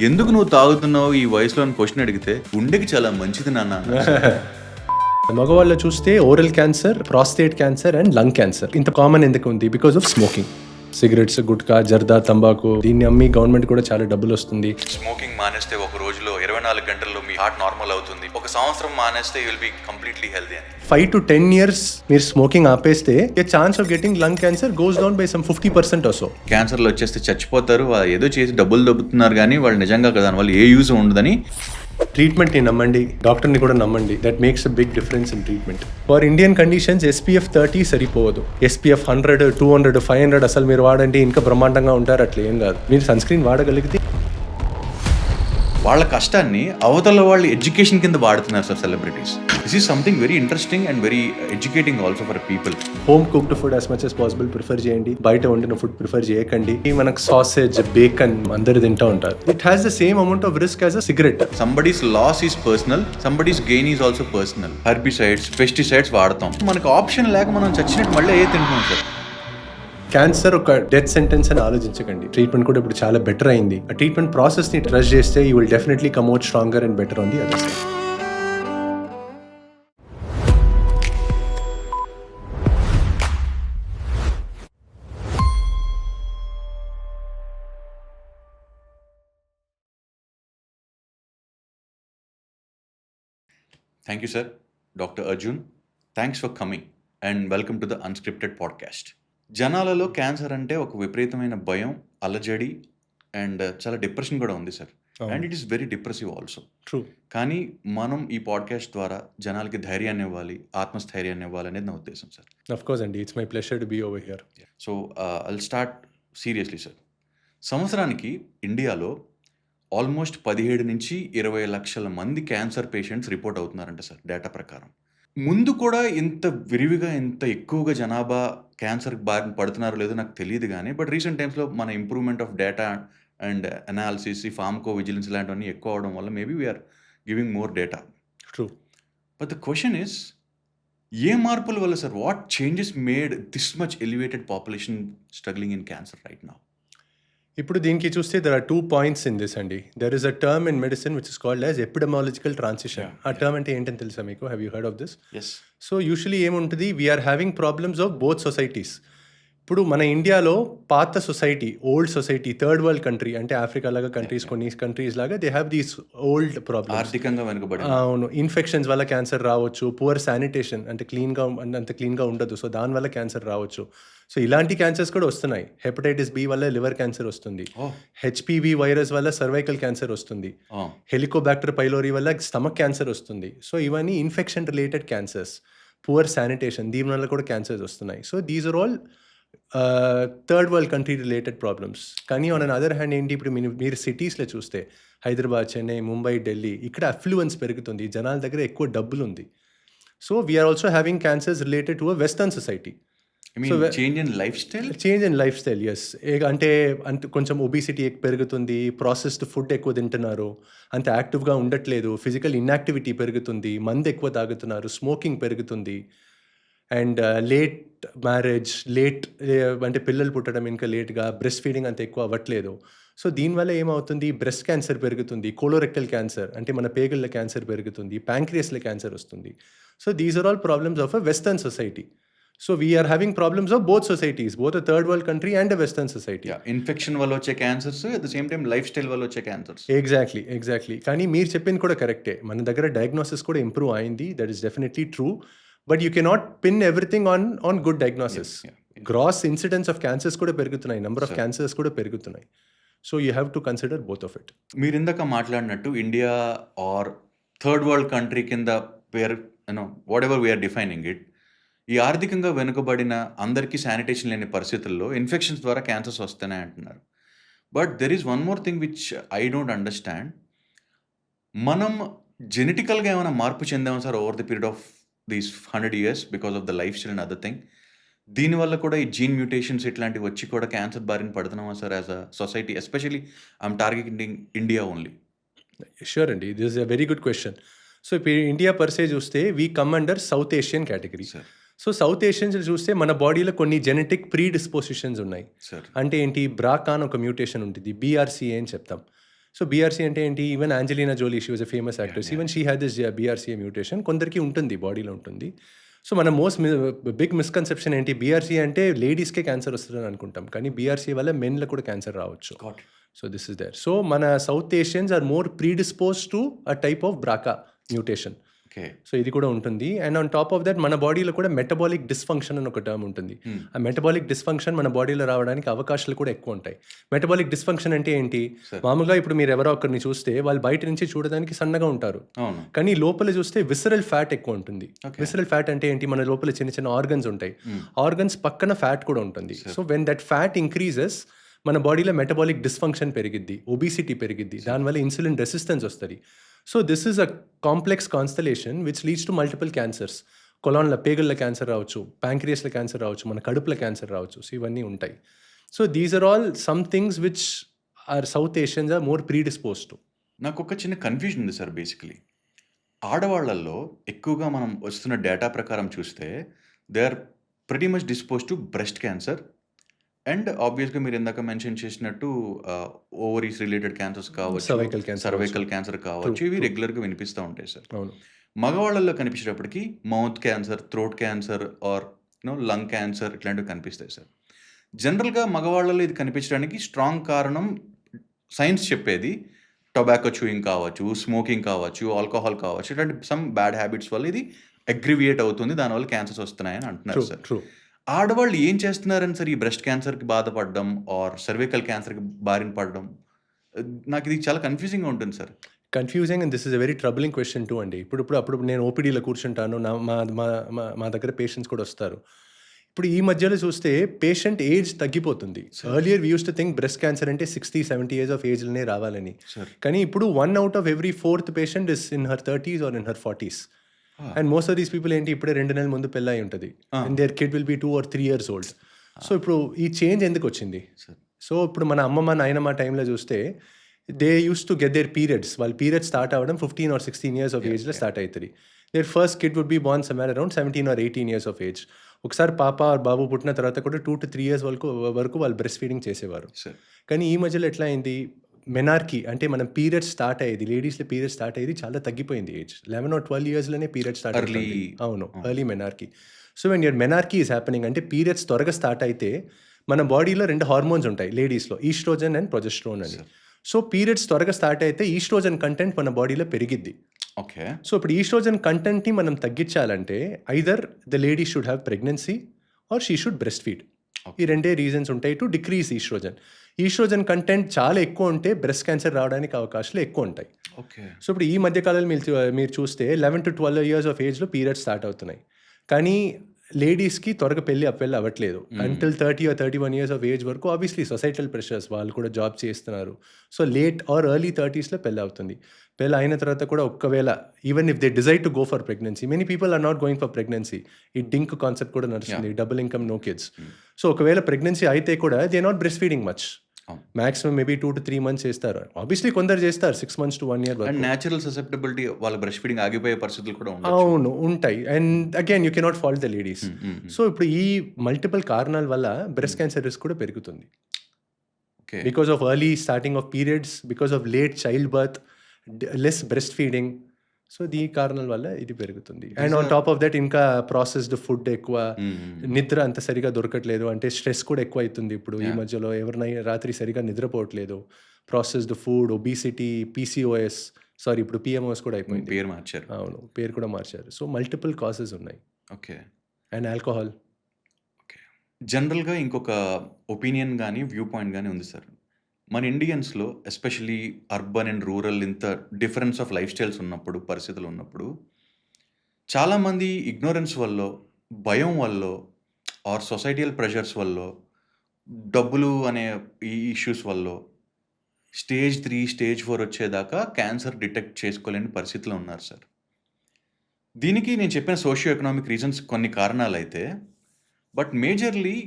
ఎందుకు నువ్వు తాగుతున్నావు ఈ వయసులో అని క్వశ్చన్ అడిగితే గుండెకి చాలా మంచిది నాన్న. మగవాళ్ళు చూస్తే oral cancer, prostate cancer and lung cancer ఇంత కామన్ ఎందుకు ఉంది? Because of smoking. Cigarettes, gutka, zarda, తంబాకు దీన్ని అమ్మి గవర్నమెంట్ కూడా చాలా డబ్బులు వస్తుంది. స్మోకింగ్ మానేస్తే ఒక రోజులో 24 గంటల్లో మీ హార్ట్ నార్మల్ అవుతుంది. ఒక సంవత్సరం మానేస్తే you will be completely healthy అని. 5 to 10 years మీరు స్మోకింగ్ ఆపేస్తే chance of getting lung cancer goes down by some 50% or so. క్యాన్సర్లు వచ్చేస్తే చచ్చిపోతారు, వాళ్ళు ఏదో చేసి డబ్బులు దొబ్బుతున్నారు కానీ వాళ్ళు నిజంగా దానివల్ల ఏ యూజ్ ఉండదని. ట్రీట్మెంట్ని నమ్మండి, డాక్టర్ని కూడా నమ్మండి. That makes a big difference in treatment. For Indian conditions SPF 30 సరిపోదు. SPF 100, 200, 500 అసలు మీరు వాడండి ఇంకా బ్రహ్మాండంగా ఉంటారు. అట్లా ఏం కాదు. మీరు సన్ స్క్రీన్ వాడగలిగితే వాళ్ళ కష్టాన్ని అవతల వాళ్ళు ఎడ్యుకేషన్ కింద వాడుతున్నారు sir celebrities. This is something very interesting and very educating also for people. Home cooked food as much as possible prefer చేయండి. బయట వండిన ఫుడ్ ప్రిఫర్ చేయకండి. మనకు సాసేజ్, బేకన్ అందరు తింటూ ఉంటారు. It has the same amount of risk as a cigarette. Somebody's loss is personal, somebody's gain is also personal. Herbicides, pesticides వాడతాం. మనకు ఆప్షన్ లేక మనం చచ్చినట్టు మళ్ళీ ఏ తింటున్నాం సార్. క్యాన్సర్ ఒక డెత్ సెంటెన్స్ అని ఆలోచించకండి. ట్రీట్మెంట్ కూడా ఇప్పుడు చాలా బెటర్ అయింది. ఆ ట్రీట్మెంట్ ప్రాసెస్ ని ట్రస్ట్ చేస్తే you will definitely come out stronger and better on the other side. Thank you, sir. Dr. Arjun, thanks for coming and welcome to the Unscripted Podcast. జనాలలో cancer అంటే ఒక విపరీతమైన భయం, అలజడి అండ్ చాలా depression కూడా ఉంది sir. And it is very depressive also. True. కానీ మనం ఈ పాడ్కాస్ట్ ద్వారా జనాలకి ధైర్యాన్ని ఇవ్వాలి, ఆత్మస్థైర్యాన్ని ఇవ్వాలి అనేది నా ఉద్దేశం సార్. Of course అండి, it's my pleasure to be over here. So I'll start seriously sir. సంవత్సరానికి ఇండియాలో ఆల్మోస్ట్ 17 నుంచి 20 లక్షల మంది క్యాన్సర్ పేషెంట్స్ రిపోర్ట్ అవుతున్నారంట సార్ డేటా ప్రకారం. ముందు కూడా ఇంత విరివిగా ఇంత ఎక్కువగా జనాభా క్యాన్సర్కి బారిన పడుతున్నారో లేదో నాకు తెలియదు కానీ బట్ రీసెంట్ టైమ్స్లో మన improvement of data and analysis, ఈ ఫార్మకో విజిలెన్స్ ఇలాంటివన్నీ ఎక్కువ అవడం వల్ల maybe we're giving more data. True. But the question is, ఏ మార్పుల వల్ల sir, what changes made this much elevated population struggling in cancer right now? ఇప్పుడు దీనికి చూస్తే there are 2 points in this అండి. There is a term in medicine which is called as epidemiological transition. ఆ term అంటే ఏంటని తెలుసా మీకు? Have you heard of this? Yes. So usually ఏముంటుంది, we're having problems of both societies. ఇప్పుడు మన ఇండియాలో పాత society, old society, third world country అంటే ఆఫ్రికా లాగా కంట్రీస్, కొన్ని కంట్రీస్ లాగా they have these old problems. ఆర్థికంగా వెనుకబడి. అవును. ఇన్ఫెక్షన్స్ వల్ల క్యాన్సర్ రావచ్చు. పువర్ శానిటేషన్ అంటే అంత క్లీన్గా ఉండదు, సో దానివల్ల క్యాన్సర్ రావచ్చు. సో ఇలాంటి క్యాన్సర్స్ కూడా వస్తున్నాయి. హెపటైటిస్ బి వల్ల లివర్ క్యాన్సర్ వస్తుంది. HPV వైరస్ వల్ల సర్వైకల్ క్యాన్సర్ వస్తుంది. హెలికోబాక్టర్ పైలోరీ వల్ల స్టమక్ క్యాన్సర్ వస్తుంది. సో ఇవన్నీ infection related cancers. Poor sanitation దీని వల్ల కూడా క్యాన్సర్స్ వస్తున్నాయి. So these are all third world country related problems. కానీ ఆన్ అన్ అదర్ హ్యాండ్ ఏంటి, ఇప్పుడు మీరు సిటీస్లో చూస్తే హైదరాబాద్, చెన్నై, ముంబై, ఢిల్లీ, ఇక్కడ అఫ్లూయెన్స్ పెరుగుతుంది. జనాల దగ్గర ఎక్కువ డబ్బులు ఉంది. So we are also having cancers related to a western society. Change in life style, yes. అంటే కొంచెం ఒబిసిటీ పెరుగుతుంది, ప్రాసెస్డ్ ఫుడ్ ఎక్కువ తింటున్నారు, అంత యాక్టివ్గా ఉండట్లేదు, ఫిజికల్ ఇన్యాక్టివిటీ పెరుగుతుంది, మందు ఎక్కువ తాగుతున్నారు, స్మోకింగ్ పెరుగుతుంది, అండ్ లేట్ మ్యారేజ్, అంటే పిల్లలు పుట్టడం ఇంకా లేట్గా, బ్రెస్ట్ ఫీడింగ్ అంత ఎక్కువ అవ్వట్లేదు. సో దీనివల్ల ఏమవుతుంది, బ్రెస్ట్ క్యాన్సర్ పెరుగుతుంది, కోలోరెక్టల్ క్యాన్సర్ అంటే మన పేగుళ్ళ క్యాన్సర్ పెరుగుతుంది, ప్యాంక్రియాస్లో క్యాన్సర్ వస్తుంది. So these are all problems of a western society. So we are having problems of both societies, both a third world country and a western society. Infection వల్ల వచ్చే cancers, at the same time life style వల్ల వచ్చే cancers. Exactly. కానీ మీరు చెప్పింది కూడా కరెక్టే. మన దగ్గర డయాగ్నోసిస్ కూడా ఇంప్రూవ్ అయింది. That is definitely true. But you cannot pin everything on good diagnosis. Gross incidence of cancers కూడా పెరుగుతున్నాయి, నెంబర్ ఆఫ్ క్యాన్సర్స్ కూడా పెరుగుతున్నాయి. So you have to consider both of it. మీరు ఇందాక మాట్లాడినట్టు India or third world country కింద పేరు, whatever we are defining it, ఈ ఆర్థికంగా వెనుకబడిన అందరికీ శానిటేషన్ లేని పరిస్థితుల్లో ఇన్ఫెక్షన్స్ ద్వారా క్యాన్సర్స్ వస్తున్నాయి అంటున్నారు. But there is one more thing which I don't understand. మనం జెనెటికల్గా ఏమైనా మార్పు చెందాము sir over the period of these 100 years because of the lifestyle and other thing? దీనివల్ల కూడా ఈ జీన్ మ్యూటేషన్స్ ఇట్లాంటివి వచ్చి కూడా క్యాన్సర్ బారిన పడుతున్నామా sir as a society? Especially I'm targeting India only. Sure అండి, this is a very good question. So ఇప్పుడు ఇండియా పర్సే చూస్తే we come under South Asian category. So South Asians చూస్తే మన బాడీలో కొన్ని జెనెటిక్ ప్రీ డిస్పోజిషన్స్ ఉన్నాయి. అంటే ఏంటి, బ్రాకా అని ఒక మ్యూటేషన్ ఉంటుంది, BRCA అని చెప్తాం. సో బీఆర్సీ అంటే ఏంటి, even Angelina Jolie, she was a famous actress, even she had this BRCA mutation. కొందరికి ఉంటుంది, బాడీలో ఉంటుంది. సో మన బిగ్ మిస్కన్సెప్షన్ ఏంటి, బీఆర్సీ అంటే లేడీస్కే క్యాన్సర్ వస్తుందని అనుకుంటాం, కానీ బీఆర్సీ వల్ల మెన్లో కూడా క్యాన్సర్ రావచ్చు. So this is there. So మన South Asians are more predispose to a type of BRCA mutation. So ఇది కూడా ఉంటుంది. And on top of that మన బాడీలో కూడా మెటబాలిక్ డిస్ఫంక్షన్ అని ఒక టర్మ్ ఉంటుంది. ఆ మెటబాలిక్ డిస్ఫంక్షన్ మన బాడీలో రావడానికి అవకాశాలు కూడా ఎక్కువ ఉంటాయి. మెటబాలిక్ డిస్ఫంక్షన్ అంటే ఏంటి, మామూలుగా ఇప్పుడు మీరు ఎవరో ఒకరిని చూస్తే వాళ్ళు బయట నుంచి చూడడానికి సన్నగా ఉంటారు, కానీ లోపల చూస్తే విసరల్ ఫ్యాట్ ఎక్కువ ఉంటుంది. విసరల్ ఫ్యాట్ అంటే ఏంటి, మన లోపల చిన్న చిన్న ఆర్గన్స్ ఉంటాయి, ఆర్గన్స్ పక్కన ఫ్యాట్ కూడా ఉంటుంది. So when that fat increases మన బాడీలో మెటబాలిక్ డిస్ఫంక్షన్ పెరిగిద్ది, ఒబిసిటీ పెరిగిద్ది, దానివల్ల ఇన్సులిన్ రెసిస్టెన్స్ వస్తుంది. So this is a complex constellation which leads to multiple cancers. కొలాన్ల పేగుల క్యాన్సర్ రావచ్చు, ప్యాంక్రియాస్ల క్యాన్సర్ రావచ్చు, మన కడుపుల క్యాన్సర్ రావచ్చు. సో ఇవన్నీ ఉంటాయి. So these are all some things which are South Asians are more predispose to. నాకు ఒక చిన్న కన్ఫ్యూజన్ ఉంది సార్. బేసికలీ ఆడవాళ్ళల్లో ఎక్కువగా మనం వస్తున్న డేటా ప్రకారం చూస్తే they are pretty much dispose to breast cancer and ఆబ్వియస్గా మీరు ఇందాక మెన్షన్ చేసినట్టు ఓవరీస్ రిలేటెడ్ క్యాన్సర్స్ కావచ్చు, సర్వైకల్ క్యాన్సర్ కావచ్చు, ఇవి రెగ్యులర్గా వినిపిస్తూ ఉంటాయి సార్. మగవాళ్ళల్లో కనిపించేటప్పటికి mouth cancer, throat cancer or lung cancer ఇట్లాంటివి కనిపిస్తాయి సార్. జనరల్గా మగవాళ్ళలో ఇది కనిపించడానికి స్ట్రాంగ్ కారణం సైన్స్ చెప్పేది టొబాకో చూయింగ్ కావచ్చు, స్మోకింగ్ కావచ్చు, ఆల్కహాల్ కావచ్చు, ఇట్లాంటి సమ్ బ్యాడ్ హ్యాబిట్స్ వల్ల ఇది అగ్రివియేట్ అవుతుంది, దానివల్ల క్యాన్సర్స్ వస్తున్నాయని అంటున్నారు సార్. ఆడవాళ్ళు ఏం చేస్తున్నారని సార్ ఈ బ్రెస్ట్ క్యాన్సర్కి బాధపడడం ఆర్ సర్వైకల్ క్యాన్సర్కి బారిన పడడం, నాకు ఇది చాలా కన్ఫ్యూజింగ్గా ఉంటుంది sir. Confusing and this is a very troubling question two అండి. అప్పుడు నేను ఓపీడీలో కూర్చుంటాను, మా దగ్గర పేషెంట్స్ కూడా వస్తారు. ఇప్పుడు ఈ మధ్యలో చూస్తే పేషెంట్ ఏజ్ తగ్గిపోతుంది. Earlier we use to think breast cancer అంటే 60-70 years ఆఫ్ ఏజ్లోనే రావాలని, కానీ ఇప్పుడు 1 out of every 4th patient is in her 30s or in her 40s. And most of these people ఏంటి, ఇప్పుడే 2 నెలల ముందు పెళ్ళై ఉంటుంది, and their kid will be 2 or 3 years old. So ఇప్పుడు ఈ చేంజ్ ఎందుకు వచ్చింది? సో ఇప్పుడు మన అమ్మమ్మ నాయనమ్మ టైంలో చూస్తే they used to get their periods. వాళ్ళ పీరియడ్స్ స్టార్ట్ అవ్వడం 15 or 16 years ఆఫ్ ఏజ్లో స్టార్ట్ అవుతుంది. Their first kid would be born somewhere around 17 or 18 years of age. ఒకసారి పాప బాబు పుట్టిన తర్వాత కూడా 2 to 3 years వరకు వాళ్ళు బ్రెస్ట్ ఫీడింగ్ చేసేవారు. కానీ ఈ మధ్యలో ఎట్లా అయింది, మెనార్కీ అంటే మనం పీరియడ్స్ స్టార్ట్ అయ్యేది, లేడీస్లో పీరియడ్స్ స్టార్ట్ అయ్యేది చాలా తగ్గిపోయింది. ఏజ్ 11 or 12 yearsలోనే పీరియడ్ స్టార్ట్ అయ్యింది. అవును, early menarche. So when your menarche is happening అంటే పీరియడ్స్ త్వరగా స్టార్ట్ అయితే మన బాడీలో 2 హార్మోన్స్ ఉంటాయి లేడీస్లో, ఈస్ట్రోజన్ అండ్ ప్రొజెస్ట్రోన్ అని. సో పీరియడ్స్ త్వరగా స్టార్ట్ అయితే ఈస్ట్రోజన్ కంటెంట్ మన బాడీలో పెరిగిద్ది. ఓకే. సో ఇప్పుడు ఈస్ట్రోజన్ కంటెంట్ని మనం తగ్గించాలంటే either the lady should have pregnancy or she should breast feed. ఈ 2 reasons ఉంటాయి to decrease oestrogen. Oestrogen content చాలా ఎక్కువ ఉంటే బ్రెస్ట్ క్యాన్సర్ రావడానికి అవకాశాలు ఎక్కువ ఉంటాయి. ఓకే. సో ఇప్పుడు ఈ మధ్యకాలంలో మీరు చూస్తే 11 to 12 years ఆఫ్ ఏజ్లో పీరియడ్స్ స్టార్ట్ అవుతున్నాయి, కానీ లేడీస్కి త్వరగా పెళ్ళి అవ్వట్లేదు until 30 or 31 years of age వరకు. ఆబ్వియస్లీ సొసైటల్ ప్రెషర్స్, వాళ్ళు కూడా జాబ్ చేస్తున్నారు. సో లేట్ ఆర్ ఎర్లీ 30sలో పెళ్ళి అవుతుంది. పెళ్ళి అయిన తర్వాత కూడా ఒకవేళ even if they decide to go for pregnancy, many people are not going for pregnancy. ఈ డింక్ కాన్సెప్ట్ కూడా నడుస్తుంది, double income no kids. So ఒకవేళ ప్రెగ్నెన్సీ అయితే కూడా they not breast feeding much, maximum maybe 2 to 3 months చేస్తారు. Obviously కొందరు చేస్తారు 6 months to 1 year వరకు. న్యాచురల్ ససెప్టబిలిటీ వాళ్ళ బ్రెస్ట్ ఫీడింగ్ ఆగిపోయే పరిస్థితులు కూడా అవును ఉంటాయి. And again you cannot fault the ladies. So ఇప్పుడు ఈ మల్టిపుల్ కారణాల వల్ల బ్రెస్ట్ క్యాన్సర్ రిస్క్ కూడా పెరుగుతుంది. Because of early starting of periods, because of late child birth, less breast feeding. So ఈ కారణాల వల్ల ఇది పెరుగుతుంది. And on top of that ఇంకా ప్రాసెస్డ్ ఫుడ్ ఎక్కువ, నిద్ర అంత సరిగా దొరకట్లేదు, అంటే స్ట్రెస్ కూడా ఎక్కువ అవుతుంది. ఇప్పుడు ఈ మధ్యలో ఎవరినైనా రాత్రి సరిగా నిద్రపోవట్లేదు, processed food, obesity, PCOS, sorry ఇప్పుడు PMOS కూడా అయిపోయింది, పేరు మార్చారు. అవును, పేరు కూడా మార్చారు. సో మల్టిపుల్ కాసెస్ ఉన్నాయి. ఓకే. And alcohol. ఓకే. జనరల్గా ఇంకొక ఒపీనియన్ కానీ వ్యూ పాయింట్ కానీ ఉంది సార్. మన ఇండియన్స్లో ఎస్పెషలీ అర్బన్ అండ్ రూరల్ ఇంత డిఫరెన్స్ ఆఫ్ లైఫ్ స్టైల్స్ ఉన్నప్పుడు, పరిస్థితులు ఉన్నప్పుడు, చాలామంది ఇగ్నోరెన్స్ వల్ల, భయం వల్ల ఆర్ సొసైటియల్ ప్రెషర్స్ వల్ల, డబ్బులు అనే ఈ ఇష్యూస్ వల్ల స్టేజ్ 3, స్టేజ్ 4 వచ్చేదాకా క్యాన్సర్ డిటెక్ట్ చేసుకోలేని పరిస్థితిలో ఉన్నారు సార్. దీనికి నేను చెప్పిన సోషియో ఎకనామిక్ రీజన్స్ కొన్ని కారణాలు అయితే, but majorly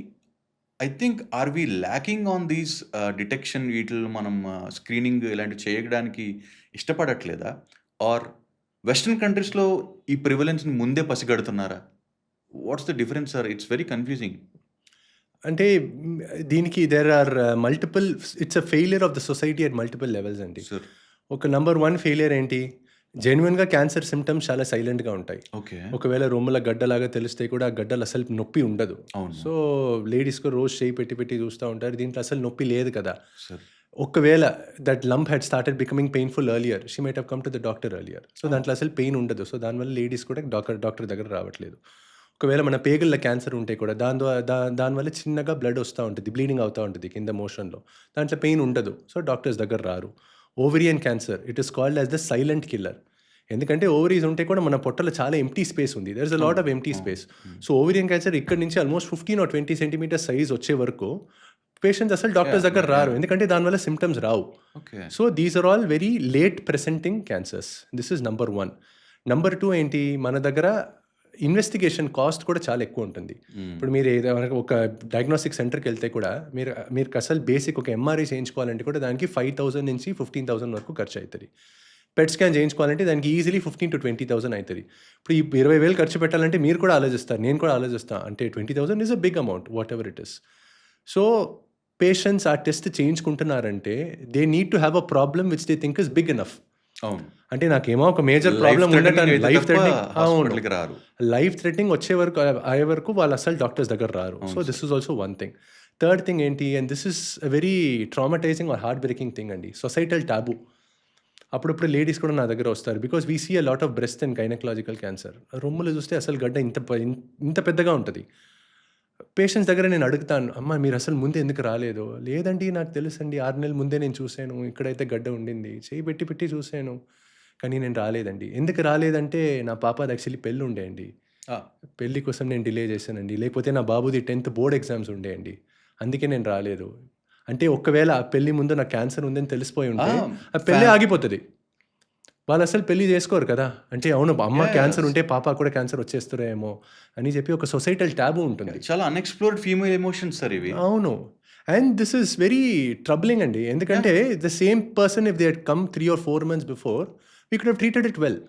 I think are we lacking on these detection, వీటిలో మనం స్క్రీనింగ్ ఇలాంటివి చేయడానికి ఇష్టపడట్లేదా? ఆర్ వెస్ట్రన్ కంట్రీస్లో ఈ ప్రివలెన్స్ని ముందే పసిగడుతున్నారా? What's the difference sir? It's very confusing. అంటే దీనికి there are multiple, it's a failure of the society at multiple levels అండి. సార్ ఒక నంబర్ 1 ఫెయిలియర్ ఏంటి? జెన్యున్‌గా క్యాన్సర్ సిమ్టమ్స్ చాలా సైలెంట్‌గా ఉంటాయి. ఓకే. ఒకవేళ రొమ్ముల గడ్డలాగా తెలిస్తే కూడా ఆ గడ్డలు అసలు నొప్పి ఉండదు. అవును. సో, లేడీస్‌కి రోజు చేయి పెట్టి పెట్టి చూస్తా ఉంటారు. దీంట్లో అసలు నొప్పి లేదు కదా! సార్ ఒకవేళ that lump had started becoming painful earlier, she might have come to the doctor earlier. So, దాంట్లో అసలు పెయిన్ ఉండదు. సో, దానివల్ల లేడీస్ కూడా డాక్టర్ దగ్గర రావట్లేదు. ఒకవేళ మన పేగుల్లో క్యాన్సర్ ఉంటే కూడా దానివల్ల చిన్నగా బ్లడ్ వస్తూ ఉంటుంది, బ్లీడింగ్ అవుతూ ఉంటుంది కింద మోషన్‌లో. దాంట్లో పెయిన్ ఉండదు. సో, డాక్టర్స్ దగ్గర రారు. Ovarian cancer, it is called as the silent killer. ఎందుకంటే ఓవరీస్ ఉంటే కూడా మన పొట్టలో చాలా ఎంప్టీ స్పేస్ ఉంది. There is a lot of empty space. So, ovarian cancer ఇక్కడి నుంచి ఆల్మోస్ట్ 15 ఆర్ 20 సెంటీమీటర్స్ సైజ్ వచ్చే వరకు పేషెంట్స్ అసలు డాక్టర్స్ దగ్గర రారు. ఎందుకంటే దానివల్ల సిమ్టమ్స్ రావు. Okay. So these are all very late presenting cancers. This is number 1. Number 2 ఏంటి, మన దగ్గర ఇన్వెస్టిగేషన్ కాస్ట్ కూడా చాలా ఎక్కువ ఉంటుంది. ఇప్పుడు మీరు ఏదైనా ఒక డయాగ్నోస్టిక్ సెంటర్కి వెళ్తే కూడా మీరు అసలు బేసిక్ ఒక ఎంఆర్ఐ చేయించుకోవాలంటే కూడా దానికి 5,000 నుంచి 15,000 వరకు ఖర్చు అవుతుంది. పెట్ స్కాన్ చేయించుకోవాలంటే దానికి ఈజీలీ 15,000 to 20,000 అవుతుంది. ఇప్పుడు ఈ 20,000 ఖర్చు పెట్టాలంటే మీరు కూడా ఆలోచిస్తారు, నేను కూడా ఆలోచిస్తాను. అంటే 20,000 is a big amount, whatever it is. So patients ఆ టెస్ట్ చేయించుకుంటున్నారంటే they need to have a problem which they think is big enough. అవును. అంటే నాకేమో ఒక మేజర్ ప్రాబ్లమ్ ఉండటానికి లైఫ్ థ్రెటనింగ్, అవును, రారు. లైఫ్ థ్రెటనింగ్ వచ్చే వరకు అయ్యే వరకు వాళ్ళు అసలు డాక్టర్స్ దగ్గర రారు. So this is also one thing. Third thing ఏంటి, and this is a very traumatizing or heart breaking thing అండి, సొసైటల్ టాబూ. అప్పుడప్పుడు లేడీస్ కూడా నా దగ్గర వస్తారు because we see a lot of breast and gynaecological cancer. రొమ్ములు చూస్తే అసలు గడ్డ ఇంత పెద్దగా ఉంటుంది. పేషెంట్స్ దగ్గర నేను అడుగుతాను, అమ్మ మీరు అసలు ముందు ఎందుకు రాలేదు? లేదండి నాకు తెలుసండి, 6 నెలల ముందే నేను చూశాను, ఇక్కడైతే గడ్డ ఉండింది, చేయి పెట్టి పెట్టి చూశాను, కానీ నేను రాలేదండి. ఎందుకు రాలేదంటే నా పాపది యాక్చువల్లీ పెళ్ళి ఉండే అండి, పెళ్ళి కోసం నేను డిలే చేశానండి, లేకపోతే నా బాబుది 10th బోర్డ్ ఎగ్జామ్స్ ఉండే అండి, అందుకే నేను రాలేదు. అంటే ఒకవేళ ఆ పెళ్ళి ముందు నాకు క్యాన్సర్ ఉందని తెలిసిపోయి ఉంటే ఆ పెళ్ళి ఆగిపోతుంది. వాళ్ళు అసలు పెళ్లి చేసుకోరు కదా. అంటే అవును, అమ్మ క్యాన్సర్ ఉంటే పాప కూడా క్యాన్సర్ వచ్చేస్తారేమో అని చెప్పి ఒక సొసైటల్ ట్యాబూ ఉంటుంది. చాలా అన్ఎక్స్ప్లోర్డ్ ఫీమేల్ ఎమోషన్స్ సార్ ఇవి. అవును, and this is very troubling అండి. ఎందుకంటే the same person if they had come 3 or 4 months before, we could have treated it well,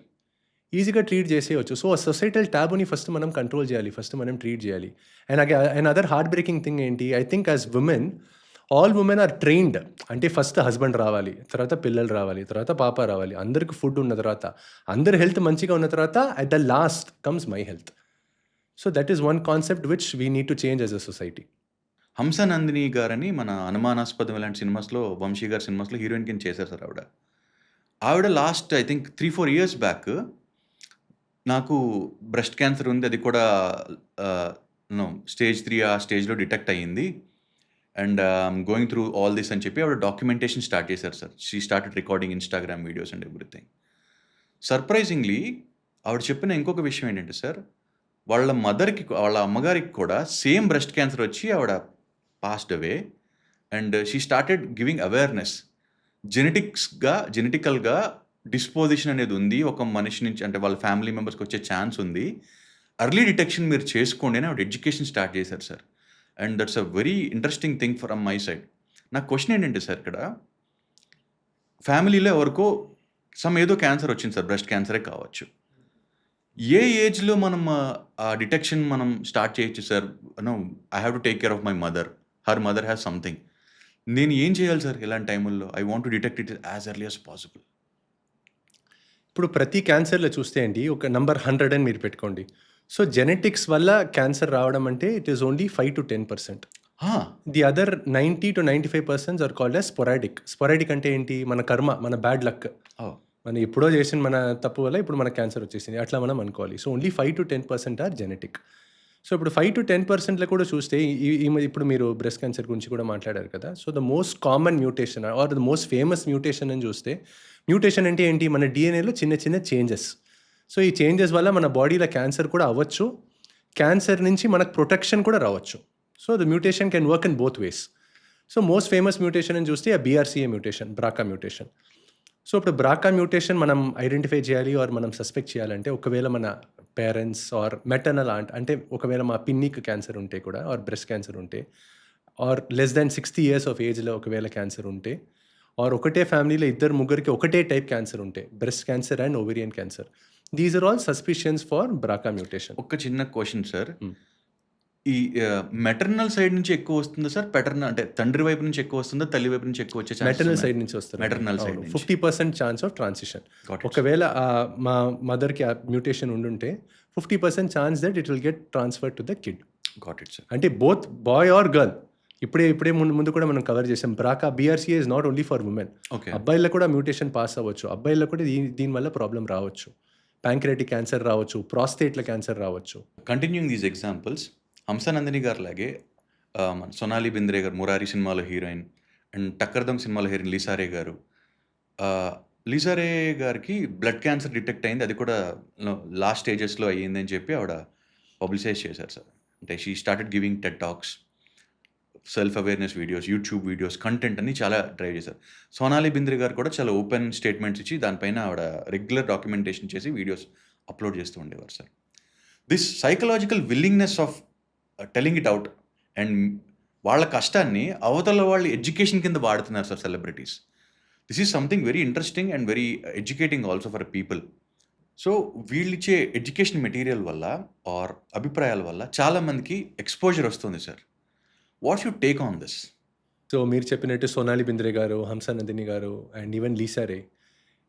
ఈజీగా ట్రీట్ చేసేయచ్చు. సో ఆ సొసైటల్ ట్యాబుని ఫస్ట్ మనం కంట్రోల్ చేయాలి, ఫస్ట్ మనం ట్రీట్ చేయాలి. And other heart breaking thing ఏంటి, I think as women, all women are trained. అంటే ఫస్ట్ హస్బెండ్ రావాలి, తర్వాత పిల్లలు రావాలి, తర్వాత పాప రావాలి, అందరికి ఫుడ్ ఉన్న తర్వాత, అందరి హెల్త్ మంచిగా ఉన్న తర్వాత at the last comes my health. So that is one concept which we need to change as a society. Hamsanandini గారని మన అనుమానాస్పదం ఇలాంటి సినిమాస్లో, వంశీ గారి సినిమాస్లో హీరోయిన్ కింద చేశారు సార్ ఆవిడ last I think 3-4 years back నాకు బ్రెస్ట్ క్యాన్సర్ ఉంది, అది కూడా స్టేజ్ 3 ఆ స్టేజ్లో డిటెక్ట్ అయ్యింది, and going through all this అని చెప్పి ఆవిడ డాక్యుమెంటేషన్ స్టార్ట్ చేశారు sir. She started recording Instagram videos and everything. Surprisingly ఆవిడ చెప్పిన ఇంకొక విషయం ఏంటంటే సార్, వాళ్ళ అమ్మగారికి కూడా సేమ్ బ్రెస్ట్ క్యాన్సర్ వచ్చి ఆవిడ passed away, and she started giving awareness. జెనెటికల్గా డిస్పోజిషన్ అనేది ఉంది ఒక మనిషి నుంచి, అంటే వాళ్ళ ఫ్యామిలీ మెంబర్స్కి వచ్చే ఛాన్స్ ఉంది, అర్లీ డిటెక్షన్ మీరు చేసుకోండి అని ఆవిడ ఎడ్యుకేషన్ స్టార్ట్ చేశారు sir. And that's a very interesting thing from my side. నా క్వశ్చన్ ఏంటంటే సార్, ఇక్కడ ఫ్యామిలీలో ఎవరికో ఏదో క్యాన్సర్ వచ్చింది సార్, బ్రెస్ట్ క్యాన్సరే కావచ్చు, ఏ ఏజ్లో మనం ఆ డిటెక్షన్ మనం స్టార్ట్ చేయొచ్చు sir? I have to take care of my mother, her mother has something, నేను ఏం చేయాలి సార్ ఇలాంటి టైముల్లో? I want to detect it as early as possible. ఇప్పుడు ప్రతి క్యాన్సర్లో చూస్తే అండి ఒక నంబర్ 100 అని మీరు పెట్టుకోండి. సో జెనెటిక్స్ వల్ల క్యాన్సర్ రావడం అంటే it is only 5 to 10%. The other 90 to 95% are called as sporadic. Sporadic అంటే ఏంటి, మన కర్మ, మన బ్యాడ్ లక్, మనం ఎప్పుడో చేసిన మన తప్పు వల్ల ఇప్పుడు మనకు క్యాన్సర్ వచ్చేసింది, అట్లా మనం అనుకోవాలి. So only 5 to 10% are genetic. So ఇప్పుడు 5 to 10%లో కూడా చూస్తే ఇప్పుడు మీరు బ్రెస్ట్ క్యాన్సర్ గురించి కూడా మాట్లాడారు కదా. So the most common mutation or the most famous mutation అని చూస్తే, మ్యూటేషన్ అంటే ఏంటి, మన డిఎన్ఏలో చిన్న చిన్న చేంజెస్. సో ఈ చేంజెస్ వల్ల మన బాడీలో క్యాన్సర్ కూడా అవ్వచ్చు, క్యాన్సర్ నుంచి మనకు ప్రొటెక్షన్ కూడా రావచ్చు. So the mutation can work in both ways. So most famous mutation అని చూస్తే ఆ BRCA mutation, BRCA mutation. So ఇప్పుడు బ్రాకా మ్యూటేషన్ మనం ఐడెంటిఫై చేయాలి ఆర్ మనం సస్పెక్ట్ చేయాలంటే, ఒకవేళ మన పేరెంట్స్ ఆర్ మెటర్నల్ ఆంట్, అంటే ఒకవేళ మా పిన్నికి క్యాన్సర్ ఉంటే కూడా, ఆర్ బ్రెస్ట్ క్యాన్సర్ ఉంటే, or less than 60 years of ఏజ్లో ఒకవేళ క్యాన్సర్ ఉంటే, ఆర్ ఒకటే ఫ్యామిలీలో 2-3 ఒకటే టైప్ క్యాన్సర్ ఉంటే, breast cancer and ovarian cancer, these are all suspicions for BRCA mutation. ఒక చిన్న క్వశ్చన్ సార్, ఈ మెటర్నల్ సైడ్ నుంచి ఎక్కువ వస్తుందా సార్? పెటర్నల్ అంటే తండ్రి వైపు నుంచి ఎక్కువ వస్తుందా? తల్లి వైపు నుంచి ఎక్కువ వచ్చే ఛాన్సెస్ మెటర్నల్ ఉన్నాయా? సైడ్ నుంచి వస్తారు. మెటర్నల్ సైడ్ అవును. నుంచి. 50% chance of transition. Got it. ఒకవేళ మా మదర్‌కి ఆ మ్యూటేషన్ ఉండుంటే 50% chance that it will get transferred to the kid. Got it sir. అంటే బోత్ బాయ్ ఆర్ గర్ల్. ఇప్పుడే ముందు కూడా మనం కవర్ చేసాం. BRCA BRCA is not only for women. Okay. అబ్బాయిల్లో కూడా మ్యూటేషన్ పాస్ అవ్వచ్చు. అబ్బాయిల్లో కూడా దీనివల్ల ప్రాబ్లం రావచ్చు. ప్యాంక్రియాటిక్ క్యాన్సర్ రావచ్చు, ప్రాస్టేట్ల క్యాన్సర్ రావచ్చు. కంటిన్యూయింగ్ దీస్ ఎగ్జాంపుల్స్, హంసనందిని గారు లాగే మన సొనాలి బింద్రే గారు 'మురారి' సినిమాలో హీరోయిన్ అండ్ 'టక్కర్దమ్' సినిమాలో హీరోయిన్ లీసారే గారు. లీసారే గారికి బ్లడ్ క్యాన్సర్ డిటెక్ట్ అయింది. అది కూడా లాస్ట్ స్టేజెస్‌లో అయ్యిందని చెప్పి ఆవిడ పబ్లిసైజ్ చేశారు సార్. అంటే she started giving Ted talks, self awareness videos, YouTube videos, content అన్ని చాలా డ్రైవ్ చేశారు. సోనాలి బింద్రే గారు కూడా చాలా ఓపెన్ స్టేట్మెంట్స్ ఇచ్చి దానిపైన ఆవిడ రెగ్యులర్ డాక్యుమెంటేషన్ చేసి వీడియోస్ అప్లోడ్ చేస్తూ ఉండేవారు sir. This psychological willingness of telling it out and వాళ్ళ కష్టాన్ని అవతల వాళ్ళు ఎడ్యుకేషన్ కింద వాడుతున్నారు sir celebrities. This is something very interesting and very educating also for people. So వీళ్ళిచ్చే ఎడ్యుకేషన్ మెటీరియల్ వల్ల ఆర్ అభిప్రాయాల వల్ల చాలామందికి ఎక్స్‌పోజర్ వస్తుంది sir. What's your take on this? So మీరు చెప్పినట్టు Sonali Bendre garu, Hamsanandini garu and even Lisa Ray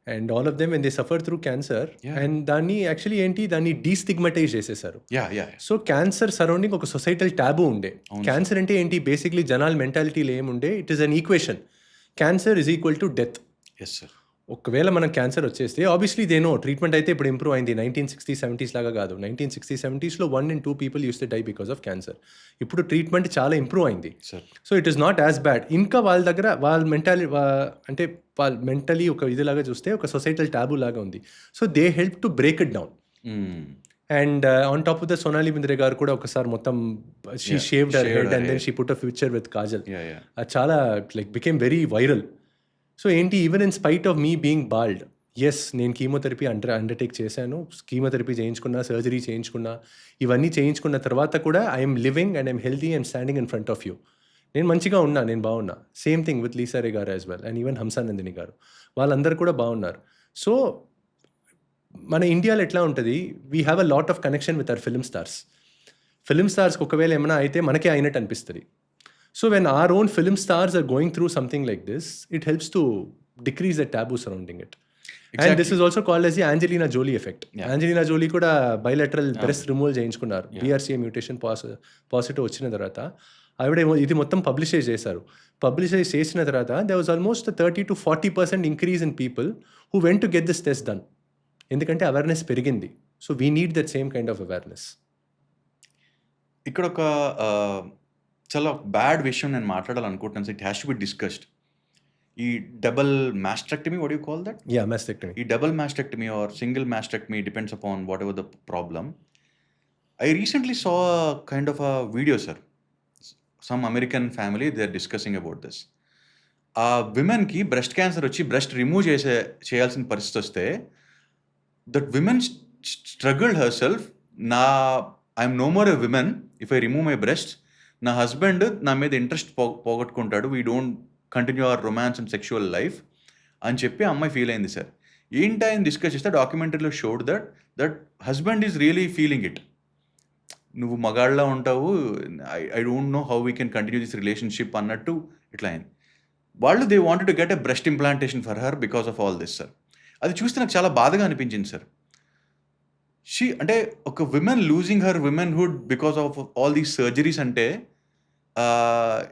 and all of them when they suffer through cancer Yeah. And దాన్ని destigmatise చేసేసారు. యా. సో క్యాన్సర్ సరౌండింగ్ ఒక సొసైటల్ టాబూ ఉండే. అవును క్యాన్సర్ అంటే ఏంటి, బేసిక్లీ జనాల మెంటాలిటీలో ఏముండే, it is an equation. Cancer is equal to death. Yes sir. ఒకవేళ మనం క్యాన్సర్ వచ్చేస్తే ఆబ్వియస్లీ దే నో ట్రీట్మెంట్ అయితే ఇప్పుడు ఇంప్రూవ్ అయింది. 1960s, 70s లాగా కాదు. 1960s, 70sలో 1 in 2 people used to die because of cancer. ఇప్పుడు ట్రీట్మెంట్ చాలా ఇంప్రూవ్ అయింది. Sir. So it is not as bad. ఇంకా వాళ్ళ దగ్గర వాళ్ళ అంటే వాళ్ళు మెంటలీ ఒక ఇదిలాగా చూస్తే ఒక సొసైటల్ టాబూ లాగా ఉంది. So they help to break it down. And on top of the Sonali Bendre గారు కూడా ఒకసారి మొత్తం she Yeah, shaved her shaved head her and then head. She put a future with Kajal. Yeah. అది చాలా బికేమ్ వెరీ వైరల్. సో ఏంటి, even in spite of me being bald, yes నేను chemotherapy undertake చేశాను, chemotherapy చేయించుకున్నా, surgery చేయించుకున్నా, ఇవన్నీ చేయించుకున్న తర్వాత కూడా I'm living and I'm healthy, I'm standing in front of you. నేను మంచిగా ఉన్నా, నేను బాగున్నా. Same thing with Lisa Ray garu as well and even Hamsanandini garu, వాళ్ళందరూ కూడా బాగున్నారు. సో మన ఇండియాలో ఎట్లా ఉంటుంది, we have a lot of connection with our film స్టార్స్కి ఒకవేళ ఏమైనా అయితే మనకే అయినట్టు అనిపిస్తుంది. So when our own film stars are going through something like this, it helps to decrease the taboo surrounding it. And this is also called as the Angelina Jolie effect. Yeah. Angelina Jolie కూడా bilateral breast removal చేయించుకున్నారు. BRCA mutation positive వచ్చిన తర్వాత ఆవిడ ఇది మొత్తం పబ్లిషైజ్ చేశారు. పబ్లిషైజ్ చేసిన తర్వాత there was almost a 30 to 40% increase in people who went to get this test done. ఎందుకంటే అవేర్నెస్ పెరిగింది. So we need that same kind of awareness. ఇక్కడ ఒక చాలా బ్యాడ్ విషయం నేను మాట్లాడాలనుకుంటున్నాను. It has to be discussed. ఈ double mastectomy, what you call that? Yeah, mastectomy. ఈ double mastectomy or single mastectomy depends upon whatever the problem. I recently saw kind of a video sir. Some American family they are discussing about this. ఆ విమెన్కి breast cancer వచ్చి breast remove చేయాల్సిన పరిస్థితి వస్తే that women struggled herself. I'm no more a women if I remove my breast. నా husband నా మీద interest పోగొట్టుకుంటాడు, we don't continue our romance and sexual life అని చెప్పి అమ్మాయి ఫీల్ అయింది సార్. ఏంటి ఆయన డిస్కస్ చేస్తే డాక్యుమెంటరీలో showed that husband is really feeling it. నువ్వు మగాళ్ళ ఉంటావు, I don't know how we can continue this relationship అన్నట్టు ఇట్లా అయింది. వాళ్ళు they wanted to get a breast implantation for her because of all this sir. అది చూస్తే నాకు చాలా బాధగా అనిపించింది సార్. అంటే ఒక women losing her womanhood because of all these surgeries అంటే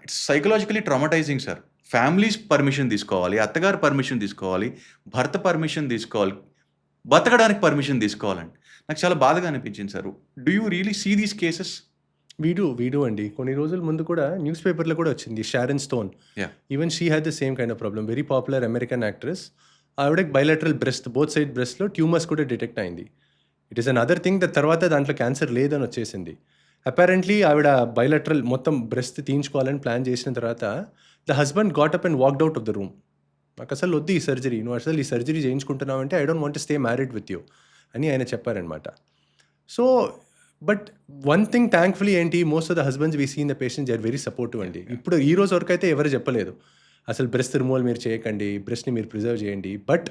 it's psychologically traumatizing sir. Families permission తీసుకోవాలి, అత్తగారు పర్మిషన్ తీసుకోవాలి, భర్త పర్మిషన్ తీసుకోవాలి, బతకడానికి పర్మిషన్ తీసుకోవాలండి. నాకు చాలా బాధగా అనిపించింది sir. Do you really see these cases? వీడు అండి. కొన్ని రోజుల ముందు కూడా న్యూస్ పేపర్లో కూడా వచ్చింది, Sharon Stone. Even she had the same kind of problem. Very popular American actress. ఆవిడకి బైలాటరల్ బ్రెస్ట్, బోత్ సైడ్ బ్రెస్ట్లో ట్యూమర్స్ కూడా డిటెక్ట్ అయింది. It is another thing. తర్వాత దాంట్లో క్యాన్సర్ లేదని వచ్చేసింది. అపారెంట్లీ ఆవిడ బైలాటరల్ మొత్తం బ్రెస్ట్ తీయించుకోవాలని ప్లాన్ చేసిన తర్వాత the husband got up and walked out of the room. నాకు అసలు వద్దు ఈ సర్జరీ, నువ్వు అసలు ఈ సర్జరీ చేయించుకుంటున్నావు అంటే I don't want to stay married with you అని ఆయన చెప్పారనమాట. So but one thing thankfully ఏంటి, most of the husbands we seen the patients are very supportive అండి. ఇప్పుడు ఈ రోజు వరకు అయితే ఎవరు చెప్పలేదు అసలు బ్రెస్ట్ రిమూవల్ మీరు చేయకండి, బ్రెస్ట్ని మీరు ప్రిజర్వ్ చేయండి. But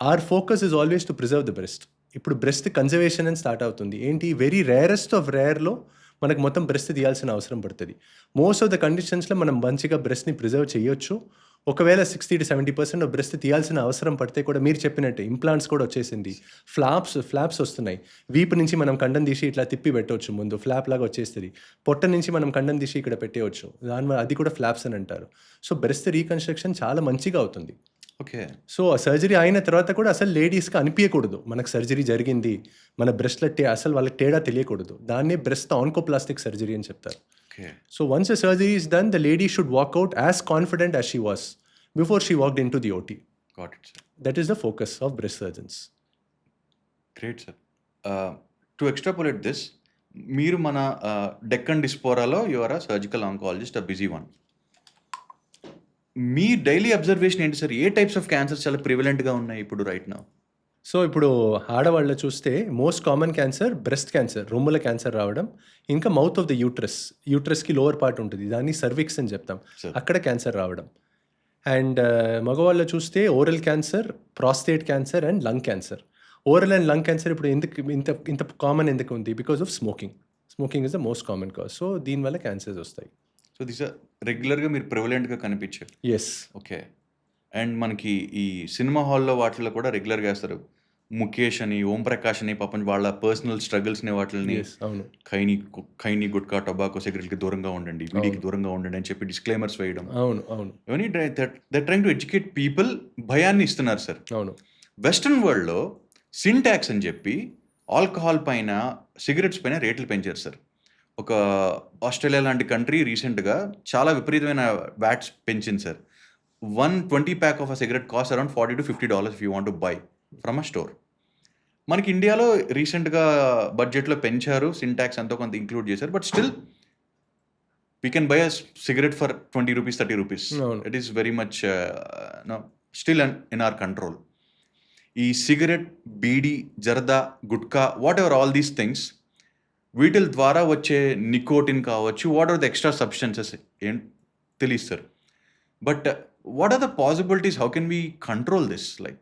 our focus is always to preserve the breast. ఇప్పుడు బ్రెస్ట్ కన్జర్వేషన్ అని స్టార్ట్ అవుతుంది. ఏంటి, వెరీ రేరెస్ట్ ఆఫ్ రేర్లో మనకు మొత్తం బ్రెస్ట్ తీయాల్సిన అవసరం పడుతుంది. మోస్ట్ ఆఫ్ ద కండిషన్స్లో మనం మంచిగా బ్రెస్ట్ని ప్రిజర్వ్ చేయొచ్చు. ఒకవేళ 60-70% బ్రెస్ట్ తీయాల్సిన అవసరం పడితే కూడా మీరు చెప్పినట్టే ఇంప్లాంట్స్ కూడా వచ్చేసింది. ఫ్లాప్స్ వస్తున్నాయి. వీపు నుంచి మనం కండం తీసి ఇట్లా తిప్పి పెట్టవచ్చు, ముందు ఫ్లాప్ లాగా వచ్చేస్తుంది. పొట్ట నుంచి మనం కండం తీసి ఇక్కడ పెట్టేయచ్చు, దానివల్ల అది కూడా ఫ్లాప్స్ అని అంటారు. సో బ్రెస్ట్ రీకన్స్ట్రక్షన్ చాలా మంచిగా అవుతుంది. ఓకే. సో ఆ సర్జరీ అయిన తర్వాత కూడా అసలు లేడీస్కి అనిపించకూడదు మనకు సర్జరీ జరిగింది, మన బ్రెస్ట్లో అసలు వాళ్ళకి తేడా తెలియకూడదు. దాన్నే బ్రెస్ట్ ఆన్కోప్లాస్టిక్ సర్జరీ అని చెప్తారు. Okay. So once a surgery is done, the lady should walk out as confident as she was before she walked into the OT. Got it sir. That is the focus of breast surgeons. Great sir. To extrapolate this, మీరు మన డెక్కన్ డిస్పోరాలో you are a surgical oncologist, a busy one. మీ daily observation ఏంటి sir? ఏ types of cancers చాలా ప్రివలెంట్గా ఉన్నాయి ఇప్పుడు రైట్ నౌ? సో ఇప్పుడు ఆడవాళ్ళ చూస్తే most common cancer breast cancer, రొమ్ముల క్యాన్సర్ రావడం, ఇంకా మౌత్ ఆఫ్ ద యూట్రస్కి లోవర్ పార్ట్ ఉంటుంది, దాన్ని సర్విక్స్ అని చెప్తాం, Sir. అక్కడ క్యాన్సర్ రావడం. అండ్ మగవాళ్ళ చూస్తే oral cancer, prostate cancer and lung cancer. Oral and lung cancer ఇప్పుడు ఎందుకు ఇంత కామన్ ఎందుకు ఉంది? Because of smoking is the most common cause. So దీనివల్ల క్యాన్సర్స్ వస్తాయి. సో దిస్ రెగ్యులర్గా మీరు ప్రివలెంట్గా కనిపించారు. ఎస్. ఓకే. అండ్ మనకి ఈ సినిమా హాల్లో వాటిల్లో కూడా రెగ్యులర్గా వేస్తారు, ముఖేష్ అని, ఓం ప్రకాష్ అని, పాపం వాళ్ళ పర్సనల్ స్ట్రగుల్స్ని వాటిని ఎస్, అవును ఖైనీ గుట్కా, టొబాకో, సిగరెట్కి దూరంగా ఉండండి, వీడికి దూరంగా ఉండండి అని చెప్పి డిస్క్లైమర్స్ వేయడం. అవును అవును ఇవన్నీ they trying to educate people, భయాన్ని ఇస్తున్నారు సార్. అవును వెస్ట్రన్ వరల్డ్లో సిన్ ట్యాక్స్ అని చెప్పి ఆల్కహాల్ పైన, సిగరెట్స్ పైన రేట్లు పెంచారు సార్. ఒక ఆస్ట్రేలియా లాంటి కంట్రీ రీసెంట్గా చాలా విపరీతమైన వ్యాట్స్ పెంచింది sir. 120 pack of a cigarette cost around $40-50 if you want to buy from a store. మనకి ఇండియాలో రీసెంట్గా బడ్జెట్లో పెంచారు, సిన్ ట్యాక్స్ ఎంతో కొంత ఇంక్లూడ్ చేశారు, but still we can buy a cigarette for $20, $30. అవును. It is very much still in our control. ఈ cigarette, bidi, zarda, gutka, whatever all these things, వీటి ద్వారా వచ్చే నికోటిన్ కావచ్చు, what are the extra substances ఏం తెలియదు sir. But what are the possibilities? How can we control this? Like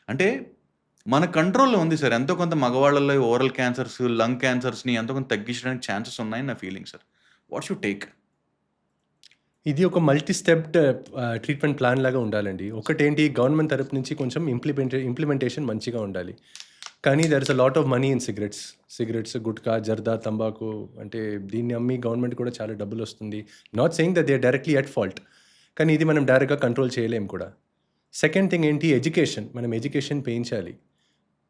అంటే మన కంట్రోల్లో ఉంది సార్. ఎంతో కొంత మగవాళ్ళలో ఓరల్ క్యాన్సర్స్, లంగ్ క్యాన్సర్స్ని ఎంతో కొంత తగ్గించడానికి ఛాన్సెస్ ఉన్నాయని నా feeling sir. What's you take? ఇది ఒక మల్టీ స్టెప్డ్ ట్రీట్మెంట్ ప్లాన్ లాగా ఉండాలండి. ఒకటేంటి, గవర్నమెంట్ తరపు నుంచి కొంచెం ఇంప్లిమెంటేషన్ మంచిగా ఉండాలి. కానీ there is a lot of money in cigarettes, gutka, zarda, తంబాకు, అంటే దీన్ని అమ్మి గవర్నమెంట్ కూడా చాలా డబ్బులు వస్తుంది. Not saying that they are directly at fault, కానీ ఇది మనం డైరెక్ట్గా కంట్రోల్ చేయలేం కూడా. సెకండ్ థింగ్ ఏంటి, ఎడ్యుకేషన్. మనం ఎడ్యుకేషన్ పెంచాలి,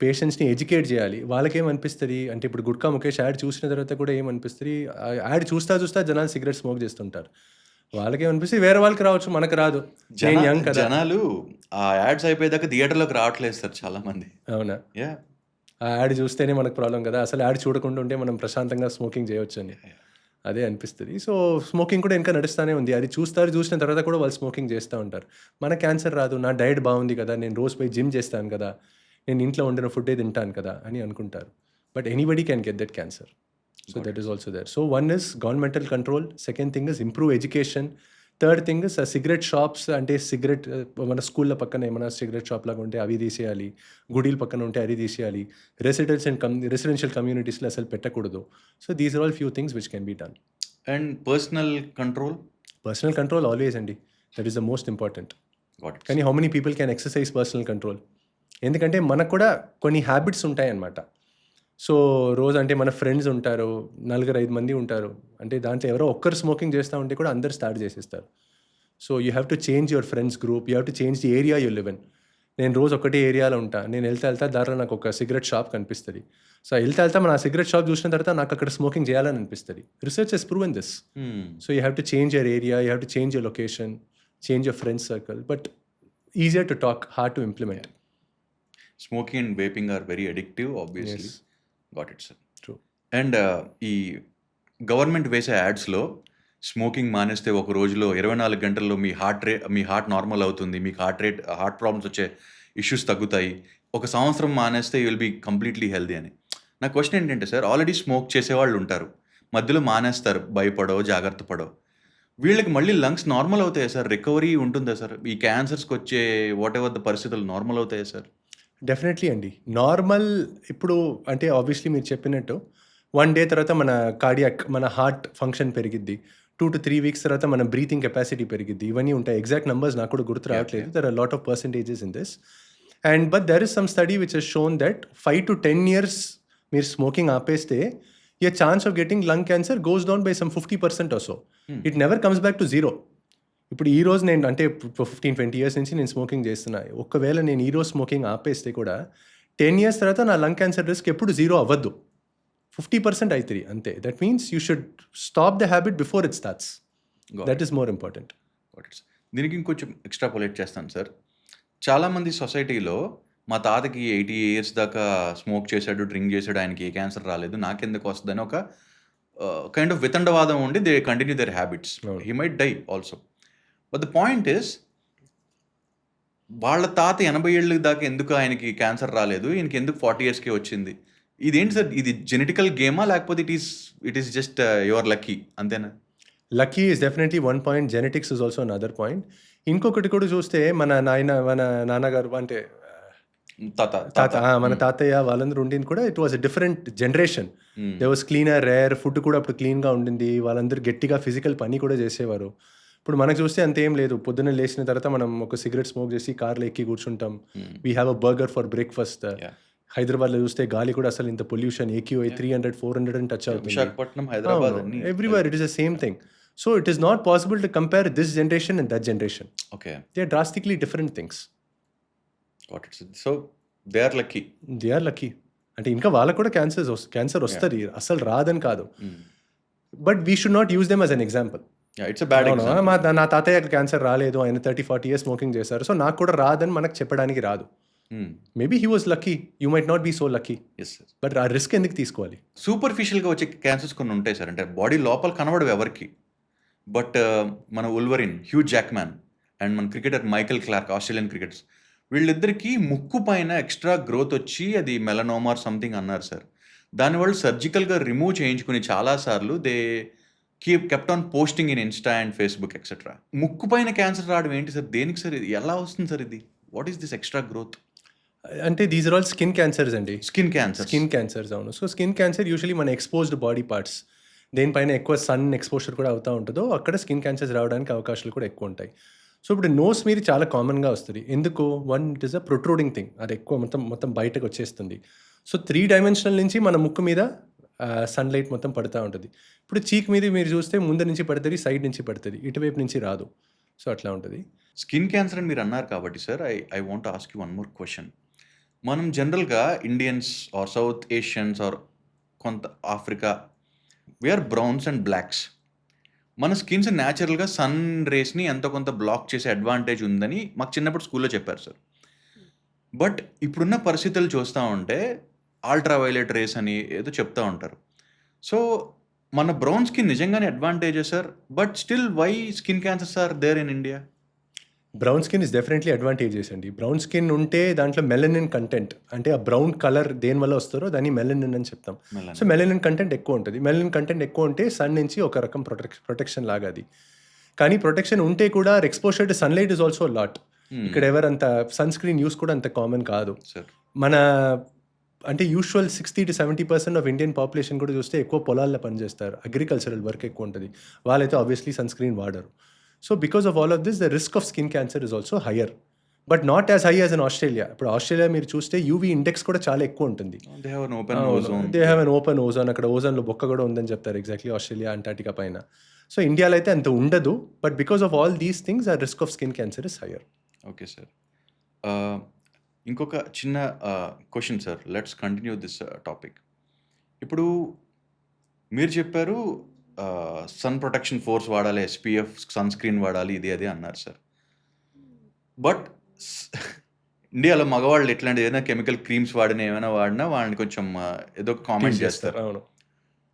పేషెంట్స్ని ఎడ్యుకేట్ చేయాలి. వాళ్ళకేమనిపిస్తుంది అంటే, ఇప్పుడు గుట్కా ముఖేష్ యాడ్ చూసిన తర్వాత కూడా ఏమనిపిస్తుంది, యాడ్ చూస్తా జనాలు సిగరెట్ స్మోక్ చేస్తుంటారు. వాళ్ళకేమనిపిస్తుంది వేరే వాళ్ళకి రావచ్చు, మనకు రాదు. నేను యంగ్ కదా. జనాలు ఆ యాడ్స్ అయిపోయేదాకా థియేటర్లోకి రావట్లేదు సార్ చాలా మంది. అవునా? యా. ఆ యాడ్ చూస్తేనే మనకు ప్రాబ్లం కదా, అసలు యాడ్ చూడకుండా ఉంటే మనం ప్రశాంతంగా స్మోకింగ్ చేయొచ్చు అని అదే అనిపిస్తుంది. సో స్మోకింగ్ కూడా ఇంకా నడుస్తూనే ఉంది. అది చూసిన తర్వాత కూడా వాళ్ళు స్మోకింగ్ చేస్తూ ఉంటారు. మన క్యాన్సర్ రాదు, నా డైట్ బాగుంది కదా, నేను రోజు పోయి జిమ్ చేస్తాను కదా, నేను ఇంట్లో వండిన ఫుడ్డే తింటాను కదా అని అనుకుంటారు. But anybody can get that cancer. So that is also there. So one is governmental control, second thing is improve education, third thing is cigarette shops. అంటే సిగరెట్ మన స్కూళ్ళ పక్కన ఏమైనా సిగరెట్ షాప్ లాగా ఉంటే అవి తీసేయాలి, గుడీల పక్కన ఉంటే అది తీసేయాలి, రెసిడెన్షియల్ కమ్యూనిటీస్లో అసలు పెట్టకూడదు. So these are all few things which can be done. And personal control always అండి, that is the most important. Got it. కానీ how many people can exercise personal control? ఎందుకంటే మనకు కూడా కొన్ని హ్యాబిట్స్ ఉంటాయన్నమాట. సో రోజు అంటే మన ఫ్రెండ్స్ ఉంటారు, 4-5 మంది ఉంటారు, అంటే దాంట్లో ఎవరో ఒక్కరు స్మోకింగ్ చేస్తూ ఉంటే కూడా అందరు స్టార్ట్ చేసేస్తారు. So you have to change your friends group, you have to change the area you live in. నేను రోజు ఒకటే ఏరియాలో ఉంటా, నేను వెళ్తా దారిలో నాకు ఒక సిగరెట్ షాప్ కనిపిస్తుంది. సో వెళ్తా మన ఆ సిగరెట్ షాప్ చూసిన తర్వాత నాకు అక్కడ స్మోకింగ్ చేయాలని అనిపిస్తుంది. Research has proven this. So you have to change your area, you have to change your location, change your friends circle. But easier to talk, hard to implement. Smoking and vaping are very addictive, obviously. Yes. Got it, sir. True. And ఈ government వేసే యాడ్స్లో smoking మానేస్తే ఒక రోజులో 24 గంటల్లో మీ heart normal అవుతుంది, మీకు heart problems వచ్చే issues తగ్గుతాయి, ఒక సంవత్సరం మానేస్తే you will be completely healthy అని. నా క్వశ్చన్ ఏంటంటే సార్, ఆల్రెడీ స్మోక్ చేసేవాళ్ళు ఉంటారు, మధ్యలో మానేస్తారు, భయపడో జాగ్రత్త పడో, వీళ్ళకి మళ్ళీ లంగ్స్ నార్మల్ అవుతాయా సార్? రికవరీ ఉంటుందా సార్? ఈ క్యాన్సర్స్కి వచ్చే వాట్ ఎవర్ ద పరిస్థితులు నార్మల్ అవుతాయా సార్? డెఫినెట్లీ అండి. నార్మల్ ఇప్పుడు అంటే ఆబ్వియస్లీ మీరు చెప్పినట్టు 1 డే తర్వాత మన హార్ట్ ఫంక్షన్ పెరిగిద్ది. 2 to 3 వీక్స్ తర్వాత మన బ్రీతింగ్ కెపాసిటీ పెరిగిద్ది. ఇవన్నీ ఉంటాయి. ఎగ్జాక్ట్ నంబర్స్ నాకు కూడా గుర్తు రావట్లేదు. There are lot of percentages in this. But there is some study which has shown that 5 to 10 years మీరు స్మోకింగ్ ఆపేస్తే your chance of getting lung cancer goes down by some 50% or so. It never comes back to zero. ఇప్పుడు ఈ రోజు నేను అంటే 15-20 years నుంచి నేను smoking చేస్తున్నా. ఒకవేళ నేను ఈ రోజు స్మోకింగ్ ఆపేస్తే కూడా 10 years తర్వాత నా లంగ్ క్యాన్సర్ రిస్క్ ఎప్పుడు జీరో అవ్వద్దు. 50% అవుతుంది అంతే. That means you should stop the habit before it starts. That is more important. దీనికి ఇంకొంచెం ఎక్స్ట్రాపోలేట్ చేస్తాను సార్. చాలామంది సొసైటీలో మా తాతకి 80 years దాకా స్మోక్ చేశాడు, డ్రింక్ చేశాడు, ఆయనకి ఏ క్యాన్సర్ రాలేదు, నాకెందుకు వస్తుందని ఒక కైండ్ ఆఫ్ వితండవాదం ఉండి they continue their habits. He might die also. But the point is వాళ్ళ తాత 80 ఏళ్ళ దాకా ఎందుకు ఆయనకి క్యాన్సర్ రాలేదు, ఈయనకి ఎందుకు 40 yearsకే వచ్చింది? ఇదేంటి సార్, ఇది జెనెటికల్ గేమా లేకపోతే it is just your lucky అంతేనా? Lucky is definitely one point. Genetics is also another point. ఇంకొకటి కూడా చూస్తే మన నాన్నగారు అంటే మన తాతయ్య వాళ్ళందరూ ఉండింది కూడా it was a different generation. They was cleaner rare, food కూడా అప్పుడు క్లీన్గా ఉండింది, వాళ్ళందరూ గట్టిగా ఫిజికల్ పని కూడా చేసేవారు. ఇప్పుడు మనకు చూస్తే అంతేం లేదు. పొద్దున్న లేచిన తర్వాత మనం ఒక సిగరెట్ స్మోక్ చేసి కార్లో ఎక్కి కూర్చుంటాం. We have a burger for breakfast. హైదరాబాద్లో చూస్తే గాలి కూడా అసలు ఇంత పొల్యూషన్, AQI 300-400 అని టచ్ అవుతుంది. Everywhere it is the same thing. So it is not possible to compare this generation and that generation. Okay, they are drastically different things. So they are lucky. అంటే ఇంకా వాళ్ళకు కూడా cancer వస్తుంది, అసలు రాదని కాదు. But we should not use them as an example. నా తాతయ్యకి క్యాన్సర్ రాలేదు, ఆయన 30-40 years స్మోకింగ్ చేశారు, సో నాకు కూడా రాదని మనకు చెప్పడానికి రాదు. Maybe he was lucky, you might not be so lucky. But ఆ రిస్క్ ఎందుకు తీసుకోవాలి? సూపర్ఫిషియల్గా వచ్చే క్యాన్సర్స్ కొన్ని ఉంటాయి సార్, అంటే బాడీ లోపల కనబడవు ఎవరికి. బట్ మన ఉల్వరిన్, హ్యూ జాక్మ్యాన్ అండ్ మన cricketer Michael Clarke, Australian cricketers, వీళ్ళిద్దరికీ ముక్కు పైన ఎక్స్ట్రా గ్రోత్ వచ్చి అది మెలనోమా సంథింగ్ అన్నారు సార్. దానివల్ల సర్జికల్గా రిమూవ్ చేయించుకుని చాలాసార్లు they kept on posting in Insta and Facebook etcetera. ముక్కు పైన క్యాన్సర్ రావడం ఏంటి సార్? దేనికి సార్ ఇది? ఎలా వస్తుంది సార్ ఇది? What is this extra growth? అంటే these are all skin cancers అండి. స్కిన్ క్యాన్సర్స్ అవును. సో స్కిన్ క్యాన్సర్ యూజువలీ మన ఎక్స్పోజ్డ్ బాడీ పార్ట్స్, దేనిపైన ఎక్కువ సన్ ఎక్స్పోజర్ కూడా అవుతూ ఉంటుందో అక్కడ స్కిన్ క్యాన్సర్స్ రావడానికి అవకాశాలు కూడా ఎక్కువ ఉంటాయి. సో ఇప్పుడు నోస్ మీద చాలా కామన్గా వస్తుంది. ఎందుకు? One, it is a protruding thing, అది ఎక్కువ మొత్తం బయటకు వచ్చేస్తుంది. సో 3 dimensional నుంచి మన ముక్కు మీద సన్లైట్ మొత్తం పడుతూ ఉంటుంది. ఇప్పుడు చీక్ మీద మీరు చూస్తే ముందు నుంచి పడుతుంది, సైడ్ నుంచి పడుతుంది, ఇటువైపు నుంచి రాదు. సో అట్లా ఉంటుంది. స్కిన్ క్యాన్సర్ అని మీరు అన్నారు కాబట్టి sir, I want ask you one more question. మనం జనరల్గా Indians or South Asians or కొంత Africa, we are browns and blacks. మన స్కిన్స్ న్యాచురల్గా సన్ రేస్ని ఎంతో కొంత బ్లాక్ చేసే అడ్వాంటేజ్ ఉందని మాకు చిన్నప్పుడు స్కూల్లో చెప్పారు సార్. బట్ ఇప్పుడున్న పరిస్థితులు చూస్తూ ఉంటే అల్ట్రావైలెట్ రేస్ అని ఏదో చెప్తూ ఉంటారు. సో మన బ్రౌన్ స్కిన్ నిజంగానే advantages sir, but still why skin cancers are there in India? Brown skin is definitely advantages అండి. బ్రౌన్ స్కిన్ ఉంటే దాంట్లో మెలనిన్ కంటెంట్, అంటే ఆ బ్రౌన్ కలర్ దేనివల్ల వస్తారో దాన్ని మెలనిన్ అని చెప్తాం. సో మెలనిన్ కంటెంట్ ఎక్కువ ఉంటుంది. మెలనిన్ కంటెంట్ ఎక్కువ ఉంటే సన్ నుంచి ఒక రకం ప్రొటెక్షన్ లాగా అది. కానీ ప్రొటెక్షన్ ఉంటే కూడా exposure to sunlight is also lot. ఇక్కడ ఎవరంత సన్ స్క్రీన్ యూస్ కూడా అంత కామన్ కాదు. మన అంటే యూజువల్ 60-70% ఆఫ్ ఇండియన్ పాపులేషన్ కూడా చూస్తే ఎక్కువ పొలాల్లో పనిచేస్తారు, అగ్రికల్చరల్ వర్క్ ఎక్కువ ఉంటుంది. వాళ్ళైతే ఆబ్వియస్లీ సన్ స్క్రీన్ వాడరు. So because of all of this, the risk of skin cancer is also higher, but not as high as in Australia. ఇప్పుడు ఆస్ట్రేలియా మీరు చూస్తే UV ఇండెక్స్ కూడా చాలా ఎక్కువ ఉంటుంది. They have an open ozone. అక్కడ ఓజోన్లో బొక్క కూడా ఉందని చెప్తారు ఎగ్జాక్ట్లీ ఆస్ట్రేలియా, అంటార్టికా పైన. సో ఇండియాలో అయితే అంత ఉండదు, but because of all these things ఆ risk of skin cancer is higher. Okay sir, ఇంకొక చిన్న question sir, let's continue this topic. ఇప్పుడు మీరు చెప్పారు సన్ ప్రొటెక్షన్ ఫోర్స్ వాడాలి, SPF సన్ స్క్రీన్ వాడాలి, ఇది అదే అన్నారు సార్. బట్ ఇండియాలో మగవాళ్ళు ఎట్లాంటి ఏదైనా కెమికల్ క్రీమ్స్ వాడినా ఏమైనా వాడినా వాళ్ళని కొంచెం ఏదో కామెంట్ చేస్తారు. అవును.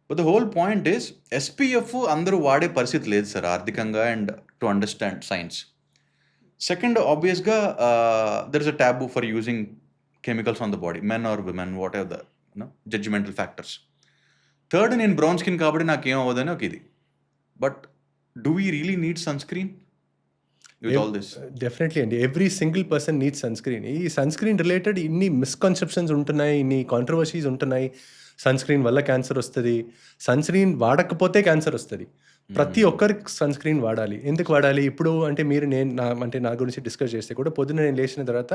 But the whole point is SPF అందరూ వాడే పరిస్థితి లేదు సార్ ఆర్థికంగా and to understand science. Second, ఆబ్వియస్గా there is a taboo for using chemicals on the body, men or women, whatever the judgemental factors. Third, నేను brown skin కాబట్టి నాకేం అవ్వదని ఒక ఇది. But do we really need sunscreen with all this? Definitely అండి, every single person needs sunscreen. ఈ sun screen related ఇన్ని misconceptions ఉంటున్నాయి, ఇన్ని కాంట్రవర్సీస్ ఉంటున్నాయి. సన్ స్క్రీన్ వల్ల క్యాన్సర్ వస్తుంది, సన్ స్క్రీన్ వాడకపోతే క్యాన్సర్ వస్తుంది. ప్రతి ఒక్కరికి సన్ స్క్రీన్ వాడాలి. ఎందుకు వాడాలి? ఇప్పుడు అంటే మీరు నా గురించి డిస్కస్ చేస్తే కూడా పొద్దున్న నేను లేచిన తర్వాత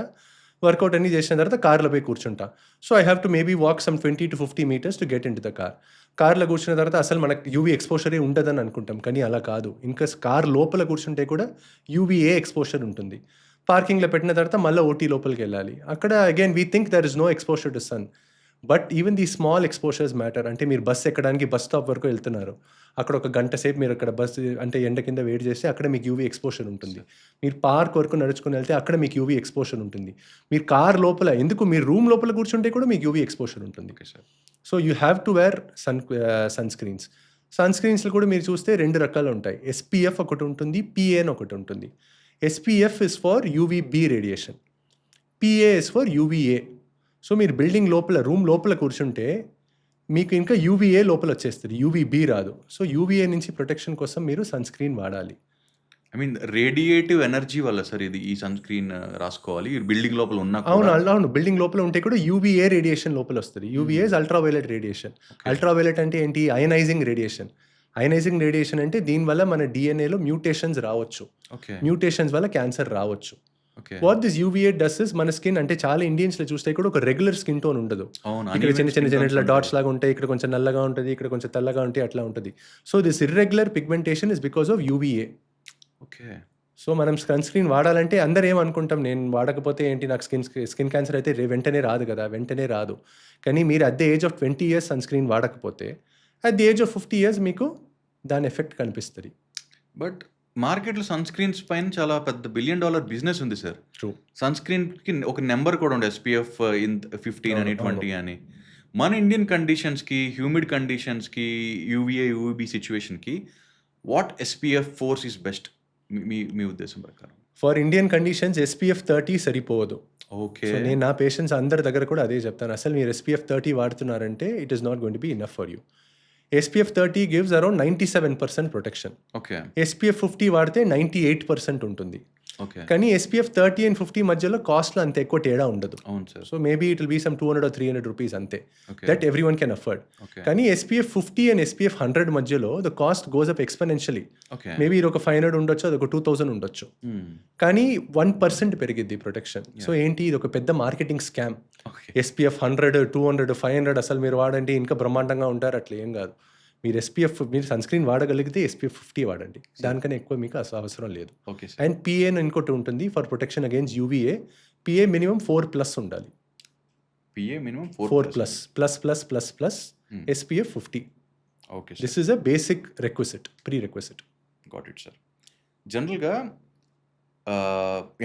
వర్కౌట్ అన్ని చేసిన తర్వాత కార్లో పోయి కూర్చుంటా. So I have to maybe walk some 20 to 50 meters to get in to the car. కార్లో కూర్చున్న తర్వాత అసలు మనకు యూవీ ఎక్స్పోజరే ఉండదని అనుకుంటాం, కానీ అలా కాదు. ఇంకా కార్ లోపల కూర్చుంటే కూడా యూవీఏ ఎక్స్పోజర్ ఉంటుంది. పార్కింగ్లో పెట్టిన తర్వాత మళ్ళీ ఓటీ లోపలికి వెళ్ళాలి. అక్కడ again we think there is no exposure to sun, but even the small exposures matter. అంటే మీరు బస్ ఎక్కడానికి బస్ స్టాప్ వరకు వెళ్తున్నారు, అక్కడ ఒక గంట సేపు మీరు అక్కడ బస్ అంటే ఎండ కింద వెయిట్ చేస్తే అక్కడ మీకు యూవీ ఎక్స్పోజర్ ఉంటుంది. మీరు పార్క్ వరకు నడుచుకుని వెళ్తే అక్కడ మీకు యూవీ ఎక్స్పోజర్ ఉంటుంది. మీరు కార్ లోపల ఎందుకు మీరు రూమ్ లోపల కూర్చుంటే కూడా మీకు యూవీ ఎక్స్పోజర్ ఉంటుంది. So you have to wear sunscreens. సన్ స్క్రీన్స్లో కూడా మీరు చూస్తే 2 రకాలు ఉంటాయి. ఎస్పీఎఫ్ ఒకటి ఉంటుంది, పిఏ అని ఒకటి ఉంటుంది. SPF is for UVB radiation, PA is for UVA. So మీరు బిల్డింగ్ లోపల రూమ్ లోపల కూర్చుంటే మీకు ఇంకా యూవీఏ లోపల వచ్చేస్తుంది, యూవీబీ రాదు. సో యూవీఏ నుంచి ప్రొటెక్షన్ కోసం మీరు సన్ స్క్రీన్ వాడాలి. ఐ మీన్ రేడియేటివ్ ఎనర్జీ వల్ల సార్ ఇది ఈ సన్ స్క్రీన్ రాసుకోవాలి బిల్డింగ్ లోపల ఉన్న. అవును, బిల్డింగ్ లోపల ఉంటే కూడా యూవీఏ రేడియేషన్ లోపల వస్తుంది. UVA is ultraviolet radiation. Ultraviolet అంటే ఏంటి? Ionizing radiation. అయనైజింగ్ రేడియేషన్ అంటే దీనివల్ల మన డిఎన్ఏలో మ్యూటేషన్స్ రావచ్చు, మ్యూటేషన్స్ వల్ల క్యాన్సర్ రావచ్చు. What this UVA does is మన స్కిన్ అంటే చాలా ఇండియన్స్లో చూస్తే కూడా ఒక రెగ్యులర్ స్కిన్ టోన్ ఉండదు. ఇక్కడ చిన్న ఇట్లా డాట్స్ లాగా ఉంటాయి, ఇక్కడ కొంచెం నల్లగా ఉంటుంది, ఇక్కడ కొంచెం తెల్లగా ఉంటాయి, అట్లా ఉంటుంది. So this irregular pigmentation is because of UVA. Okay. So మనం సన్ స్క్రీన్ వాడాలంటే అందరూ ఏమనుకుంటాం, నేను వాడకపోతే ఏంటి నాకు స్కిన్ క్యాన్సర్ అయితే వెంటనే రాదు కదా. వెంటనే రాదు, కానీ మీరు at the age of 20 years sunscreen వాడకపోతే at the age of 50 years మీకు దాని ఎఫెక్ట్ కనిపిస్తుంది. బట్ మార్కెట్లో సన్ స్క్రీన్స్ పైన చాలా పెద్ద $1 billion బిజినెస్ ఉంది సార్. ట్రూ. సన్ స్క్రీన్కి ఒక నెంబర్ కూడా ఉంది, SPF 15 అని 20 అని. మన ఇండియన్ కండిషన్స్కి, హ్యూమిడ్ కండిషన్స్కి, యూవీబీ సిచ్యువేషన్కి what SPF force is best మీ ఉద్దేశం ప్రకారం? ఫర్ ఇండియన్ కండిషన్స్ SPF 30 సరిపోదు. ఓకే. సో నేను నా పేషెంట్స్ అందరి దగ్గర కూడా అదే చెప్తాను, అసలు మీరు SPF 30 వాడుతున్నారంటే it is not going to be enough for you. SPF 30 gives around 97% protection. Okay. SPF 50 వాడితే 98% ఉంటుంది. ఓకే. కానీ SPF 30 and 50 మధ్యలో కాస్ట్లో అంత ఎక్కువ తేడా ఉండదు. అవును sir. So maybe it will be some 200 or 300 rupees అంతే, Okay. That everyone can afford. Okay. కానీ SPF 50 and SPF 100 మధ్యలో the cost goes up exponentially. Okay. Maybe ఇది ఒక 500 ఉండొచ్చు, అది ఒక 2000 ఉండొచ్చు, కానీ 1% పెరిగిద్ది ప్రొటెక్షన్. సో ఏంటి, ఇది ఒక పెద్ద మార్కెటింగ్ స్కామ్. ఓకే. SPF 100, 200, 500 అసలు మీరు వాడండి ఇంకా బ్రహ్మాండంగా ఉంటారు, అట్లా ఏం కాదు. మీరు మీరు సన్ స్క్రీన్ వాడగలిగితే SPF 50 వాడండి, దానికన్నా ఎక్కువ మీకు అవసరం లేదు. ఓకే. అండ్ పిఏ ఇంకోటి ఉంటుంది for protection against UVA. PA minimum 4+ ఉండాలి. PA minimum 4+++++ SPF 50. Okay. This is a basic requisite, pre requisite. Got it sir. జనరల్గా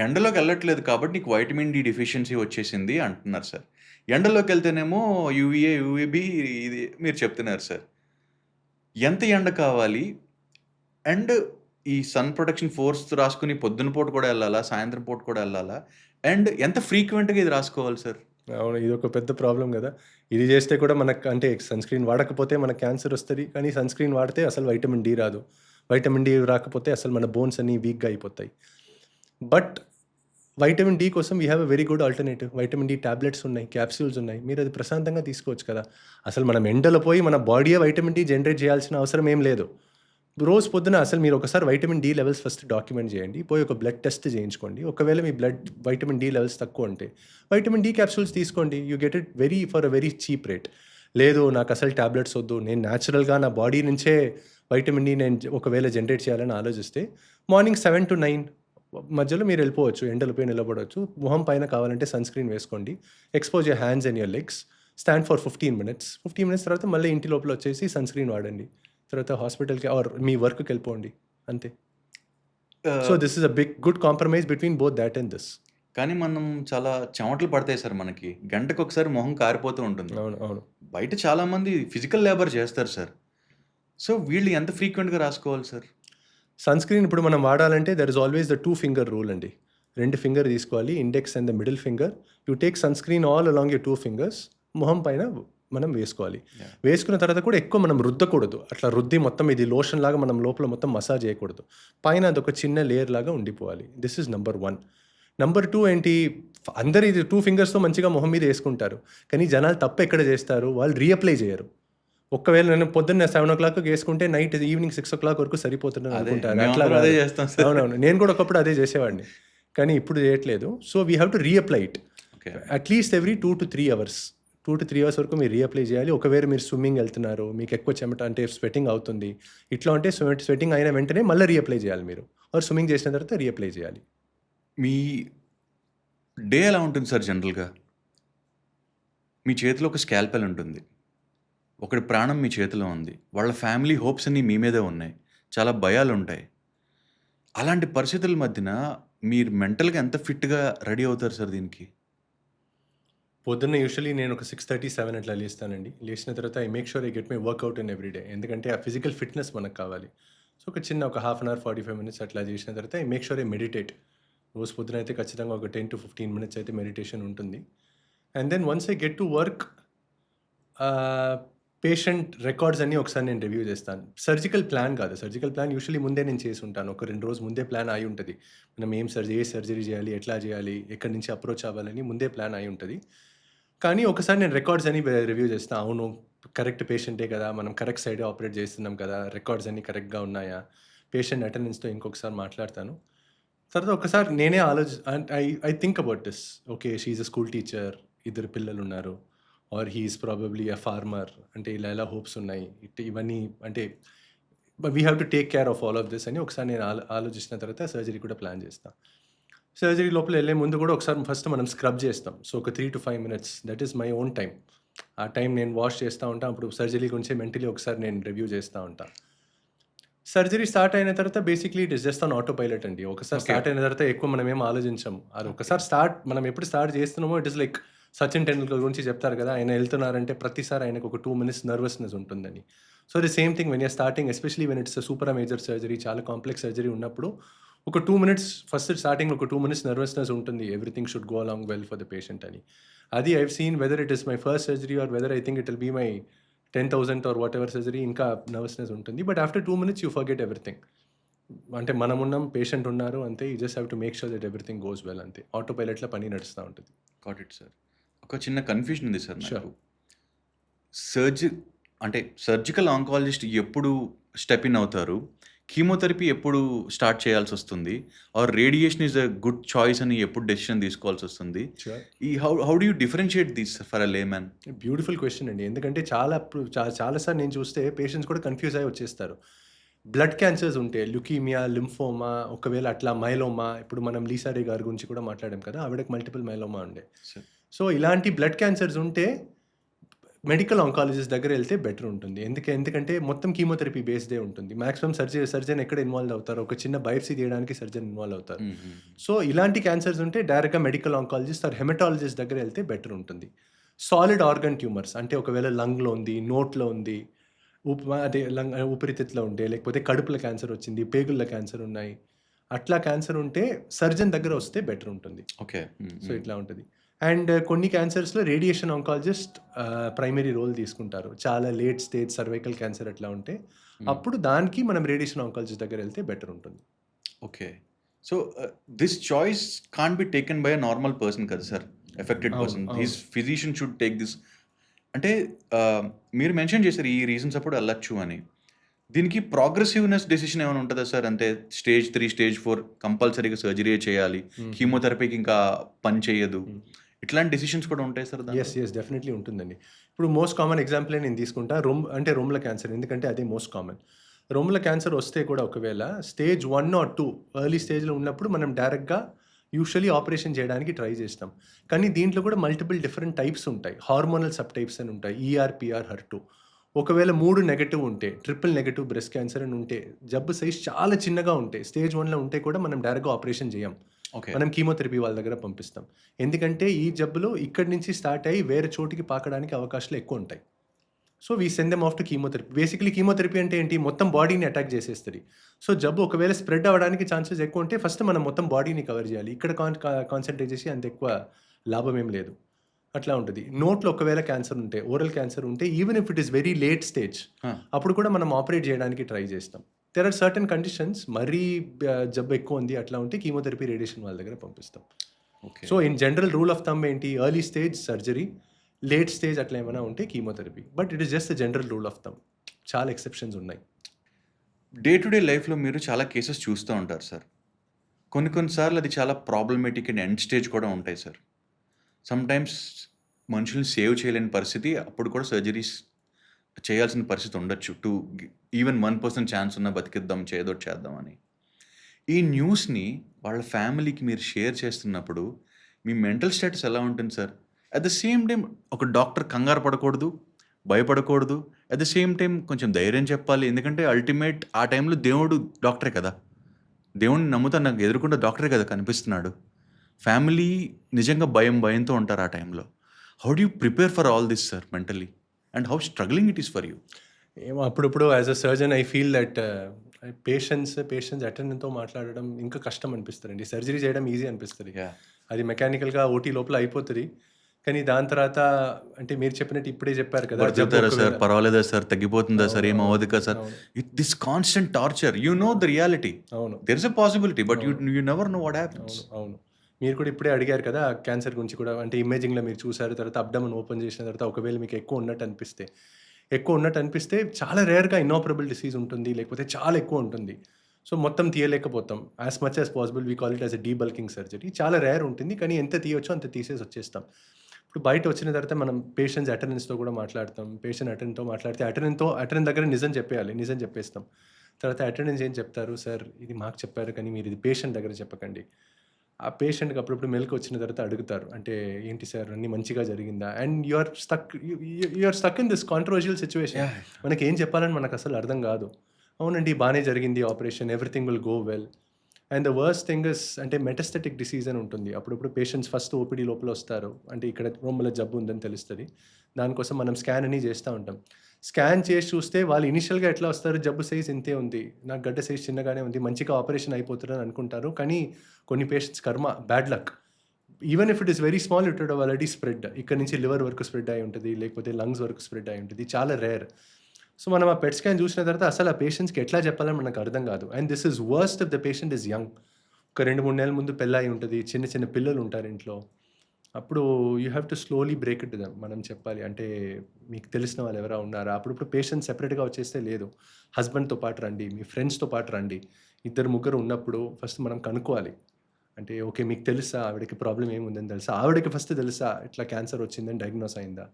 ఎండలోకి వెళ్ళట్లేదు కాబట్టి నీకు వైటమిన్ డి డెఫిషియన్సీ వచ్చేసింది అంటున్నారు సార్. ఎండలోకి వెళ్తేనేమో యూవీఏ యూవీబీ ఇది మీరు చెప్తున్నారు సార్. ఎంత ఎండ కావాలి? అండ్ ఈ సన్ ప్రొటెక్షన్ ఫోర్స్ రాసుకుని పొద్దున పూట కూడా వెళ్ళాలా, సాయంత్రం పూట కూడా వెళ్ళాలా? అండ్ ఎంత ఫ్రీక్వెంట్గా ఇది రాసుకోవాలి సార్? అవును, ఇది ఒక పెద్ద ప్రాబ్లం కదా. ఇది చేస్తే కూడా మనకు అంటే సన్ స్క్రీన్ వాడకపోతే మనకు క్యాన్సర్ వస్తుంది, కానీ సన్ స్క్రీన్ వాడితే అసలు వైటమిన్ డి రాదు. వైటమిన్ డి రాకపోతే అసలు మన బోన్స్ అన్నీ వీక్గా అయిపోతాయి. బట్ వైటమిన్ డి కోసం we have a very good alternative. Vitamin D tablets ఉన్నాయి, క్యాప్సూల్స్ ఉన్నాయి, మీరు అది ప్రశాంతంగా తీసుకోవచ్చు కదా. అసలు మనం ఎండలో పోయి మన బాడీయే వైటమిన్ డి జనరేట్ చేయాల్సిన అవసరం ఏం లేదు. రోజు పొద్దున అసలు మీరు ఒకసారి vitamin D levels first document చేయండి, పోయి ఒక బ్లడ్ టెస్ట్ చేయించుకోండి. ఒకవేళ మీ వైటమిన్ డి లెవెల్స్ తక్కువ ఉంటే వైటమిన్ డి క్యాప్సూల్స్ తీసుకోండి, you get it for a very cheap rate. లేదు నాకు అసలు టాబ్లెట్స్ వద్దు, నేను న్యాచురల్గా నా బాడీ నుంచే వైటమిన్ డి నేను ఒకవేళ జనరేట్ చేయాలని ఆలోచిస్తే మార్నింగ్ 7 to 9 మధ్యలో మీరు వెళ్ళిపోవచ్చు, ఎండలో పోయి నిలబడవచ్చు. మొహం పైన కావాలంటే సన్ స్క్రీన్ వేసుకోండి, expose your hands and your legs, stand for 15 minutes. 15 minutes తర్వాత మళ్ళీ ఇంటి లోపల వచ్చేసి సన్ స్క్రీన్ వాడండి, తర్వాత హాస్పిటల్కి ఆర్ మీ వర్క్కి వెళ్ళిపోండి, అంతే. So this is a good compromise between both that and this. కానీ మనం చాలా చెమటలు పడతాయి సార్, మనకి గంటకు ఒకసారి మొహం కారిపోతూ ఉంటుంది. అవును. బయట చాలామంది ఫిజికల్ లేబర్ చేస్తారు సార్. సో వీళ్ళు ఎంత ఫ్రీక్వెంట్గా రాసుకోవాలి సార్? సన్ స్క్రీన్ ఇప్పుడు మనం వాడాలంటే there is always the 2-finger rule అండి. 2 ఫింగర్ తీసుకోవాలి, index and the middle finger. You take sun screen all along you 2 fingers, మొహం పైన మనం వేసుకోవాలి. వేసుకున్న తర్వాత కూడా ఎక్కువ మనం రుద్దకూడదు, అట్లా రుద్ది మొత్తం ఇది లోషన్ లాగా మనం లోపల మొత్తం మసాజ్ చేయకూడదు, పైన అదొక చిన్న లేయర్ లాగా ఉండిపోవాలి. This is number 1. నెంబర్ 2 ఏంటి, అందరు ఇది 2 ఫింగర్స్‌తో మంచిగా మొహం మీద యేసుకుంటారు. కానీ జనాలు తప్పు ఎక్కడ చేస్తారు? వాళ్ళు రీఅప్లై చేయరు. ఒకవేళ నేను పొద్దున్న 7:00 యేసుకుంటే నైట్ ఈవినింగ్ 6:00 వరకు సరిపోతుందని అదే అనుకుంటారు. అట్లా మేమందరం అదే కాదు. చేస్తాం సార్. అవునవును. నేను కూడా ఒకప్పుడు అదే చేసేవాడిని. కానీ ఇప్పుడు చేయట్లేదు. So, we have to reapply it. Okay. At least every 2-3 hours. 2-3 hours వరకు మీరు రీఅప్లై చేయాలి. ఒకవేళ మీరు స్విమ్మింగ్ వెళ్తున్నారు, మీకు ఎక్కువ చెమట అంటే స్వెటింగ్ అవుతుంది. ఇట్లా ఉంటే స్వెటింగ్ అయిన వెంటనే మళ్ళీ రీఅప్లై చేయాలి మీరు. ఆర్ స్విమ్మింగ్ చేసిన తర్వాత రీఅప్లై చేయాలి. మీ డే ఎలా ఉంటుంది సార్ జనరల్‌గా? మీ చేతిలో ఒక స్కాల్పెల్ ఉంటుంది. ఒకడి ప్రాణం మీ చేతిలో ఉంది. వాళ్ళ ఫ్యామిలీ హోప్స్ అన్నీ మీ మీదే ఉన్నాయి. చాలా భయాలుంటాయి. అలాంటి పరిస్థితుల మధ్యన మీరు మెంటల్‌గా ఎంత ఫిట్‌గా రెడీ అవుతారు సార్ దీనికి? పొద్దున్న యూజువల్లీ నేను ఒక 6:30, 7 అట్లా లేస్తానండి. లేచిన తర్వాత I make sure I get my workout in every day. ఎందుకంటే ఆ ఫిజికల్ ఫిట్‌నెస్ మనకు కావాలి. సో, ఒక చిన్న ఒక హాఫ్ అన్ అవర్, 45 మినిట్స్ అట్లా చేసిన తర్వాత I make sure I meditate. రోజు పొద్దున అయితే ఖచ్చితంగా ఒక 10-15 మినిట్స్ అయితే మెడిటేషన్ ఉంటుంది. And then once I get to work patient records అన్నీ ఒకసారి నేను రివ్యూ చేస్తాను. సర్జికల్ ప్లాన్ కాదు. సర్జికల్ ప్లాన్ యూజువల్లీ ముందే నేను చేసి ఉంటాను. ఒక 2 రోజులు ముందే ప్లాన్ అయి ఉంటది. మనం ఏ సర్జరీ చేయాలి, ఎట్లా చేయాలి, ఎక్కడి నుంచి అప్రోచ్ అవ్వాలని ముందే ప్లాన్ అయి ఉంటది. కానీ ఒకసారి నేను రికార్డ్స్ అన్ని రివ్యూ చేస్తా. అవును, కరెక్ట్ పేషెంటే కదా! మనం కరెక్ట్ సైడే ఆపరేట్ చేస్తున్నాం కదా! రికార్డ్స్ అన్నీ కరెక్ట్‌గా ఉన్నాయా? పేషెంట్ అటెండెన్స్‌తో ఇంకొకసారి మాట్లాడతాను. తర్వాత ఒకసారి నేనే and I think about this. Okay, she is a school teacher. ఇద్దరు పిల్లలున్నారు. Or he is probably a farmer. అంటే ఇలా హోప్స్ ఉన్నాయి. ఇవన్నీ అంటే we have to take care of all of this అని ఒకసారి నేను ఆలోచించిన తర్వాత సర్జరీ కూడా ప్లాన్ చేస్తా. సర్జరీ లోపల వెళ్ళే ముందు కూడా ఒకసారి ఫస్ట్ మనం స్క్రబ్ చేస్తాం. సో, ఒక 3-5 minutes that is my own time. ఆ టైం నేను వాష్ చేస్తా ఉంటా. అప్పుడు సర్జరీ గురించి మెంటలీ ఒకసారి నేను రివ్యూ చేస్తా ఉంటా. సర్జరీ స్టార్ట్ అయిన తర్వాత basically it is just on auto pilot అండి. ఒకసారి ఓకే. స్టార్ట్ అయిన తర్వాత ఎక్కువ మనమేం ఆలోచించము. అది ఓకే. ఒక్కసారి మనం ఎప్పుడు స్టార్ట్ చేస్తున్నామో it is like Sachin Tendulkar గురించి చెప్తారు కదా! ఆయన ఎళ్తున్నారంటే ప్రతిసారి ఆయనకు ఒక 2 మినిట్స్ నర్వస్‌నెస్ ఉంటుందని. So, the same thing when you are starting especially when it's a super major surgery, చాలా కాంప్లెక్స్ సర్జరీ ఉన్నప్పుడు ఒక 2 మినిట్స్ ఫస్ట్ స్టార్టింగ్‌లో ఒక 2 మినిట్స్ నర్వస్‌నెస్ ఉంటుంది. Everything should go along well for the patient అని. అది I have seen whether it is my first surgery or whether I think it will be my 10,000th or whatever surgery, ఇంకా nervousness ఉంటుంది. But after 2 minutes you forget everything. అంటే మనమున్నాం, patient ఉన్నారు అంతే. You just have to make sure that everything goes well అంతే. Auto పైలట్‌లో పని నడుస్తా ఉంటది. Got it sir. ఒక చిన్న కన్‌ఫ్యూజన్ ఉంది సార్ ష్యూర్. నాకు. సర్జి అంటే సర్జికల్ ఆంకాలజిస్ట్ ఎప్పుడు స్టెప్ ఇన్ అవుతారు? కీమోథెరపీ ఎప్పుడు స్టార్ట్ చేయాల్సొస్తుంది? Or radiation is a good choice అని ఎప్పుడు డెసిషన్ తీసుకోవాల్సొస్తుంది? ష్యూర్. ఈ how do you differentiate this for a layman? Beautiful question అండి. ఎందుకంటే చాలా సార్లు నేను చూస్తే పేషెంట్స్ కూడా కన్‌ఫ్యూజ్ అయ్యి వచ్చేస్తారు. బ్లడ్ క్యాన్సర్స్ ఉంటే ల్యూకీమియా, లింఫోమా, ఒకవేళ అట్లా మైలోమా, ఇప్పుడు మనం లీసా రే గారి గురించి కూడా మాట్లాడాం కదా! ఆవిడకి మల్టిపుల్ మైలోమా ఉండే. సార్. సో, ఇలాంటి బ్లడ్ క్యాన్సర్స్ ఉంటే మెడికల్ ఆంకాలజిస్ట్ దగ్గర వెళ్తే బెటర్ ఉంటుంది. ఎందుకంటే మొత్తం కీమోథెరపీ బేస్డే ఉంటుంది. మాక్సిమం సర్జన్ ఎక్కడ ఇన్వాల్వ్ అవుతారు? ఒక చిన్న బయాప్సీ తీయడానికి సర్జన్ ఇన్వాల్వ్ అవుతారు. సో, ఇలాంటి క్యాన్సర్స్ ఉంటే డైరెక్ట్‌గా మెడికల్ ఆంకాలజిస్ట్ ఆర్ హెమటాలజిస్ట్ దగ్గర వెళ్తే బెటర్ ఉంటుంది. సాలిడ్ ఆర్గన్ ట్యూమర్స్ అంటే ఒకవేళ లంగ్‌లో ఉంది, నోట్లో ఉంది, అదే ఊపిరితిత్తులో ఉంటే, లేకపోతే కడుపులో క్యాన్సర్ వచ్చింది, పేగుల్లో క్యాన్సర్ ఉన్నాయి. అట్లా క్యాన్సర్ ఉంటే సర్జన్ దగ్గర వస్తే బెటర్ ఉంటుంది. ఓకే. సో, ఇట్లా ఉంటది. అండ్ కొన్ని క్యాన్సర్స్‌లో రేడియేషన్ ఆంకాలజిస్ట్ ప్రైమరీ రోల్ తీసుకుంటారు. చాలా లేట్ స్టేజ్ సర్వైకల్ క్యాన్సర్ అట్లా ఉంటే, అప్పుడు దానికి మనం రేడియేషన్ ఆంకాలజిస్ట్ దగ్గర వెళ్తే బెటర్ ఉంటుంది. Okay. So, this choice can't be taken by a normal person కదా సార్. ఎఫెక్టెడ్ అవును. పర్సన్. అవును. His physician should take this. అంటే మీరు మెన్షన్ చేశారు ఈ రీజన్స్ అప్పుడు వెళ్ళొచ్చు అని. దీనికి ప్రోగ్రెసివ్‌నెస్ డెసిషన్ ఏమైనా ఉంటదా సార్? అంటే స్టేజ్ 3, స్టేజ్ 4 కంపల్సరీగా సర్జరీయే చేయాలి. కీమోథెరపీకి ఇంకా పని చేయదు. ఇట్లాంటి డెసిషన్స్ కూడా ఉంటాయి సార్ దాంట్లో? యెస్. డెఫినెట్‌లీ ఉంటుందండి. ఇప్పుడు మోస్ట్ కామన్ ఎగ్జాంపులే నేను తీసుకుంటా. రొమ్ముల క్యాన్సర్, ఎందుకంటే అదే మోస్ట్ కామన్. రొమ్ముల క్యాన్సర్ వస్తే కూడా ఒకవేళ స్టేజ్ 1 ఆర్ 2 ఎర్లీ స్టేజ్‌లో ఉన్నప్పుడు మనం డైరెక్ట్‌గా యూజువల్లీ ఆపరేషన్ చేయడానికి ట్రై చేస్తాం. కానీ దీంట్లో కూడా మల్టిపుల్ డిఫరెంట్ టైప్స్ ఉంటాయి. హార్మోనల్ సబ్ టైప్స్ అని ఉంటాయి. ఈఆర్, పీఆర్, హెర్2. ఒకవేళ 3 నెగెటివ్ ఉంటే, ట్రిపుల్ నెగెటివ్ బ్రెస్ట్ క్యాన్సర్ అని ఉంటే, జబ్బు సైజ్ చాలా చిన్నగా ఉంటే, స్టేజ్ 1లో ఉంటే కూడా మనం డైరెక్ట్‌గా ఆపరేషన్ చేయం. ఓకే. మనం కీమోథెరపీ వాళ్ళ దగ్గర పంపిస్తాం. ఎందుకంటే ఈ జబ్బులు ఇక్కడి నుంచి స్టార్ట్ అయ్యి వేరే చోటికి పాకడానికి అవకాశాలు ఎక్కువ ఉంటాయి. So, we send them off to chemotherapy. Basically chemotherapy అంటే ఏంటి? మొత్తం బాడీని అటాక్ చేసేస్తది. సో, జబ్బు ఒకవేళ స్ప్రెడ్ అవ్వడానికి ఛాన్సెస్ ఎక్కువ ఉంటే ఫస్ట్ మనం మొత్తం బాడీని కవర్ చేయాలి. ఇక్కడ కాన్సంట్రేట్ చేసి అంత ఎక్కువ లాభం ఏం లేదు. అట్లా ఉంటది. నోట్లో ఒకవేళ క్యాన్సర్ ఉంటే, ఓరల్ క్యాన్సర్ ఉంటే, even if it is very late stage, ఆ! అప్పుడు కూడా మనం ఆపరేట్ చేయడానికి ట్రై చేస్తాం. దేర్ ఆర్ సర్టెన్ కండిషన్స్ మరీ జబ్బు ఎక్కువ ఉంది అట్లా ఉంటే కీమోథెరపీ, రేడియేషన్ వాళ్ళ దగ్గర పంపిస్తాం. Okay. So in general rule of thumb ఏంటి, early stage surgery, late stage అట్లా ఏమైనా ఉంటే chemotherapy. But it is just the general rule of thumb. చాలా ఎక్సెప్షన్స్ ఉన్నాయి. డే టు డే లైఫ్‌లో మీరు చాలా కేసెస్ చూస్తూ ఉంటారు సార్. కొన్ని కొన్ని సార్లు అది చాలా ప్రాబ్లమాటిక్ అండ్ ఎండ్ స్టేజ్ కూడా ఉంటాయి సార్. సమ్‌టైమ్స్ మనుషుల్ని సేవ్ చేయలేని పరిస్థితి, అప్పుడు కూడా సర్జరీస్ చేయాల్సిన పరిస్థితి ఉండొచ్చు. టు ఈవెన్ 1% ఛాన్స్ ఉన్నా బతికిద్దాం, ఏదోటి చేద్దామని. ఈ న్యూస్‌ని వాళ్ళ ఫ్యామిలీకి మీరు షేర్ చేస్తున్నప్పుడు మీ మెంటల్ స్టేటస్ ఎలా ఉంటుంది sir? At the same time ఒక డాక్టర్ కంగారు పడకూడదు, భయపడకూడదు. అట్ ద సేమ్ టైమ్ కొంచెం ధైర్యం చెప్పాలి. ఎందుకంటే అల్టిమేట్ ఆ టైంలో దేవుడు డాక్టరే కదా! దేవుడిని నమ్ముతా నాకు ఎదురుగుండా డాక్టరే కదా కనిపిస్తున్నాడు. ఫ్యామిలీ నిజంగా భయంతో ఉంటారు ఆ టైంలో. How do you prepare for all this sir mentally? And how struggling it is for you? ఏమో అప్పుడప్పుడు as a surgeon I feel that patients అటెండెంట్‌తో మాట్లాడడం ఇంకా కష్టం అనిపిస్తదండి. సర్జరీ చేయడం ఈజీ అనిపిస్తది. యాహ్! అది మెకానికల్‌గా ఓటీ లోపల అయిపోతది. కానీ దాని తర్వాత అంటే మీరు చెప్పినట్టు ఇప్పుడే చెప్పారు కదా! జబ్బు బ్రతుకుతారా సార్? ఒకవేళ పర్వాలేదా సార్? తగ్గిపోతుందా సార్? అవును. ఏం అవును. అవ్వదు కదా సార్? అవును. This constant torture. You know the reality. అవును. There is a possibility but అవును. You never know what happens. అవును. అవును. మీరు కూడా ఇప్పుడే అడిగారు కదా! క్యాన్సర్ గురించి కూడా అంటే ఇమేజింగ్‌లో మీరు చూసారు. తర్వాత అబ్డమన్ ఓపెన్ చేసిన తర్వాత ఒకవేళ మీకు ఎక్కువ ఉన్నట్టు అనిపిస్తే చాలా రేర్‌గా ఇనాపరబుల్ డిసీజ్ ఉంటుంది. లేకపోతే చాలా ఎక్కువ ఉంటుంది. సో, మొత్తం తీయలేకపోతాం. As much as possible we call it as a debulking surgery. చాలా రేర్ ఉంటుంది. కానీ ఎంత తీయొచ్చో అంత తీసేసి వచ్చేస్తాం. ఇప్పుడు బయట వచ్చిన తర్వాత మనం పేషెంట్స్ అటెండెన్స్‌తో కూడా మాట్లాడతాం. పేషెంట్ అటెండెంట్‌తో మాట్లాడితే అటెండెంట్ దగ్గర నిజం చెప్పేయాలి. నిజం చెప్పేస్తాం. తర్వాత అటెండెన్స్ ఏం చెప్తారు, "సార్ ఇది మాకు చెప్పారు కానీ మీరు ఇది పేషెంట్ దగ్గర చెప్పకండి." ఆ పేషెంట్‌కి అప్పుడప్పుడు మెలుకువ వచ్చిన తర్వాత అడుగుతారు. అంటే, "ఏంటి సార్ అన్నీ మంచిగా జరిగిందా?" And you are stuck in this controversial situation. Yeah! మనకేం చెప్పాలని మనకసలు అర్థం గాదు. అవునండి బానే జరిగింది operation. Everything will go well. And the worst thing is అంటే మెటాస్టాటిక్ డిసీజ్ అని ఉంటుంది. అప్పుడప్పుడు పేషెంట్స్ ఫస్ట్ ఓపీడీ లోపల వస్తారు. అంటే ఇక్కడ రొమ్ములో జబ్బు ఉందని తెలుస్తది. దానికోసం మనం స్కాన్ అని చేస్తా ఉంటాం. స్కాన్ చేసి చూస్తే వాళ్ళు ఇనిషియల్‌గా ఎట్లా వస్తారు, జబ్బు సైజ్ ఇంతే ఉంది. నాకు గడ్డ సైజ్ చిన్నగానే ఉంది. మంచిగా ఆపరేషన్ అయిపోతదని అనుకుంటారు. కానీ కొన్ని పేషెంట్స్ కర్మ, bad luck. Even if it is very small it would have already spread. ఇక్కడి నుంచి లివర్ వరకు స్ప్రెడ్ అయ్యి ఉంటది. లేకపోతే లంగ్స్ వరకు స్ప్రెడ్ అయ్యి ఉంటది. చాలా రేర్. సో, మనం ఆ పెట్ స్కాన్ చూసిన తర్వాత అసలు ఆ పేషెంట్స్‌కి ఎట్లా చెప్పాలని మనకు అర్థం కాదు. And this is worst if the patient is young. ఒక 2, 3 నెలల ముందు పెళ్లయి ఉంటది. చిన్న చిన్న పిల్లలు ఉంటారు ఇంట్లో. అప్పుడు you have to slowly break it to them. మనం చెప్పాలి. అంటే మీకు తెలిసిన వాళ్ళు ఎవరైనా ఉన్నారా? అప్పుడప్పుడు పేషెంట్ సెపరేట్‌గా వచ్చేస్తే లేదు. హస్బెండ్‌తో పాటు రండి. మీ ఫ్రెండ్స్‌తో పాటు రండి. ఇద్దరు, ముగ్గురు ఉన్నప్పుడు ఫస్ట్ మనం కనుక్కోవాలి. అంటే ఓకే. మీకు తెలుసా? ఆవిడకి ప్రాబ్లమ్ ఏముందని తెలుసా? ఆవిడకి ఫస్ట్ తెలుసా? ఇట్లా క్యాన్సర్ వచ్చిందని డయాగ్నోస్ అయిందా?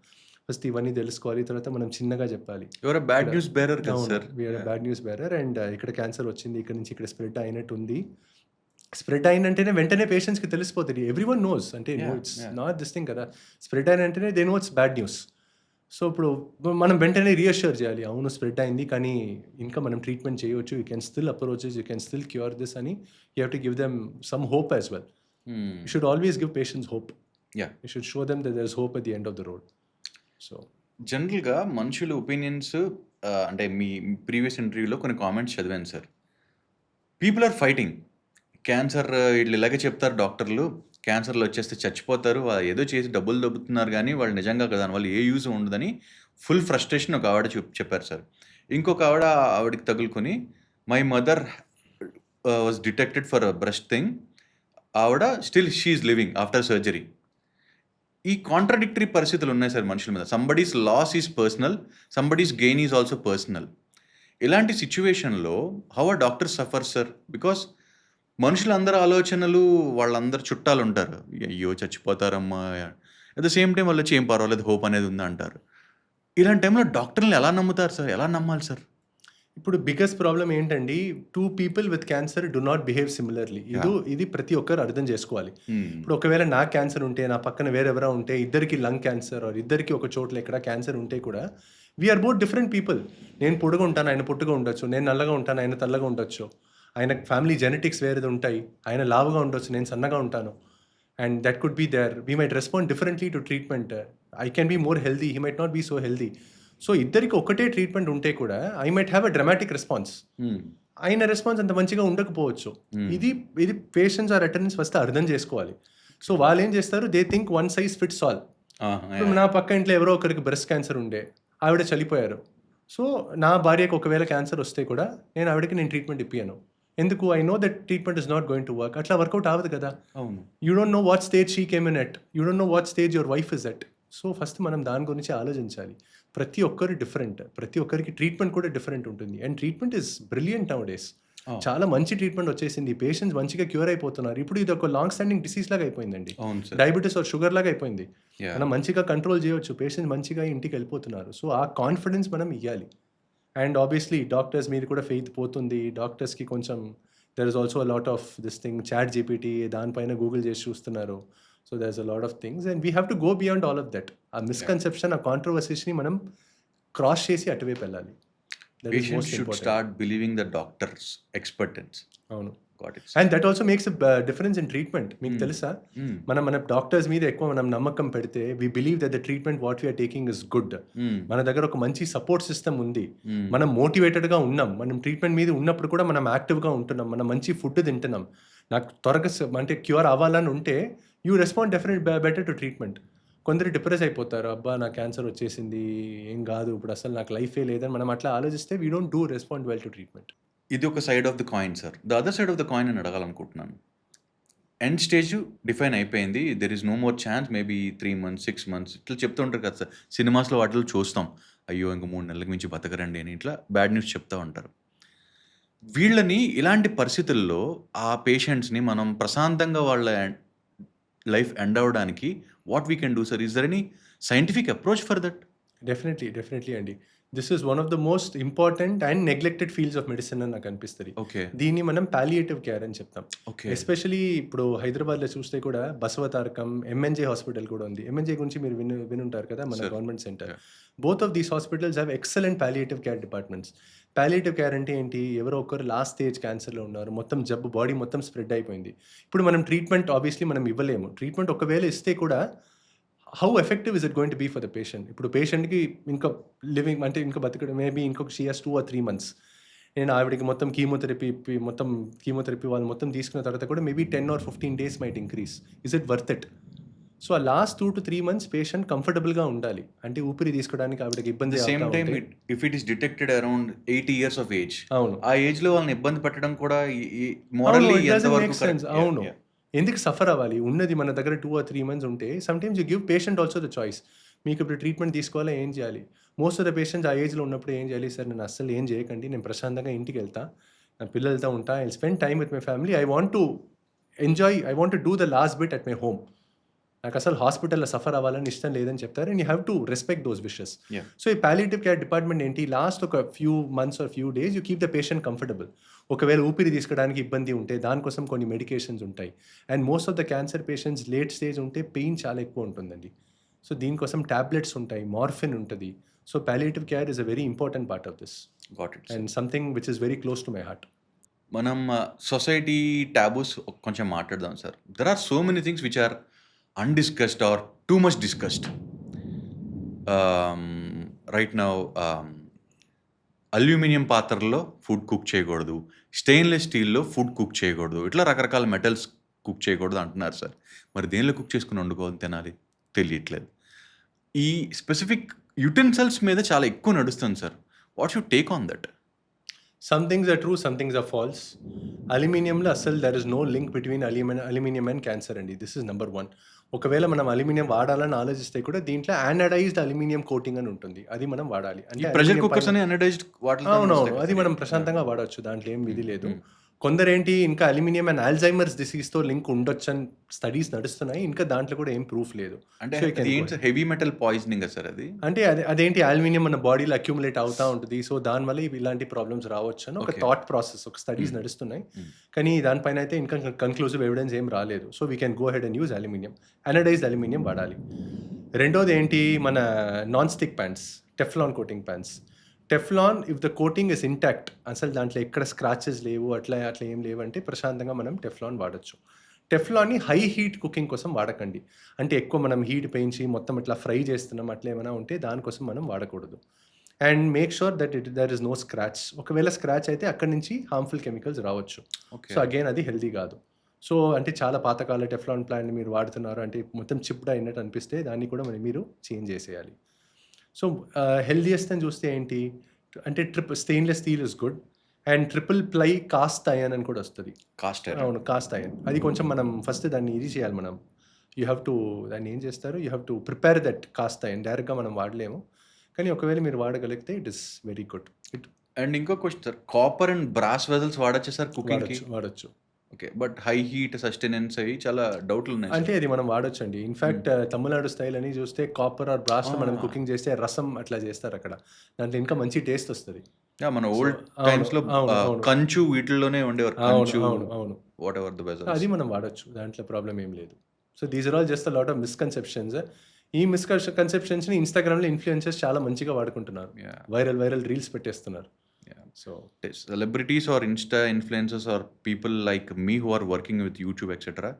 ఫస్ట్ ఇవన్నీ తెలుసుకోవాలి. తర్వాత మనం చిన్నగా చెప్పాలి. యు ఆర్ ఎ బ్యాడ్ ఇక్కడ న్యూస్ బేరర్ కదా అవును. Sir. We are yeah! Bad news bearer and ఇక్కడ క్యాన్సర్ వచ్చింది. ఇక్కడ నుంచి ఇక్కడ స్ప్రెడ్ అయినట్టుంది. స్ప్రెడ్ అయిందంటేనే వెంటనే పేషెంట్స్‌కి తెలిసిపోతది. Everyone knows. అంటే no yeah! It's yeah! Not this thing కదా! స్ప్రెడ్ అయినంటేనే they know it's bad news. So, ఇప్పుడు మనం వెంటనే రీఅష్యూర్ చేయాలి. అవును స్ప్రెడ్ అయింది. కానీ ఇంకా మనం ట్రీట్మెంట్ చేయొచ్చు. You can still approach this. You can still cure this అని you have to give them some hope as well. Hmm. You should always give patients hope. Yeah! You should show them that there's hope at the end of the road. So, జనరల్‌గా మనుషుల opinions అంటే మీ previous ఇంటర్వ్యూలో కొన్ని comments చదివాను sir. People are fighting. Cancer ఈళ్ళు ఇలాగే చెప్తారు డాక్టర్లు. క్యాన్సర్‌లో వచ్చేస్తే చచ్చిపోతారు. ఏదో చేసి డబ్బులు దొబ్బుతున్నారు గానీ, వాళ్ళు నిజంగా దానివల్ల ఏ యూజ్ ఉండదని ఫుల్ ఫ్రస్ట్రేషన్ ఒక ఆవిడ చెప్పారు సార్. ఇంకొక ఆవిడకి తగులుకొని my mother was detected for breast thing. ఆవిడ still she is living after surgery. ఈ కాంట్రాడిక్టరీ పరిస్థితులు ఉన్నాయి సార్ మనుషుల మీద. Somebody's loss is personal. Somebody's gain is also personal. ఇలాంటి సిట్యుయేషన్‌లో how are doctors suffer sir? Because మనుషులందరి ఆలోచనలు వాళ్ళందరూ చుట్టాలుంటారు. అయ్యో! చచ్చిపోతారమ్మా! అట్ ద సేమ్ టైమ్ వాళ్ళొచ్చి ఏం పర్వాలేదు హోప్ అనేది ఉంది అంటారు. ఇలాంటి టైంలో డాక్టర్‌లని ఎలా నమ్ముతారు సార్? ఎలా నమ్మాలి సార్? ఇప్పుడు బిగ్గెస్ట్ ప్రాబ్లమ్ ఏంటండి, 2 people with cancer do not behave similarly. Yeah! ఇది ప్రతి ఒక్కరు అర్థం చేసుకోవాలి. హ్మ్. ఇప్పుడు ఒకవేళ నాకు క్యాన్సర్ ఉంటే, నా పక్కన వేరెవరో ఉంటే, ఇద్దరికి లంగ్ క్యాన్సర్ ఆర్ ఇద్దరికి ఒక చోట్ల ఎక్కడ క్యాన్సర్ ఉంటే కూడా we are both different people. నేను పొడుగా ఉంటాను, ఆయన పొట్టుగా ఉండొచ్చు. నేను నల్లగా ఉంటాను, ఆయన తెల్లగా ఉండొచ్చు. ఆయన ఫ్యామిలీ జెనెటిక్స్ వేరేది ఉంటాయి. ఆయన లావుగా ఉండొచ్చు, నేను సన్నగా ఉంటాను. And that could be there. We might respond differently to treatment. I can be more healthy. He might not be so healthy. So, ఇద్దరికి ఒకటే ట్రీట్మెంట్ ఉంటే కూడా I might have a dramatic response. Hmm. ఆయన response అంత మంచిగా ఉండకపోవచ్చు. హ్మ్. ఇది పేషెంట్స్ ఆర్ అటెండెంట్స్ ఫస్ట్ అర్థం చేసుకోవాలి. సో, వాళ్ళేం చేస్తారు, they think one size fits all. ఆహా! ఇప్పుడు యాహ్! నా పక్క ఇంట్లో ఎవరో ఒకరికి బ్రెస్ట్ క్యాన్సర్ ఉండే. ఆవిడ చనిపోయారు. సో, నా భార్యకి ఒకవేళ క్యాన్సర్ వస్తే కూడా నేను ట్రీట్మెంట్ ఇప్పియను. ఎందుకు? I know that treatment is not going to work. అట్లా వర్కౌట్ అవ్వదు కదా! అవును. You don't know what stage she came in at. You don't know what stage your wife is at. So first మనం దాని గురించి ఆలోచించాలి. ప్రతి ఒక్కరు డిఫరెంట్. ప్రతి ఒక్కరికి ట్రీట్మెంట్ కూడా డిఫరెంట్ ఉంటుంది. And treatment is brilliant now days. Oh. చాలా మంచి ట్రీట్మెంట్ వచ్చేసింది. పేషెంట్స్ మంచిగా క్యూర్ అయిపోతున్నారు. ఇప్పుడు ఇది ఒక లాంగ్ స్టాండింగ్ డిసీజ్ లాగా అయిపోయిందండి. అవును సార్. డయాబెటీస్ ఆర్ షుగర్ లాగా అయిపోయింది. Yeah. మనం మంచిగా కంట్రోల్ చేయొచ్చు. పేషెంట్స్ మంచిగా ఇంటికి వెళ్ళిపోతున్నారు. సో ఆ కాన్ఫిడెన్స్ మనం ఇవ్వాలి. అండ్ ఆబ్వియస్లీ డాక్టర్స్ మీద కూడా ఫెయిత్ పోతుంది. డాక్టర్స్కి కొంచెం there is also a lot of this thing ChatGPT దానిపైన గూగుల్ చేసి చూస్తున్నారు. So there is a lot of things and we have to go beyond all of that. ఆ misconception, ఆ కాంట్రవర్సీస్ని మనం క్రాస్ చేసి అటువైపు వెళ్ళాలి. That is Patients most should important. start believing the doctor's expertise. అవును. Got it. And that also makes difference in treatment. మీకు తెలుసా? Mm. మన డాక్టర్స్ మీద ఎక్కువ మనం నమ్మకం పెడితే we believe that the treatment what we're taking is good. Mm. మన దగ్గర ఒక మంచి సపోర్ట్ సిస్టమ్ ఉంది. Mm. మనం మోటివేటెడ్గా ఉన్నాం. మనం ట్రీట్మెంట్ మీద ఉన్నప్పుడు కూడా మనం యాక్టివ్గా ఉంటున్నాం. మనం మంచి ఫుడ్ తింటున్నాం. నాకు త్వరగా అంటే క్యూర్ అవ్వాలని ఉంటే you respond definite better to treatment. కొందరు డిప్రెస్ అయిపోతారు. అబ్బా నాకు క్యాన్సర్ వచ్చేసింది, ఏం కాదు, ఇప్పుడు అసలు నాకు లైఫే లేదని మనం అట్లా ఆలోచిస్తే we don't do respond well to treatment. ఇది ఒక side of the coin sir. The other side of the coin అని అడగాలనుకుంటున్నాను. ఎండ్ స్టేజ్ డిఫైన్ అయిపోయింది. There is no more chance. Maybe 3 months 6 months ఇట్లా చెప్తూ ఉంటారు కదా సార్. సినిమాస్లో వాటిలో చూస్తాం, అయ్యో ఇంక 3 నెలలకు మించి బతకరండి అని ఇట్లా బ్యాడ్ న్యూస్ చెప్తూ ఉంటారు. వీళ్ళని ఇలాంటి పరిస్థితుల్లో ఆ పేషెంట్స్ని మనం ప్రశాంతంగా వాళ్ళ లైఫ్ ఎండ్ అవ్వడానికి what we can do sir? Is there any scientific approach for that? Definitely అండి. This is one of the most important and neglected fields of medicine అని నాకు అనిపిస్తుంది. ఓకే. దీన్ని మనం పాలియేటివ్ కేర్ అని చెప్తాం. ఓకే. ఎస్పెషలీ ఇప్పుడు హైదరాబాద్లో చూస్తే కూడా బసవతారకం, ఎంఎన్జే హాస్పిటల్ కూడా ఉంది. ఎంఎన్జే గురించి మీరు వినుంటారు కదా, మన Sir. Government centre. Yeah. Both of these hospitals have excellent palliative care departments. Palliative care అంటే ఏంటి? ఎవరో ఒకరు లాస్ట్ స్టేజ్ క్యాన్సర్లో ఉన్నారు, మొత్తం జబ్బు బాడీ మొత్తం స్ప్రెడ్ అయిపోయింది. ఇప్పుడు మనం ట్రీట్మెంట్ ఆబ్వియస్లీ మనం ఇవ్వలేము. ట్రీట్మెంట్ ఒకవేళ ఇస్తే కూడా how effective is it going to be for the patient? ఇప్పుడు పేషెంట్కి ఇంకా లివింగ్ అంటే ఇంకా బతకడం మేబీ ఇంకొక షీ హస్ 2 or 3 months. నేను ఆవిడకి మొత్తం కీమోథెరపీ వాళ్ళు మొత్తం తీసుకున్న తర్వాత కూడా maybe 10 or 15 days might increase. Is it worth it? So ఆ లాస్ట్ 2 to 3 months పేషెంట్ కంఫర్టబుల్గా ఉండాలి. అంటే ఊపిరి తీసుకోవడానికి ఆవిడకి ఇబ్బంది సేమ్ అవుతా టైమ్ ఉంటే- if it is detected around 80 years of age, అవును. ఆ ఏజ్ లో వాళ్ళని ఇబ్బంది పెట్టడం కూడా మోరల్లీ it doesn't ఎంతవరకు make sense. correct? అవును. Yeah, yeah. ఎందుకు సఫర్ అవ్వాలి? ఉన్నది మన దగ్గర 2 or 3 months ఉంటే sometimes you give patient also the choice. మీకు ఇప్పుడు ట్రీట్మెంట్ తీసుకోవాలా, ఏం చేయాలి? మోస్ట్ ఆఫ్ ద పేషెంట్స్ ఆ ఏజ్లో ఉన్నప్పుడు ఏం చేయాలి? సార్ నేను అస్సలు ఏం చేయకండి, నేను ప్రశాంతంగా ఇంటికి వెళ్తా, నా పిల్లలతో ఉంటా, I spend time with my family, I want to enjoy, I want to do the last bit at my home. నాకు అసలు హాస్పిటల్లో సఫర్ అవ్వాలని ఇష్టం లేదని చెప్తారు. And you have to respect those wishes. Yeah. So ఈ పాలియేటివ్ కేర్ డిపార్ట్మెంట్ ఏంటి? Last ఒక few months or few days you keep the patient comfortable. ఒకవేళ ఊపిరి తీసుకోవడానికి ఇబ్బంది ఉంటే దానికోసం కొన్ని మెడికేషన్స్ ఉంటాయి. And most of the cancer patients late stage ఉంటే పెయిన్ చాలా ఎక్కువ ఉంటుందండి. సో దీనికోసం టాబ్లెట్స్ ఉంటాయి, మార్ఫిన్ ఉంటుంది. So palliative care is a very important part of this Got it, sir. And something which is very close to my heart. మనం society taboos కొంచెం మాట్లాడదాం sir. There are so many things which are undiscussed or too much discussed right now. Aluminium పాత్రల్లో food cook చేయకూడదు, stainless స్టీల్లో food cook చేయకూడదు, ఇట్లా రకరకాల metals cook చేయకూడదు అంటున్నారు సార్. మరి దేనిలో కుక్ చేసుకుని వండుకోవాలి తినాలి తెలియట్లేదు. ఈ స్పెసిఫిక్ యుటెన్సిల్స్ మీద చాలా ఎక్కువ నడుస్తుంది sir. What's your take on that? Some things are true, some things are false. అల్యూమినియంలో అసలు there is no link between aluminium and cancer అండి. This is number 1. ఒకవేళ మనం అల్యూమినియం వాడాలని ఆలోచిస్తే కూడా దీంట్లో యానడైజ్డ్ అల్యూమినియం కోటింగ్ అని ఉంటుంది, అది మనం వాడాలి. అంటే ప్రెషర్ aluminium కుక్కర్స్ పైన- అని అనడైజ్డ్ వాటర్. అవునవును, అది మనం ప్రశాంతంగా వాడవచ్చు, దాంట్లో ఏం విధి లేదు. కొందరేంటి ఇంకా అల్యూమినియం అండ్ ఆల్జైమర్స్ డిసీజ్తో లింక్ ఉండొచ్చు అని స్టడీస్ నడుస్తున్నాయి. ఇంకా దాంట్లో కూడా ఏం ప్రూఫ్ లేదు. అంటే So you can అది go ఏంటి sir? Heavy metal poisoning sir అది? అంటే అదేంటి అల్యూమినియం మన బాడీలో అక్యుములేట్ అవుతూ ఉంటుంది. సో దానివల్ల ఇలాంటి ప్రాబ్లమ్స్ రావచ్చు అని ఒక Okay. థాట్ ప్రాసెస్, ఒక స్టడీస్ నడుస్తున్నాయి. కానీ దానిపైన అయితే ఇంకా కన్క్లూజివ్ ఎవిడెన్స్ ఏం రాలేదు. So we can go ahead and use aluminium, anodised aluminium వాడాలి. రెండోది ఏంటి? మన non stick pans, Teflon coating pans. Teflon if the coating is intact, అసలు దాంట్లో ఎక్కడ స్క్రాచెస్ లేవు, అట్లా ఏం లేవు అంటే ప్రశాంతంగా మనం టెఫ్లాన్ వాడచ్చు. టెఫ్లాన్ని హై హీట్ కుకింగ్ కోసం వాడకండి. అంటే ఎక్కువ మనం హీట్ పెంచి మొత్తం ఇట్లా ఫ్రై చేస్తున్నాం అట్లా ఏమైనా ఉంటే దానికోసం మనం వాడకూడదు. And make sure that there is no scratch. ఒకవేళ స్క్రాచ్ అయితే అక్కడి నుంచి హార్మ్ఫుల్ కెమికల్స్ రావచ్చు. సో అగైన్ అది హెల్దీ కాదు. సో అంటే చాలా పాతకాల టెఫ్లాన్ ప్లాన్ మీరు వాడుతున్నారు అంటే మొత్తం చిప్డ్ అయినట్టు అనిపిస్తే దాన్ని కూడా మీరు చేంజ్ చేసేయాలి. సో హెల్దియెస్ట్ అని చూస్తే ఏంటి అంటే stainless steel is good. And triple ply cast iron అని కూడా వస్తుంది. కాస్ట్ అవును, కాస్ట్ ఐరన్. అది కొంచెం మనం ఫస్ట్ దాన్ని ఇది చేయాలి మనం. యూ హ్యావ్ టు దాన్ని ఏం చేస్తారు, you have to prepare that cast iron. డైరెక్ట్గా మనం వాడలేము, కానీ ఒకవేళ మీరు వాడగలిగితే it is very good. It and ఇంకో question sir, copper and brass vessels వాడచ్చా సార్ కుకింగ్కి? వాడచ్చు. Okay, but high heat sustenance అవి చాలా డౌట్లు ఉన్నాయి అంటే అది మనం వాడొచ్చు అండి. ఇన్ఫాక్ట్ తమిళనాడు స్టైల్ అని చూస్తే కాపర్ ఆర్ బ్రాస్లో మనం కుకింగ్ చేస్తే రసం అట్లా చేస్తారు అక్కడ. దాంట్లో ఇంకా మంచి టేస్ట్ వస్తుంది. మన ఓల్డ్ అవును, టైమ్స్ లో అవును, అవును. కంచు వీటిల్లోనే ఉండేవారు, అవును, కంచు అవును, అవును. Whatever the vessels. అది మనం వాడొచ్చు, దాంట్లో ప్రాబ్లం ఏం లేదు. So these are all just a lot of misconceptions. ఈ మిస్కన్సెప్షన్స్ని ఇన్స్టాగ్రామ్లో ఇన్ఫ్లుయెన్సర్స్ చాలా మంచిగా వాడుకుంటున్నారు. వైరల్ రీల్స్ పెట్టేస్తున్నారు. So celebrities or insta influencers or people like me who are working with YouTube etcetera,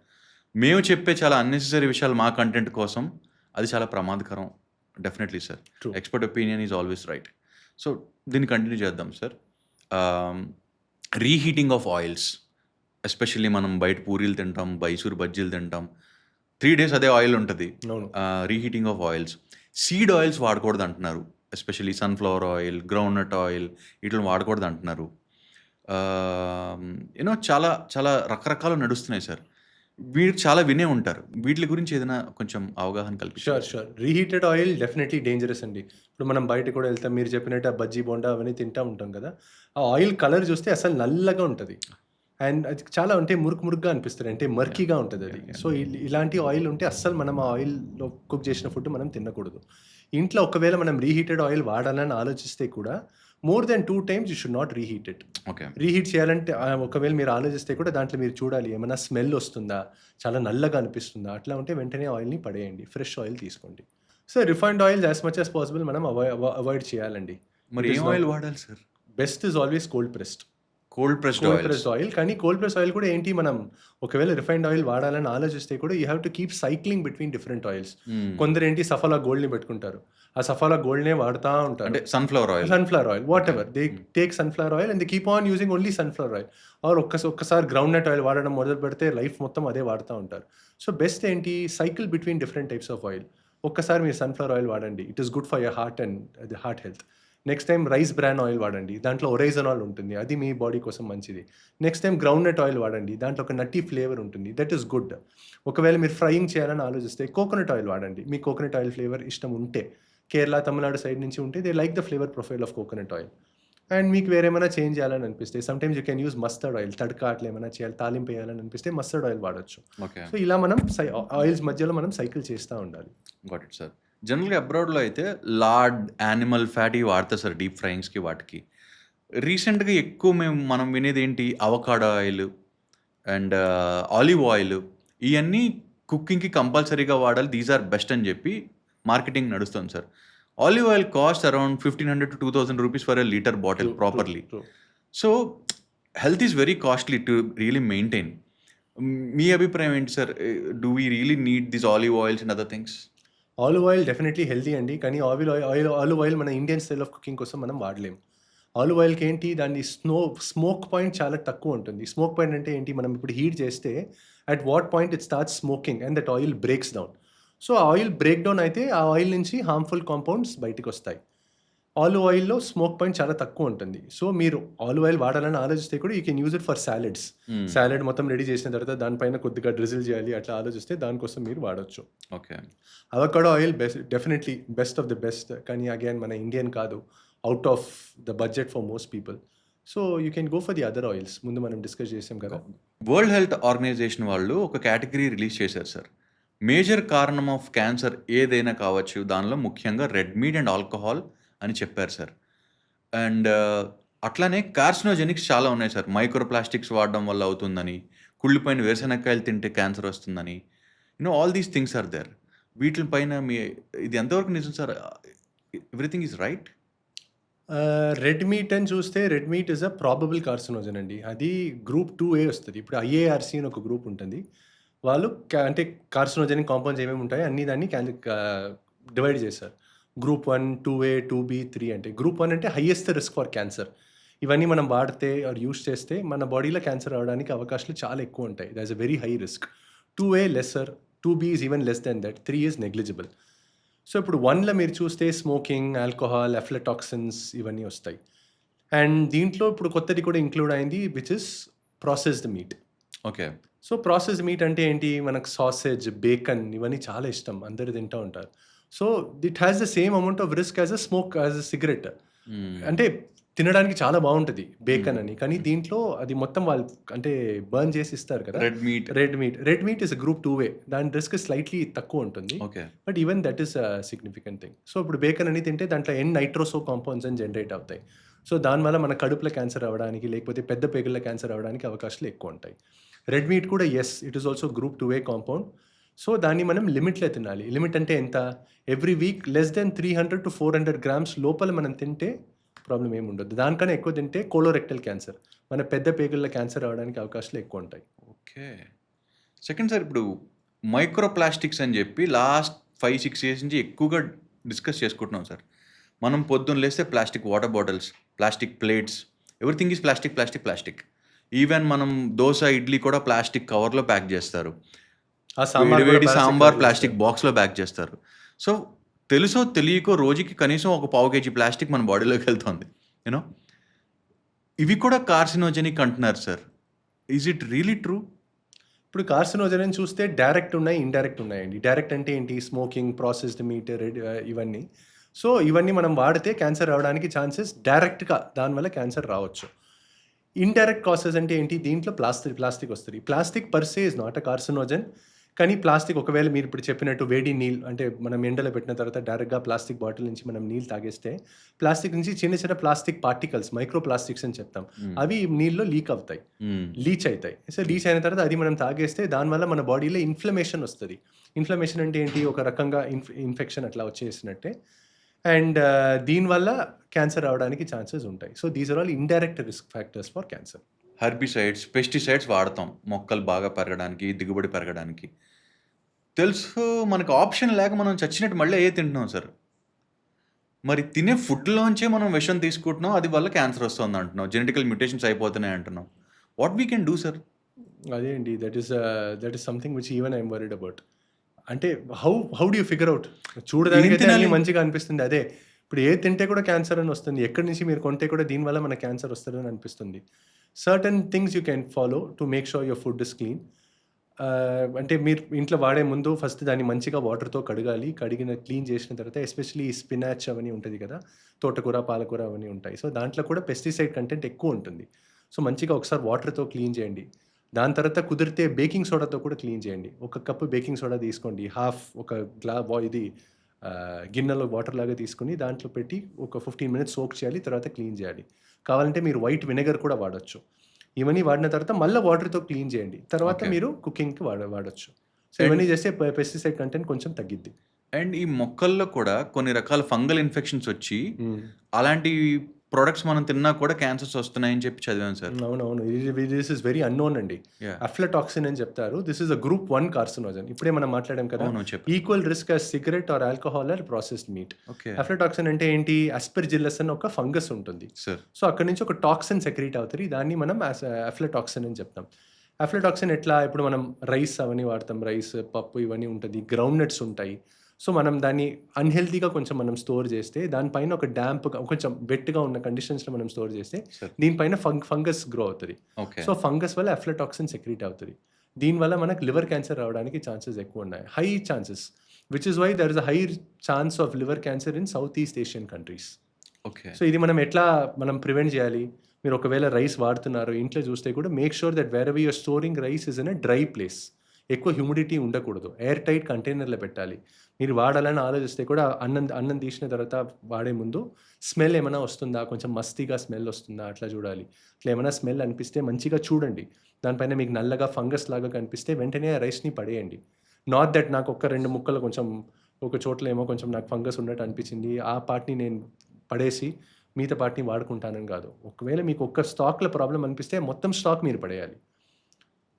మేము చెప్పే చాలా అన్నెసెసరీ విషయాలు మా కంటెంట్ కోసం, అది చాలా ప్రమాదకరం. Definitely sir, True. Expert opinion is always right. So దీన్ని కంటిన్యూ చేద్దాం sir. Reheating of oils, especially మనం బయట పూరీలు తింటాం, మైసూర్ బజ్జీలు తింటాం, 3 days అదే ఆయిల్ ఉంటుంది. అవును. Reheating of oils, seed oils వాడకూడదు అంటున్నారు. Especially sunflower oil, groundnut oil, వీటిని వాడకూడదు అంటున్నారు. యూనో చాలా చాలా రకరకాలు నడుస్తున్నాయి సార్. మీరు చాలా వినే ఉంటారు, వీటి గురించి ఏదైనా కొంచెం అవగాహన కల్పించారు? Sure. Reheated oil definitely dangerous అండి. ఇప్పుడు మనం బయట కూడా వెళ్తాం, మీరు చెప్పినట్టు ఆ బజ్జీ బోండా అవన్నీ తింటూ ఉంటాం కదా, ఆ ఆయిల్ కలర్ చూస్తే అసలు నల్లగా ఉంటుంది. అండ్ అది చాలా అంటే మురుగ్గా అనిపిస్తుంది, అంటే మర్కీగా ఉంటుంది అది. సో ఇలాంటి ఆయిల్ ఉంటే అస్సలు మనం ఆ ఆయిల్లో కుక్ చేసిన ఫుడ్ మనం తినకూడదు. ఇంట్లో ఒకవేళ మనం రీహీటెడ్ ఆయిల్ వాడాలని ఆలోచిస్తే కూడా more than 2 times you should not reheat it. Okay, reheat చేయాలంటే ఒకవేళ మీరు ఆలోచిస్తే కూడా దాంట్లో మీరు చూడాలి, ఏమైనా స్మెల్ వస్తుందా, చాలా నల్లగా అనిపిస్తుందా, అట్లా ఉంటే వెంటనే ఆయిల్ని పడేయండి, ఫ్రెష్ ఆయిల్ తీసుకోండి. So refined oils as much as possible మనం అవాయిడ్ చేయాలండి. మరి ఏం ఆయిల్ వాడాలి sir? Best is always cold pressed cold pressed oil. కానీ కోల్డ్ ప్రెస్ ఆయిల్ కూడా ఏంటి, మనం ఒకవేళ రిఫైన్డ్ ఆయిల్ వాడాలని ఆలోచిస్తే కూడా you have to keep cycling between different oils. కొందరు ఏంటి సఫాలా గోల్డ్ని పెట్టుకుంటారు, ఆ సఫాలా గోల్డ్నే వాడుతూ ఉంటారు. అంటే sunflower oil, whatever they take sunflower oil and they keep on using only sunflower oil. Or ఒక్కసారి గ్రౌండ్ నట్ ఆయిల్ వాడడం మొదలు పెడితే లైఫ్ మొత్తం అదే వాడుతూ ఉంటారు. సో బెస్ట్ ఏంటి, cycle between different types of oil. ఒక్కసారి మీరు సన్ఫ్లవర్ ఆయిల్ వాడండి, it is good for your heart and heart health. Next time rice bran oil వాడండి, దాంట్లో ఒరైజనాల్ ఉంటుంది, అది మీ బాడీ కోసం మంచిది. Next time groundnut oil వాడండి, దాంట్లో ఒక నట్టి ఫ్లేవర్ ఉంటుంది, దట్ ఈస్ గుడ్. ఒకవేళ మీరు ఫ్రైయింగ్ చేయాలని ఆలోచిస్తే కోకోనట్ ఆయిల్ వాడండి, మీ కోకోనట్ ఆయిల్ ఫ్లేవర్ ఇష్టం ఉంటే. కేరళ తమిళనాడు సైడ్ నుంచి ఉంటే they like the flavour profile of coconut oil. And మీకు వేరేమైనా చేంజ్ చేయాలని అనిపిస్తే sometimes you can use mustard oil, tadka అట్లా ఏమైనా చేయాలి, తాలింపు వేయాలని అనిపిస్తే మస్టర్డ్ ఆయిల్ వాడచ్చు. ఓకే, సో ఇలా మనం ఆయిల్స్ మధ్యలో మనం సైకిల్ చేస్తూ ఉండాలి. Got it sir. జనరల్గా అబ్రాడ్లో అయితే లార్డ్, యానిమల్ ఫ్యాట్ ఇవి వాడతారు సార్ డీప్ ఫ్రైయింగ్స్కి వాటికి. రీసెంట్గా ఎక్కువ మనం వినేది ఏంటి, avocado oil and olive oil, ఇవన్నీ కుకింగ్కి కంపల్సరీగా వాడాలి, దీస్ ఆర్ బెస్ట్ అని చెప్పి మార్కెటింగ్ నడుస్తుంది sir. Olive oil cost around 1,500 to 2,000 rupees for a litre bottle properly. So health is very costly to really maintain. మీ అభిప్రాయం ఏంటి sir? Do we really need this olive oils and other things? Olive oil definitely healthy అండి, కానీ olive oil మన Indian style of cooking కోసం మనం వాడలేము. Olive ఆయిల్కి ఏంటి, దాన్ని స్మోక్ పాయింట్ చాలా తక్కువ ఉంటుంది. స్మోక్ పాయింట్ అంటే ఏంటి, మనం ఇప్పుడు హీట్ చేస్తే at what point it starts smoking and that oil breaks down. So ఆ ఆయిల్ బ్రేక్ డౌన్ అయితే ఆ ఆయిల్ నుంచి హార్మ్ఫుల్ కాంపౌండ్స్ బయటకు వస్తాయి. ఆలివ్ ఆయిల్లో స్మోక్ పాయింట్ చాలా తక్కువ ఉంటుంది. సో మీరు ఆలివ్ ఆయిల్ వాడాలని ఆలోచిస్తే కూడా you can use it for salads. Salad మొత్తం రెడీ చేసిన తర్వాత దానిపైన కొద్దిగా డ్రిజిల్ చేయాలి, అట్లా ఆలోచిస్తే దానికోసం మీరు వాడచ్చు. Okay, avocado oil definitely best of the best, కానీ అగైన్ మన ఇండియన్ కాదు, out of the budget for most people. So you can go for the other oils. ముందు మనం డిస్కస్ చేసాం కదా. వరల్డ్ హెల్త్ ఆర్గనైజేషన్ వాళ్ళు ఒక కేటగిరీ రిలీజ్ చేశారు సార్, మేజర్ కారణం ఆఫ్ క్యాన్సర్ ఏదైనా కావచ్చు, దానిలో ముఖ్యంగా రెడ్ మీట్ అండ్ ఆల్కహాల్ అని చెప్పారు సార్. అండ్ అట్లానే కార్సినోజెనిక్స్ చాలా ఉన్నాయి సార్, మైక్రో ప్లాస్టిక్స్ వాడడం వల్ల అవుతుందని, కుళ్ళిపోయిన వేరుశనక్కాయలు తింటే క్యాన్సర్ వస్తుందని, all these things are there. వీటిపైన ఇది ఎంతవరకు నిజం సార్? Everything is right? Red meat అని చూస్తే red meat is a probable carcinogen అండి, అది గ్రూప్ 2A వస్తుంది. ఇప్పుడు IARC అని ఒక గ్రూప్ ఉంటుంది, వాళ్ళు అంటే కార్సినోజెనిక్ కాంపౌండ్స్ ఏమేమి ఉంటాయో అన్ని దాన్ని డివైడ్ చేశారు. గ్రూప్ 1, 2A, 2B, 3 అంటే. గ్రూప్ 1 అంటే హైయెస్ట్ రిస్క్ ఫర్ క్యాన్సర్. ఇవన్నీ మనం వాడితే ఆర్ యూస్ చేస్తే మన బాడీలో క్యాన్సర్ రావడానికి అవకాశాలు చాలా ఎక్కువ ఉంటాయి. That is a very high risk. 2A lesser, 2B is even less than that, 3 is negligible. So ఇప్పుడు 1లో మీరు చూస్తే స్మోకింగ్, ఆల్కహాల్, అఫ్లటాక్సిన్స్ ఇవన్నీ వస్తాయి. అండ్ దీంట్లో ఇప్పుడు కొత్తది కూడా ఇంక్లూడ్ అయింది which is processed meet. Okay. So processed meet అంటే ఏంటి, మనకు సాసేజ్, బేకన్ ఇవన్నీ చాలా ఇష్టం, అందరు తింటూ ఉంటారు. So it has the same amount of risk as a smoke, as a cigarette. అంటే తినడానికి చాలా బాగుంటుంది బేకన్ అని, కానీ దీంట్లో అది మొత్తం వాళ్ళు అంటే బర్న్ చేసి ఇస్తారు కదా. Red meat. Red meat is group 2A, దాని రిస్క్ స్లైట్లీ తక్కువ ఉంటుంది, okay. But even that is significant thing. So ఇప్పుడు బేకన్ అని తింటే దాంట్లో నైట్రోసో కాంపౌండ్స్ అని జనరేట్ అవుతాయి. సో దానివల్ల మన కడుపులో క్యాన్సర్ అవ్వడానికి లేకపోతే పెద్ద పేగుల క్యాన్సర్ అవ్వడానికి అవకాశాలు ఎక్కువ ఉంటాయి. రెడ్ మీట్ కూడా it is also group 2A compound. So దాన్ని మనం లిమిట్లో తినాలి. లిమిట్ అంటే ఎంత, every week less than 300 to 400 grams లోపల మనం తింటే ప్రాబ్లం ఏమి ఉండదు. దానికన్నా ఎక్కువ తింటే కోలోరెక్టల్ క్యాన్సర్, మన పెద్ద పేగుల క్యాన్సర్ అవ్వడానికి అవకాశాలు ఎక్కువ ఉంటాయి. ఓకే. సెకండ్ సార్, ఇప్పుడు మైక్రో ప్లాస్టిక్స్ అని చెప్పి లాస్ట్ 5-6 years నుంచి ఎక్కువగా డిస్కస్ చేసుకుంటున్నాం సార్. మనం పొద్దున్న లేస్తే plastic water bottles, plastic plates, everything is plastic. Even మనం దోశ, ఇడ్లీ కూడా ప్లాస్టిక్ కవర్లో ప్యాక్ చేస్తారు. ఆ సాంబార్ కూడా వేడి plastic సాంబార్ cover ప్లాస్టిక్ బాక్స్లో ప్యాక్ చేస్తారు. సో తెలుసో తెలియకో రోజుకి కనీసం ఒక 1/4 kg ప్లాస్టిక్ మన బాడీలోకి వెళ్తుంది. యూనో ఇవి కూడా కార్సినోజెనిక్ అంటున్నారు sir. Is it really true? ఇప్పుడు కార్సినోజన్ అని చూస్తే డైరెక్ట్ ఉన్నాయి, ఇండైరెక్ట్ ఉన్నాయండి. డైరెక్ట్ అంటే ఏంటి, స్మోకింగ్, ప్రాసెస్డ్ మీట్, ఇవన్నీ. సో ఇవన్నీ మనం వాడితే క్యాన్సర్ రావడానికి ఛాన్సెస్ డైరెక్ట్గా దానివల్ల క్యాన్సర్ రావచ్చు. ఇండైరెక్ట్ కాసెస్ అంటే ఏంటి, దీంట్లో ప్లాస్టిక్ వస్తుంది. Plastic per se is not a carcinogen, కానీ ప్లాస్టిక్ ఒకవేళ మీరు ఇప్పుడు చెప్పినట్టు వేడి నీళ్ళు అంటే మనం ఎండలో పెట్టిన తర్వాత డైరెక్ట్గా ప్లాస్టిక్ బాటిల్ నుంచి మనం నీళ్ళు తాగేస్తే ప్లాస్టిక్ నుంచి చిన్న చిన్న ప్లాస్టిక్ పార్టికల్స్, మైక్రో ప్లాస్టిక్స్ అని చెప్తాం, అవి నీళ్ళలో లీక్ అవుతాయి, లీచ్ అవుతాయి. సో లీచ్ అయిన తర్వాత అది మనం తాగేస్తే దానివల్ల మన బాడీలో ఇన్ఫ్లమేషన్ వస్తుంది. ఇన్ఫ్లమేషన్ అంటే ఏంటి, ఒక రకంగా ఇన్ఫెక్షన్ అట్లా వచ్చేసినట్టే. అండ్ దీనివల్ల క్యాన్సర్ రావడానికి ఛాన్సెస్ ఉంటాయి. So these are all indirect risk factors for cancer. Herbicides, pesticides వాడతాం మొక్కలు బాగా పెరగడానికి, దిగుబడి పెరగడానికి. తెలుసు మనకు ఆప్షన్ లేక మనం చచ్చినట్టు మళ్ళీ తింటున్నాం సార్. మరి తినే ఫుడ్లోంచే మనం విషం తీసుకుంటున్నాం, అది వల్ల క్యాన్సర్ వస్తుంది అంటున్నాం, జెనెటికల్ మ్యూటేషన్స్ అయిపోతున్నాయి అంటున్నాం. What we can do sir? అదే అండి, that is something which even I'm worried about. అంటే how do you figure out? చూడడానికి అయితే అన్ని మంచిగా అనిపిస్తుంది, అదే ఇప్పుడు తింటే కూడా క్యాన్సర్ అని వస్తుంది, ఎక్కడి నుంచి మీరు కొంటే కూడా దీనివల్ల మన క్యాన్సర్ వస్తుందని అనిపిస్తుంది. Certain things you can follow to make sure your food is clean. అంటే మీరు ఇంట్లో వాడే ముందు ఫస్ట్ దాన్ని మంచిగా వాటర్తో కడగాలి. క్లీన్ చేసిన తర్వాత ఎస్పెషలీ స్పినాచ్ అవన్నీ ఉంటుంది కదా, తోటకూర, పాలకూర అవన్నీ ఉంటాయి. సో దాంట్లో కూడా పెస్టిసైడ్ కంటెంట్ ఎక్కువ ఉంటుంది. సో మంచిగా ఒకసారి వాటర్తో క్లీన్ చేయండి. దాని తర్వాత కుదిరితే బేకింగ్ సోడాతో కూడా క్లీన్ చేయండి. 1 కప్పు బేకింగ్ సోడా తీసుకోండి, ఒక గిన్నెలో వాటర్ లాగా తీసుకుని దాంట్లో పెట్టి ఒక 15 minutes సోక్ చేయాలి, తర్వాత క్లీన్ చేయాలి. కావాలంటే మీరు వైట్ వినెగర్ కూడా వాడచ్చు. ఇవన్నీ వాడిన తర్వాత మళ్ళీ వాటర్తో క్లీన్ చేయండి, తర్వాత మీరు కుకింగ్కి వాడచ్చు. సో ఇవన్నీ చేస్తే పెస్టిసైడ్ కంటెంట్ కొంచెం తగ్గిద్ది. అండ్ ఈ మొక్కల్లో కూడా కొన్ని రకాల ఫంగల్ ఇన్ఫెక్షన్స్ వచ్చి అలాంటి ప్రొడక్ట్స్ మనం తిన్నా కూడా క్యాన్సర్స్ వస్తున్నాయని చెప్పి చదివాను సార్. అవునవును, దిస్ ఇస్ వెరీ అన్నోన్ అండి. అఫ్లటాక్సిన్ అని చెప్తారు. This is a group 1 carcinogen. ఇప్పుడే మనం మాట్లాడాం కదా, equal risk as cigarette or alcohol or processed meat. Aflatoxin అంటే ఏంటి, అస్పెర్జిల్లస్ అని ఒక ఫంగస్ ఉంటుంది. సో అక్కడ నుంచి ఒక టాక్సిన్ సెక్రీట్ అవుతుంది, దాన్ని మనం అఫ్లటాక్సిన్ అని చెప్తాం. అఫ్లటాక్సిన్ ఎట్లా, ఇప్పుడు మనం రైస్ అవన్నీ వాడతాం, రైస్, పప్పు ఇవన్నీ ఉంటుంది, గ్రౌండ్ నట్స్ ఉంటాయి. సో మనం దాన్ని అన్హెల్తీగా కొంచెం మనం స్టోర్ చేస్తే, దానిపైన ఒక డ్యాంప్గా కొంచెం వెట్గా ఉన్న కండిషన్స్లో మనం స్టోర్ చేస్తే దీనిపైన ఫంగస్ గ్రో అవుతుంది. సో ఫంగస్ వల్ల అఫ్లటాక్సిన్ సెక్రీట్ అవుతుంది. దీనివల్ల మనకు లివర్ క్యాన్సర్ రావడానికి ఛాన్సెస్ ఎక్కువ ఉన్నాయి, high chances, which is why there is a high chance of liver cancer in South East Asian countries. So ఇది మనం ప్రివెంట్ చేయాలి. మీరు ఒకవేళ రైస్ వాడుతున్నారు ఇంట్లో చూస్తే కూడా make sure that wherever you're storing rice is in a dry place. ఎక్కువ హ్యూమిడిటీ ఉండకూడదు, ఎయిర్ టైట్ కంటైనర్లో పెట్టాలి. మీరు వాడాలని ఆలోచిస్తే కూడా అన్నం తీసిన తర్వాత వాడే ముందు స్మెల్ ఏమైనా వస్తుందా, కొంచెం మస్తీగా స్మెల్ వస్తుందా అట్లా చూడాలి. అట్లా ఏమైనా స్మెల్ అనిపిస్తే మంచిగా చూడండి, దానిపైన మీకు నల్లగా ఫంగస్ లాగా కనిపిస్తే వెంటనే ఆ రైస్ని పడేయండి. నాట్ దట్ నాకు 1-2 ముక్కలు కొంచెం ఒక చోట్ల ఏమో కొంచెం నాకు ఫంగస్ ఉన్నట్టు అనిపించింది, ఆ పార్ట్ని నేను పడేసి మిగతా పార్ట్ని వాడుకుంటానని కాదు. ఒకవేళ మీకు ఒక్క స్టాక్లో ప్రాబ్లం అనిపిస్తే మొత్తం స్టాక్ మీరు పడేయాలి.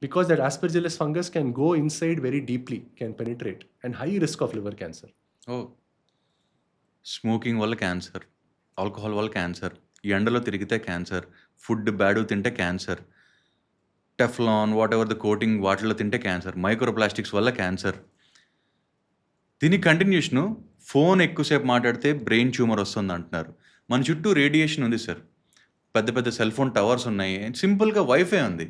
Because that aspergillus fungus can go inside very deeply, can penetrate, and high risk of liver cancer. Smoking వల్ల క్యాన్సర్, ఆల్కహాల్ వల్ల క్యాన్సర్, ఎండలో తిరిగితే క్యాన్సర్, ఫుడ్ బ్యాడ్ తింటే cancer, Teflon what ever the coating వాటిలో తింటే cancer, micro plastics వల్ల cancer. దీని continuation phone ఎక్కువసేపు మాట్లాడితే బ్రెయిన్ ట్యూమర్ వస్తుంది అంటున్నారు. మన చుట్టూ రేడియేషన్ ఉంది సార్, పెద్ద పెద్ద సెల్ ఫోన్ టవర్స్ ఉన్నాయి, సింపుల్గా వైఫై ఉంది,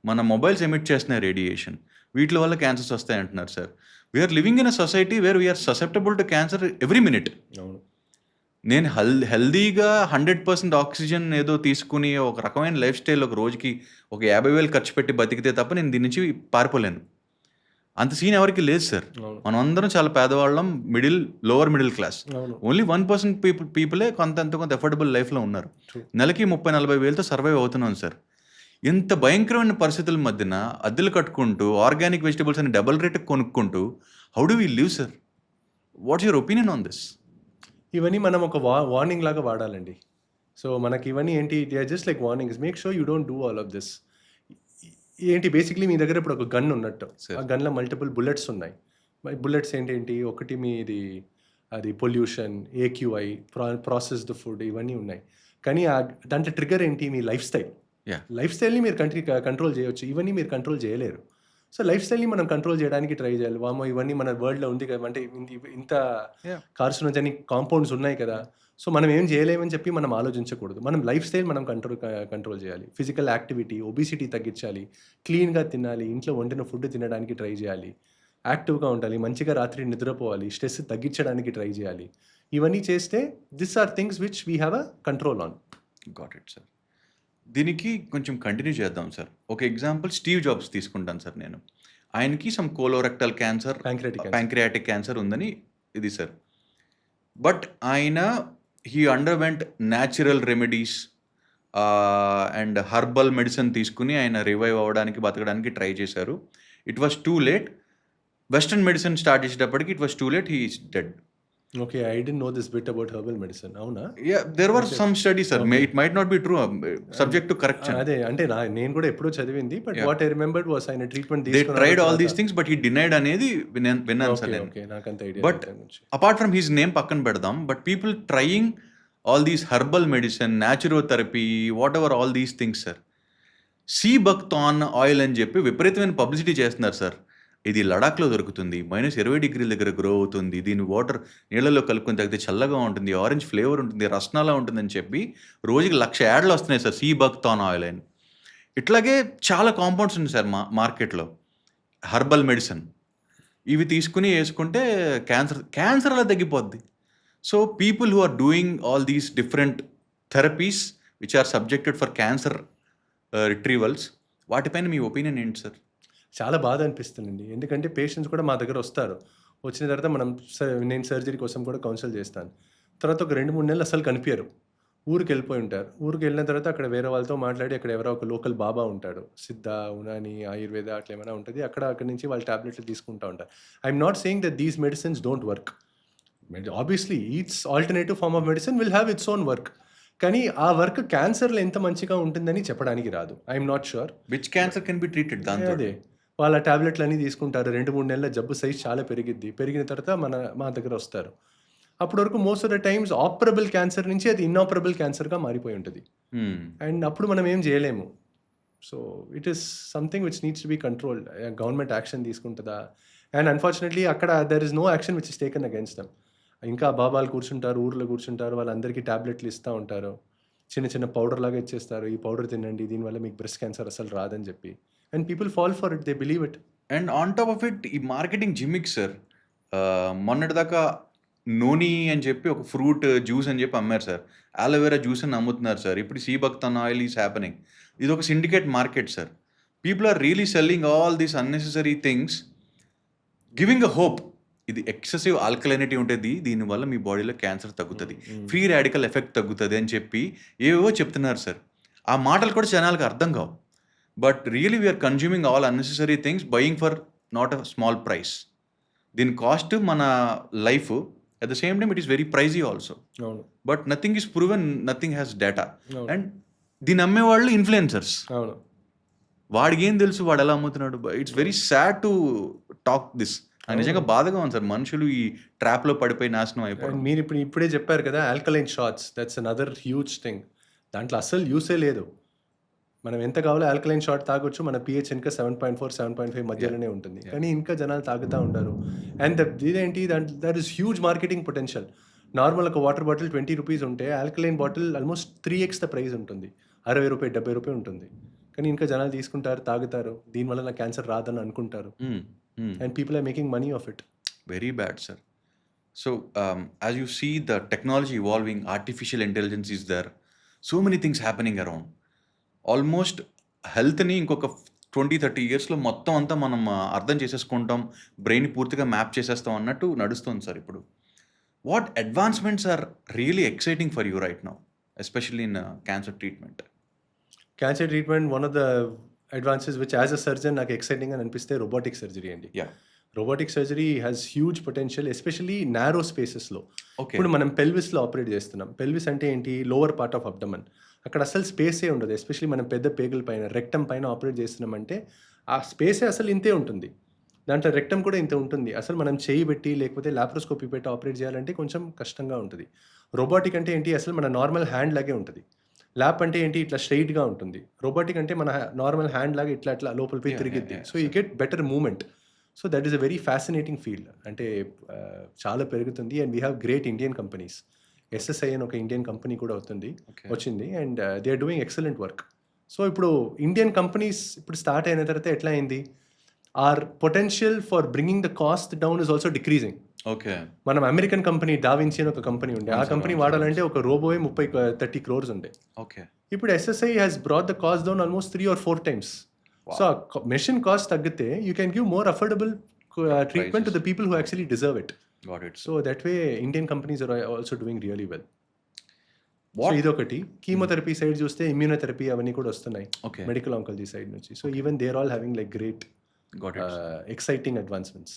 మన మొబైల్స్ ఎమిట్ చేస్తున్నాయి రేడియేషన్, వీటి వల్ల క్యాన్సర్స్ వస్తాయి అంటున్నారు sir. We're living in a society where we're susceptible to cancer every minute. అవును. నేను హెల్దీగా 100% ఆక్సిజన్ ఏదో తీసుకుని ఒక రకమైన లైఫ్ స్టైల్ ఒక రోజుకి ఒక 50,000 ఖర్చు పెట్టి బతికితే తప్ప నేను దీని నుంచి పారిపోలేను. అంత సీన్ ఎవరికి లేదు సార్. అవును. మనం అందరం చాలా పేదవాళ్ళం, లోవర్ మిడిల్ క్లాస్. అవును. ఓన్లీ 1% పీపులే కొంత ఎఫోర్డబుల్ లైఫ్లో ఉన్నారు. True. నెలకి 30-40 వేలతో సర్వైవ్ అవుతున్నాం సార్. ఇంత భయంకరమైన పరిస్థితుల మధ్యన అద్దెలు కట్టుకుంటూ ఆర్గానిక్ వెజిటబుల్స్ అని డబుల్ రేట్ కొనుక్కుంటూ how do we live sir? What's your opinion on this? ఇవన్నీ మనం ఒక వార్నింగ్ లాగా వాడాలండి. సో మనకి ఇవన్నీ ఏంటి, they are just like warnings. Make sure you don't do all of this. ఏంటి బేసిక్లీ మీ దగ్గర ఇప్పుడు ఒక గన్ ఉన్నట్టు, Sir. ఆ గన్లో మల్టిపుల్ బుల్లెట్స్ ఉన్నాయి. బుల్లెట్స్ ఏంటి, ఒకటి మీది అది పొల్యూషన్, ఏక్యూఐ, ప్రాసెస్డ్ ఫుడ్, ఇవన్నీ ఉన్నాయి. కానీ దాంట్లో ట్రిగర్ ఏంటి, మీ లైఫ్ స్టైల్. Yeah. లైఫ్ స్టైల్ని మీరు కంట్రోల్ చేయొచ్చు, ఇవన్నీ మీరు కంట్రోల్ చేయలేరు. సో లైఫ్ స్టైల్ని మనం కంట్రోల్ చేయడానికి ట్రై చేయాలి. వామో ఇవన్నీ మన వరల్డ్లో ఉంది కదా, అంటే ఇంత Yeah. కార్సినోజెనిక్ కాంపౌండ్స్ ఉన్నాయి కదా, సో మనం ఏం చేయలేమని చెప్పి మనం ఆలోచించకూడదు. మనం లైఫ్ స్టైల్ మనం కంట్రోల్ చేయాలి. ఫిజికల్ యాక్టివిటీ, ఒబిసిటీ తగ్గించాలి, క్లీన్గా తినాలి, ఇంట్లో వండిన ఫుడ్ తినడానికి ట్రై చేయాలి, యాక్టివ్గా ఉండాలి, మంచిగా రాత్రి నిద్రపోవాలి, స్ట్రెస్ తగ్గించడానికి ట్రై చేయాలి. ఇవన్నీ చేస్తే this are things which we have a control on. Got it sir. దీనికి కొంచెం కంటిన్యూ చేద్దాం సార్. ఒక ఎగ్జాంపుల్ స్టీవ్ జాబ్స్ తీసుకుంటాను సార్ నేను. ఆయనకి some colorectal cancer, pancreatic cancer ఉందని ఇది సార్. బట్ ఆయన he underwent natural remedies and herbal medicine తీసుకుని ఆయన రివైవ్ అవ్వడానికి, బతకడానికి ట్రై చేశారు. It was too late. Western medicine start చేసేటప్పటికి it was too late, he is dead. Okay, I don't no this bit about herbal medicine. అవునా? Yeah, there were some studies, sir. It might not be true. Subject to correction. అదే అంటే నేను కూడా ఎప్పుడో చదివింది, but what I remembered was ఆయన treatment They tried all these things, but he denied అనేది విన్నాను సార్ నేను. ఓకే, నాకంత idea. But apart from his name పక్కన పెడదాం, but people trying all these herbal medicine, naturopathy, whatever all these things, sir. Sea buckthorn oil అని చెప్పి విపరీతమైన publicity చేస్తున్నారు సార్. ఇది లడాఖ్లో దొరుకుతుంది, -20 డిగ్రీల దగ్గర గ్రో అవుతుంది, దీని వాటర్ నీళ్ళలో కలుపుకొని తాగితే చల్లగా ఉంటుంది, ఆరెంజ్ ఫ్లేవర్ ఉంటుంది, రస్నాలా ఉంటుందని చెప్పి రోజుకి 1,00,000 యాడ్లు వస్తున్నాయి సార్ సీ బక్థాన్ ఆయిల్ అని. ఇట్లాగే చాలా కాంపౌండ్స్ ఉన్నాయి సార్ మార్కెట్లో, హర్బల్ మెడిసిన్. ఇవి తీసుకుని వేసుకుంటే క్యాన్సర్ అలా తగ్గిపోద్ది. So people who are doing all these different therapies which are subjected for cancer retrievals, వాటిపైన మీ ఒపీనియన్ ఏంటి సార్? చాలా బాధ అనిపిస్తుందండి. ఎందుకంటే పేషెంట్స్ కూడా మా దగ్గర వస్తారు. వచ్చిన తర్వాత నేను సర్జరీ కోసం కూడా కౌన్సిల్ చేస్తాను. తర్వాత ఒక 2-3 నెలలు అసలు కనిపించరు, ఊరికి వెళ్ళిపోయి ఉంటారు. ఊరికి వెళ్ళిన తర్వాత అక్కడ వేరే వాళ్ళతో మాట్లాడి, అక్కడ ఎవరో ఒక లోకల్ బాబా ఉంటాడు, సిద్ధ, ఉనాని, ఆయుర్వేద అట్లా ఏమైనా ఉంటుంది, అక్కడి నుంచి వాళ్ళు టాబ్లెట్లు తీసుకుంటూ ఉంటారు. I'm not saying that these medicines don't work. Obviously each alternative form of medicine will have its own work. కానీ ఆ వర్క్ క్యాన్సర్లో ఎంత మంచిగా ఉంటుందని చెప్పడానికి రాదు. I'm not sure which cancer can be treated దాంతో. అదే వాళ్ళ టాబ్లెట్లు అన్నీ తీసుకుంటారు, 2-3 నెలల జబ్బు సైజ్ చాలా పెరిగిన తర్వాత మా దగ్గర వస్తారు. అప్పటి వరకు most of the times operable cancer నుంచి అది ఇన్ఆపరబుల్ క్యాన్సర్గా మారిపోయి ఉంటుంది. అండ్ అప్పుడు మనం ఏం చేయలేము. So it is something which needs to be controlled. Government action తీసుకుంటుందా? అండ్ అన్ఫార్చునేట్లీ అక్కడ there is no action which is taken against them. ఇంకా బాబాలు కూర్చుంటారు, ఊర్లో కూర్చుంటారు, వాళ్ళందరికీ టాబ్లెట్లు ఇస్తూ ఉంటారు, చిన్న పౌడర్ లాగా ఇచ్చేస్తారు, ఈ పౌడర్ తినండి, దీనివల్ల మీకు బ్రెస్ట్ క్యాన్సర్ అసలు రాదని చెప్పి. And people fall for it, they believe it. And on top of it ఈ మార్కెటింగ్ జిమ్మిక్ సార్. మొన్నటిదాకా నోని అని చెప్పి ఒక ఫ్రూట్ జ్యూస్ అని చెప్పి అమ్మారు సార్, అలోవెరా జ్యూస్ అని అమ్ముతున్నారు సార్. ఇప్పుడు sea buckthorn oil is happening. ఇది ఒక syndicate market sir. People are really selling all these unnecessary things, giving a hope. ఇది ఎక్సెసివ్ ఆల్కలైనిటీ ఉంటుంది, దీనివల్ల మీ బాడీలో క్యాన్సర్ తగ్గుతుంది, ఫ్రీ రాడికల్ ఎఫెక్ట్ తగ్గుతుంది అని చెప్పి ఏవో చెప్తున్నారు సార్. ఆ మాటలు కూడా జనాలకు అర్థం కావు. But really we are consuming all unnecessary things, buying for not a small price. దీని కాస్ట్ మన life, at the same time it is very pricey also. But nothing is proven, nothing has data. And దీన్ని అమ్మేవాళ్ళు influencers. వాడికి ఏం తెలుసు వాడు ఎలా అమ్ముతున్నాడు? It's very sad to talk this. నిజంగా బాధగా ఉంది సార్, మనుషులు ఈ ట్రాప్లో పడిపోయి నాశనం అయిపోయారు. మీరు ఇప్పుడే చెప్పారు కదా alkaline shots, that's another huge thing. దాంట్లో అస్సలు యూసే లేదు. మనం ఎంత కావాలో ఆల్కలైన్ షాట్ తాగొచ్చు, మన pH ఇంకా 7.4, 7.5 మధ్యలోనే ఉంటుంది, కానీ ఇంకా జనాలు తాగుతూ ఉంటారు. అండ్ ఇదేంటి, that is huge marketing potential. Normal ఒక వాటర్ బాటిల్ 20 రూపీస్ ఉంటే alkaline bottle almost 3x the price ఉంటుంది. 60 రూపాయలు 70 రూపాయలు ఉంటుంది. కానీ ఇంకా జనాలు తీసుకుంటారు, తాగుతారు. దీనివల్ల నాకు క్యాన్సర్ రాదని అనుకుంటారు. And people are making money of it. Very bad sir. So as you see the technology evolving, artificial intelligence is there, so many things happening around. Almost హెల్త్ని ఇంకొక 20-30 ఇయర్స్లో మొత్తం అంతా మనం అర్థం చేసేసుకుంటాం, బ్రెయిన్ పూర్తిగా మ్యాప్ చేసేస్తాం అన్నట్టు నడుస్తుంది సార్ ఇప్పుడు. What advancements are really exciting for you right now, especially in cancer treatment? Cancer treatment one of the advances which as a surgeon నాకు ఎక్సైటింగ్ అని అనిపిస్తే రోబోటిక్ సర్జరీ అండి. Yeah. Robotic surgery has huge potential, especially narrow స్పేసెస్లో. Okay. ఇప్పుడు మనం పెల్విస్లో operate చేస్తున్నాం. Pelvis అంటే ఏంటి? Lower part of abdomen. అక్కడ అసలు స్పేసే ఉండదు. ఎస్పెషల్లీ మనం పెద్ద పేగుల పైన, రెక్టమ్ పైన ఆపరేట్ చేస్తున్నామంటే ఆ స్పేసే అసలు ఇంతే ఉంటుంది. దాంట్లో రెక్టమ్ కూడా ఇంత ఉంటుంది. అసలు మనం చేయి పెట్టి లేకపోతే లాప్రోస్కోపీ పెట్టి ఆపరేట్ చేయాలంటే కొంచెం కష్టంగా ఉంటుంది. రోబోటిక్ అంటే ఏంటి? అసలు మన నార్మల్ హ్యాండ్ లాగే ఉంటుంది. ల్యాప్ అంటే ఏంటి? ఇట్లా స్ట్రైట్గా ఉంటుంది. రోబోటిక్ అంటే మన నార్మల్ హ్యాండ్ లాగా ఇట్లా ఇట్లా లోపల పోయి తిరిగిద్ది. So you get better moment. So that is a very fascinating field. అంటే చాలా పెరుగుతుంది. And we have great Indian companies. SSI అని ఒక ఇండియన్ కంపెనీ కూడా వచ్చింది. And they are doing excellent work. So ఇప్పుడు ఇండియన్ కంపెనీస్ ఇప్పుడు స్టార్ట్ అయిన తర్వాత ఎట్లా అయింది? Or potential for bringing the cost down is also decreasing. Okay. మనం అమెరికన్ కంపెనీ డావిన్సీ అని ఒక కంపెనీ ఉండే, ఆ కంపెనీ వాడాలంటే ఒక రోబోయే 30-30 crores ఉండే. ఓకే. ఇప్పుడు SSI has brought the cost down almost 3 or 4 times. So ఆ మెషిన్ కాస్ట్ తగ్గితే you can give more affordable treatment to the people who actually deserve it. Got it. So that way Indian companies are also doing really well. So What? ఇదొకటి. Chemotherapy side చూస్తే immunotherapy అవన్నీ కూడా వస్తున్నాయి Okay. Medical oncology side నుంచి. So even they are all having like great Got it. Exciting advancements.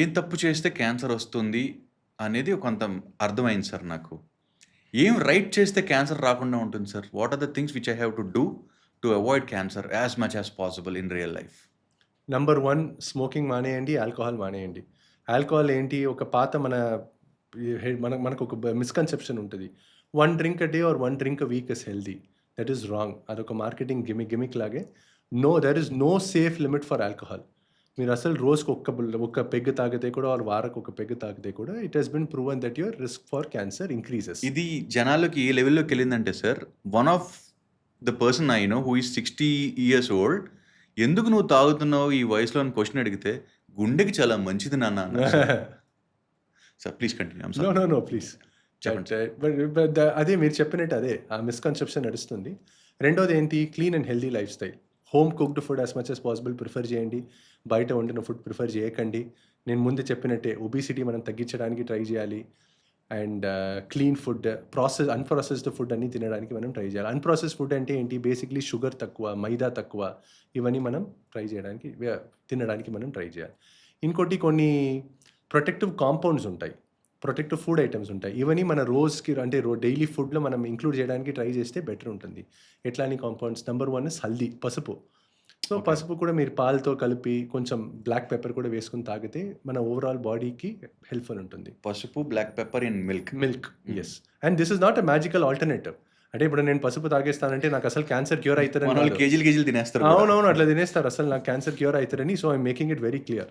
ఏం తప్పు చేస్తే cancer వస్తుంది అనేది కొంత అర్థమైంది సార్ నాకు. ఏం రైట్ చేస్తే క్యాన్సర్ రాకుండా ఉంటుంది sir? What are the things which I have to do to avoid cancer as much as possible in real life? Number 1, smoking మానేయండి, ఆల్కహాల్ మానేయండి. ఆల్కహాల్ ఏంటి? ఒక పాత మనకు ఒక మిస్కన్సెప్షన్ ఉంటుంది. 1 drink a day or 1 drink a week is healthy. That is wrong. అదొక marketing gimmick లాగే. There is no safe limit for alcohol. మీరు అసలు రోజుకి ఒక్క పెగ్ తాగితే కూడా, వారకు ఒక పెగ్ తాగితే కూడా it has been proven that your risk for cancer increases. ఇది జనాలకి ఏ లెవెల్లోకి వెళ్ళిందంటే sir, one of the person I know who is 60 years old, ఎందుకు నువ్వు తాగుతున్నావు ఈ వయసులో అని క్వశ్చన్ అడిగితే, గుండెకి చాలా మంచిది నాన్న అన్నారు. Sir please continue. No please చెప్పండి. అదే మీరు చెప్పినట్టు అదే ఆ మిస్కన్సెప్షన్ నడుస్తుంది. రెండోది ఏంటి? Clean and healthy life style. Home cooked food as much as possible prefer చేయండి. బయట వండిన ఫుడ్ ప్రిఫర్ చేయకండి. నేను ముందు చెప్పినట్టే ఒబిసిటీ మనం తగ్గించడానికి ట్రై చేయాలి. And clean food, unprocessed food అన్నీ తినడానికి మనం ట్రై చేయాలి. అన్ప్రాసెస్డ్ ఫుడ్ అంటే ఏంటి? బేసిక్లీ షుగర్ తక్కువ, మైదా తక్కువ, ఇవన్నీ మనం తినడానికి మనం ట్రై చేయాలి. ఇంకోటి కొన్ని ప్రొటెక్టివ్ కాంపౌండ్స్ ఉంటాయి, ప్రొటెక్టివ్ ఫుడ్ ఐటమ్స్ ఉంటాయి. ఇవన్నీ మన రోజుకి అంటే డైలీ ఫుడ్లో మనం ఇంక్లూడ్ చేయడానికి ట్రై చేస్తే బెటర్ ఉంటుంది. ఎట్లాంటి కాంపౌండ్స్? నెంబర్ 1 ఇస్ హల్దీ, పసుపు. సో పసుపు కూడా మీరు పాలతో కలిపి కొంచెం బ్లాక్ పెప్పర్ కూడా వేసుకుని తాగితే మన ఓవరాల్ బాడీకి హెల్ప్ఫుల్ ఉంటుంది. పసుపు, black pepper in milk. Yes. And this is not a magical alternative. అంటే ఇప్పుడు నేను పసుపు తాగేస్తానంటే నాకు అసలు క్యాన్సర్ క్యూర్ అవుతారని కేజీలు తినేస్తారు. అవునవును, అట్లా తినేస్తారు. అసలు నాకు క్యాన్సర్ క్యూర్ అవుతారని. So I'm making it very clear.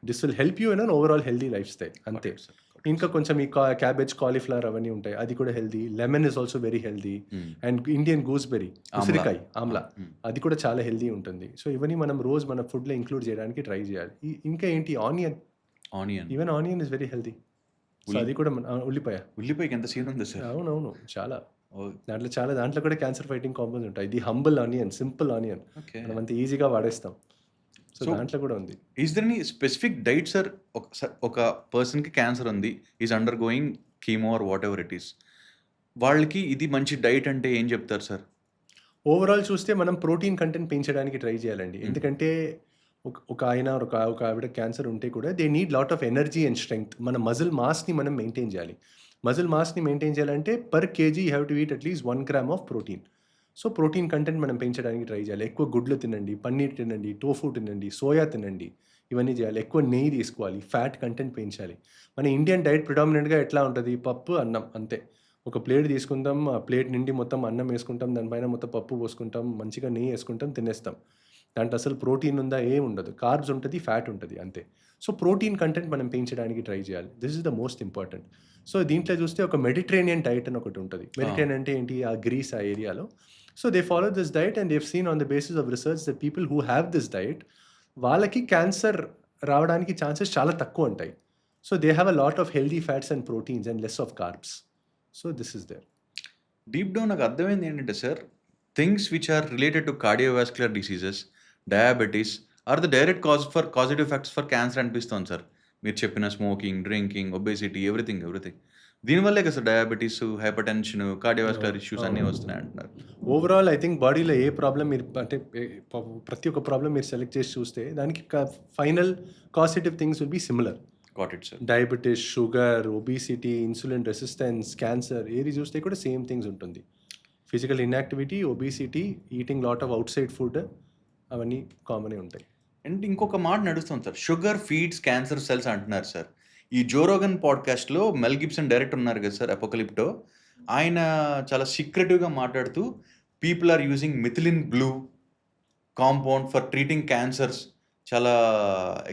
This will help you in an overall healthy life style. అంతే. ఇంకా కొంచెం ఈ క్యాబేజ్, కాలీఫ్లవర్ అవన్నీ ఉంటాయి, అది కూడా healthy. Lemon is also very healthy. And Indian gooseberry, ఉసిరికాయ, ఆమ్లా, అది కూడా చాలా హెల్దీ ఉంటుంది. సో ఇవన్నీ మనం రోజు మన ఫుడ్లో ఇంక్లూడ్ చేయడానికి ట్రై చేయాలి. ఇంకా ఏంటి? Onion. Even onion is very healthy. So అది కూడా ఉల్లిపాయకి ఎంత సీన్ ఉంది సార్? అవునవును, చాలా. దాంట్లో కూడా క్యాన్సర్ ఫైటింగ్ కాంపౌండ్స్ ఉంటాయి. ఇది హంబుల్ ఆనియన్, సింపుల్ ఆనియన్, మనం అంత ఈజీగా వాడేస్తాం. సో దాంట్లో కూడా ఉంది. Is there any specific diet sir? ఒక పర్సన్కి క్యాన్సర్ ఉంది, is undergoing chemo or whatever it is, వాళ్ళకి ఇది మంచి డైట్ అంటే ఏం చెప్తారు సార్? ఓవరాల్ చూస్తే మనం ప్రోటీన్ కంటెంట్ పెంచడానికి ట్రై చేయాలండి. ఎందుకంటే ఒక ఆవిడ క్యాన్సర్ ఉంటే కూడా they need lot of energy and strength. మన మజిల్ మాస్ని మనం మెయింటైన్ చేయాలి. మజిల్ మాస్ని మెయింటైన్ చేయాలంటే per KG you have to eat at least 1 gram of protein. So protein content మనం పెంచడానికి ట్రై చేయాలి. ఎక్కువ గుడ్లు తినండి, పన్నీర్ తినండి, టోఫు తినండి, సోయా తినండి, ఇవన్నీ చేయాలి. ఎక్కువ నెయ్యి తీసుకోవాలి, ఫ్యాట్ కంటెంట్ పెంచాలి. మన ఇండియన్ డైట్ ప్రిడామినెంట్గా ఎట్లా ఉంటుంది? పప్పు, అన్నం, అంతే. ఒక ప్లేట్ తీసుకుంటాం, ఆ ప్లేట్ నిండి మొత్తం అన్నం వేసుకుంటాం, దానిపైన మొత్తం పప్పు పోసుకుంటాం, మంచిగా నెయ్యి వేసుకుంటాం, తినేస్తాం. దాంట్లో అసలు ప్రోటీన్ ఉందా ఏం ఉండదు, కార్బ్స్ ఉంటుంది, ఫ్యాట్ ఉంటుంది అంతే. సో ప్రోటీన్ కంటెంట్ మనం పెంచడానికి ట్రై చేయాలి. This is the most important. So దీంట్లో చూస్తే ఒక మెడిటరేనియన్ డైట్ అని ఒకటి ఉంటుంది. మెడిటరేనియన్ అంటే ఏంటి, ఆ గ్రీస్ ఆ ఏరియాలో. So they follow this diet and they've seen on the basis of research the people who have this diet, వాళ్ళకి క్యాన్సర్ రావడానికి ఛాన్సెస్ చాలా తక్కువ ఉంటాయి. So they have a lot of healthy fats and proteins and less of carbs. So this is there. Deep down నాకు అర్థమైంది ఏంటంటే సార్, things which are related to cardiovascular diseases, diabetes are the direct causative factors for cancer అనిపిస్తుంది sir. మీరు చెప్పిన smoking, drinking, obesity, everything. దీనివల్లే కదా sir diabetes, hyper tension, cardiovascular issues అన్నీ వస్తున్నాయి అంటున్నారు. ఓవరాల్ ఐ థింక్ బాడీలో ఏ ప్రాబ్లం మీరు అంటే ప్రతి ఒక్క ప్రాబ్లం మీరు సెలెక్ట్ చేసి చూస్తే దానికి final causative things will be similar. Got it sir. Diabetes, sugar, obesity, insulin resistance, cancer ఏది చూస్తే కూడా సేమ్ థింగ్స్ ఉంటుంది. Physical inactivity, obesity, eating lot of outside food, అవన్నీ కామనే ఉంటాయి. అండ్ ఇంకొక మాట నడుస్తుంది సార్, షుగర్ ఫీడ్స్ క్యాన్సర్ సెల్స్ అంటున్నారు సార్. ఈ జోరోగన్ పాడ్కాస్ట్లో మెల్ గిబ్సన్ డైరెక్టర్ ఉన్నారు కదా సార్, అపోకలిప్టో, ఆయన చాలా సీక్రెటివ్గా మాట్లాడుతూ people are using methylene blue compound for treating cancers, చాలా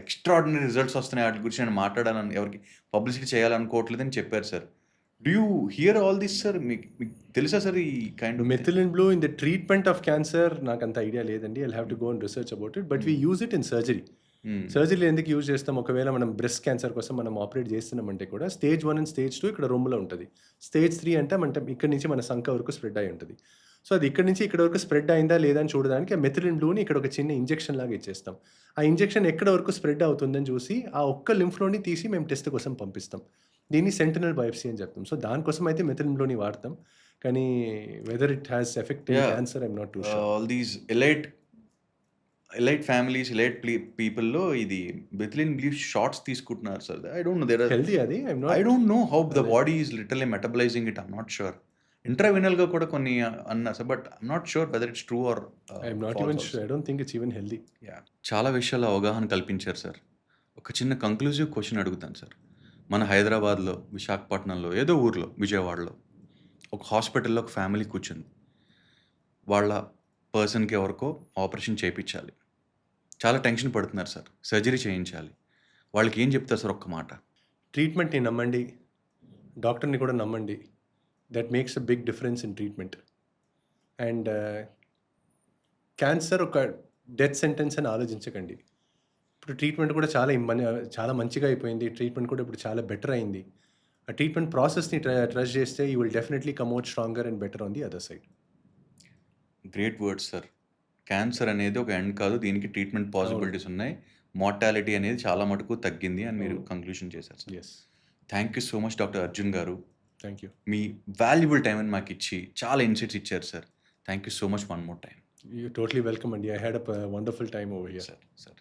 ఎక్స్ట్రాడినరీ రిజల్ట్స్ వస్తున్నాయి, వాటి గురించి నేను మాట్లాడాలని ఎవరికి పబ్లిసిటీ చేయాలనుకోవట్లేదని చెప్పారు sir. Do you hear all this sir? మీకు తెలుసా సార్ ఈ kind of methylene blue in the treatment of cancer నాకు అంత ఐడియా లేదండి. I have to go and research about it. But we use it in surgery. సర్జరీలో ఎందుకు use చేస్తాం, ఒకవేళ మనం బ్రెస్ట్ క్యాన్సర్ కోసం మనం ఆపరేట్ చేస్తున్నామంటే కూడా స్టేజ్ 1 అండ్ స్టేజ్ 2 ఇక్కడ రొమ్ములో ఉంటుంది. స్టేజ్ 3 అంటే ఇక్కడ నుంచి మన సంఖ వరకు స్ప్రెడ్ అయి ఉంటుంది. సో అది ఇక్కడ నుంచి ఇక్కడ వరకు స్ప్రెడ్ అయిందా లేదా అని చూడడానికి ఆ మెథిలిన్ బ్లూని ఇక్కడ ఒక చిన్న ఇంజెక్షన్ లాగా ఇచ్చేస్తాం. ఆ ఇంజెక్షన్ ఎక్కడ వరకు స్ప్రెడ్ అవుతుందని చూసి ఆ ఒక్క లింఫ్లోని తీసి మేము టెస్ట్ కోసం పంపిస్తాం. దీన్ని సెంటినల్ బయోప్సీ అని చెప్తాం. సో దానికోసం అయితే మెథిలిన్ బ్లూని వాడతాం. కానీ whether it has effect in cancer I'm not too sure. All these elite families, elite పీపుల్లో ఇది మెథిలిన్ బ్లూ షార్ట్స్ తీసుకుంటున్నారు sir. I don't know, there are healthy అది. I don't know how the body is literally metabolising it. I'm not sure. ఇంట్రావినల్గా కూడా కొన్ని అన్నారు sir, but I'm not sure whether it's true or I'm not even sure. I don't think it's even healthy. చాలా విషయాల్లో అవగాహన కల్పించారు sir. ఒక చిన్న కంక్లూజివ్ క్వశ్చన్ అడుగుతాను సార్. మన హైదరాబాద్లో, విశాఖపట్నంలో, ఏదో ఊర్లో, విజయవాడలో ఒక హాస్పిటల్లో ఒక ఫ్యామిలీ కూర్చుంది. వాళ్ళ పర్సన్కి ఎవరికో ఆపరేషన్ చేయించాలి. చాలా టెన్షన్ పడుతున్నారు సార్, సర్జరీ చేయించాలి. వాళ్ళకి ఏం చెప్తారు సార్ ఒక్క మాట? ట్రీట్మెంట్ని నమ్మండి, డాక్టర్ని కూడా నమ్మండి. That makes a big difference in treatment. And cancer ఒక డెత్ సెంటెన్స్ అని ఆలోచించకండి. ఇప్పుడు ట్రీట్మెంట్ కూడా చాలా మంచిగా అయిపోయింది. ట్రీట్మెంట్ కూడా ఇప్పుడు చాలా బెటర్ అయింది. ఆ ట్రీట్మెంట్ ప్రాసెస్ని ట్రస్ట్ చేస్తే you will definitely come out stronger and better on the other side. Great words sir. Cancer అనేది ఒక ఎండ్ కాదు, దీనికి ట్రీట్మెంట్ పాసిబిలిటీస్ ఉన్నాయి. మార్టాలిటీ అనేది చాలా మటుకు తగ్గింది అని మీరు కంక్లూషన్ చేశారు sir. Yes. Thank you so much doctor Arjun గారు. Thank you. మీ వాల్యుబుల్ టైంని మాకు ఇచ్చి చాలా ఇన్సైట్స్ ఇచ్చారు sir. Thank you so much one more time. You totally welcome అండి. I had a wonderful time over here. Sir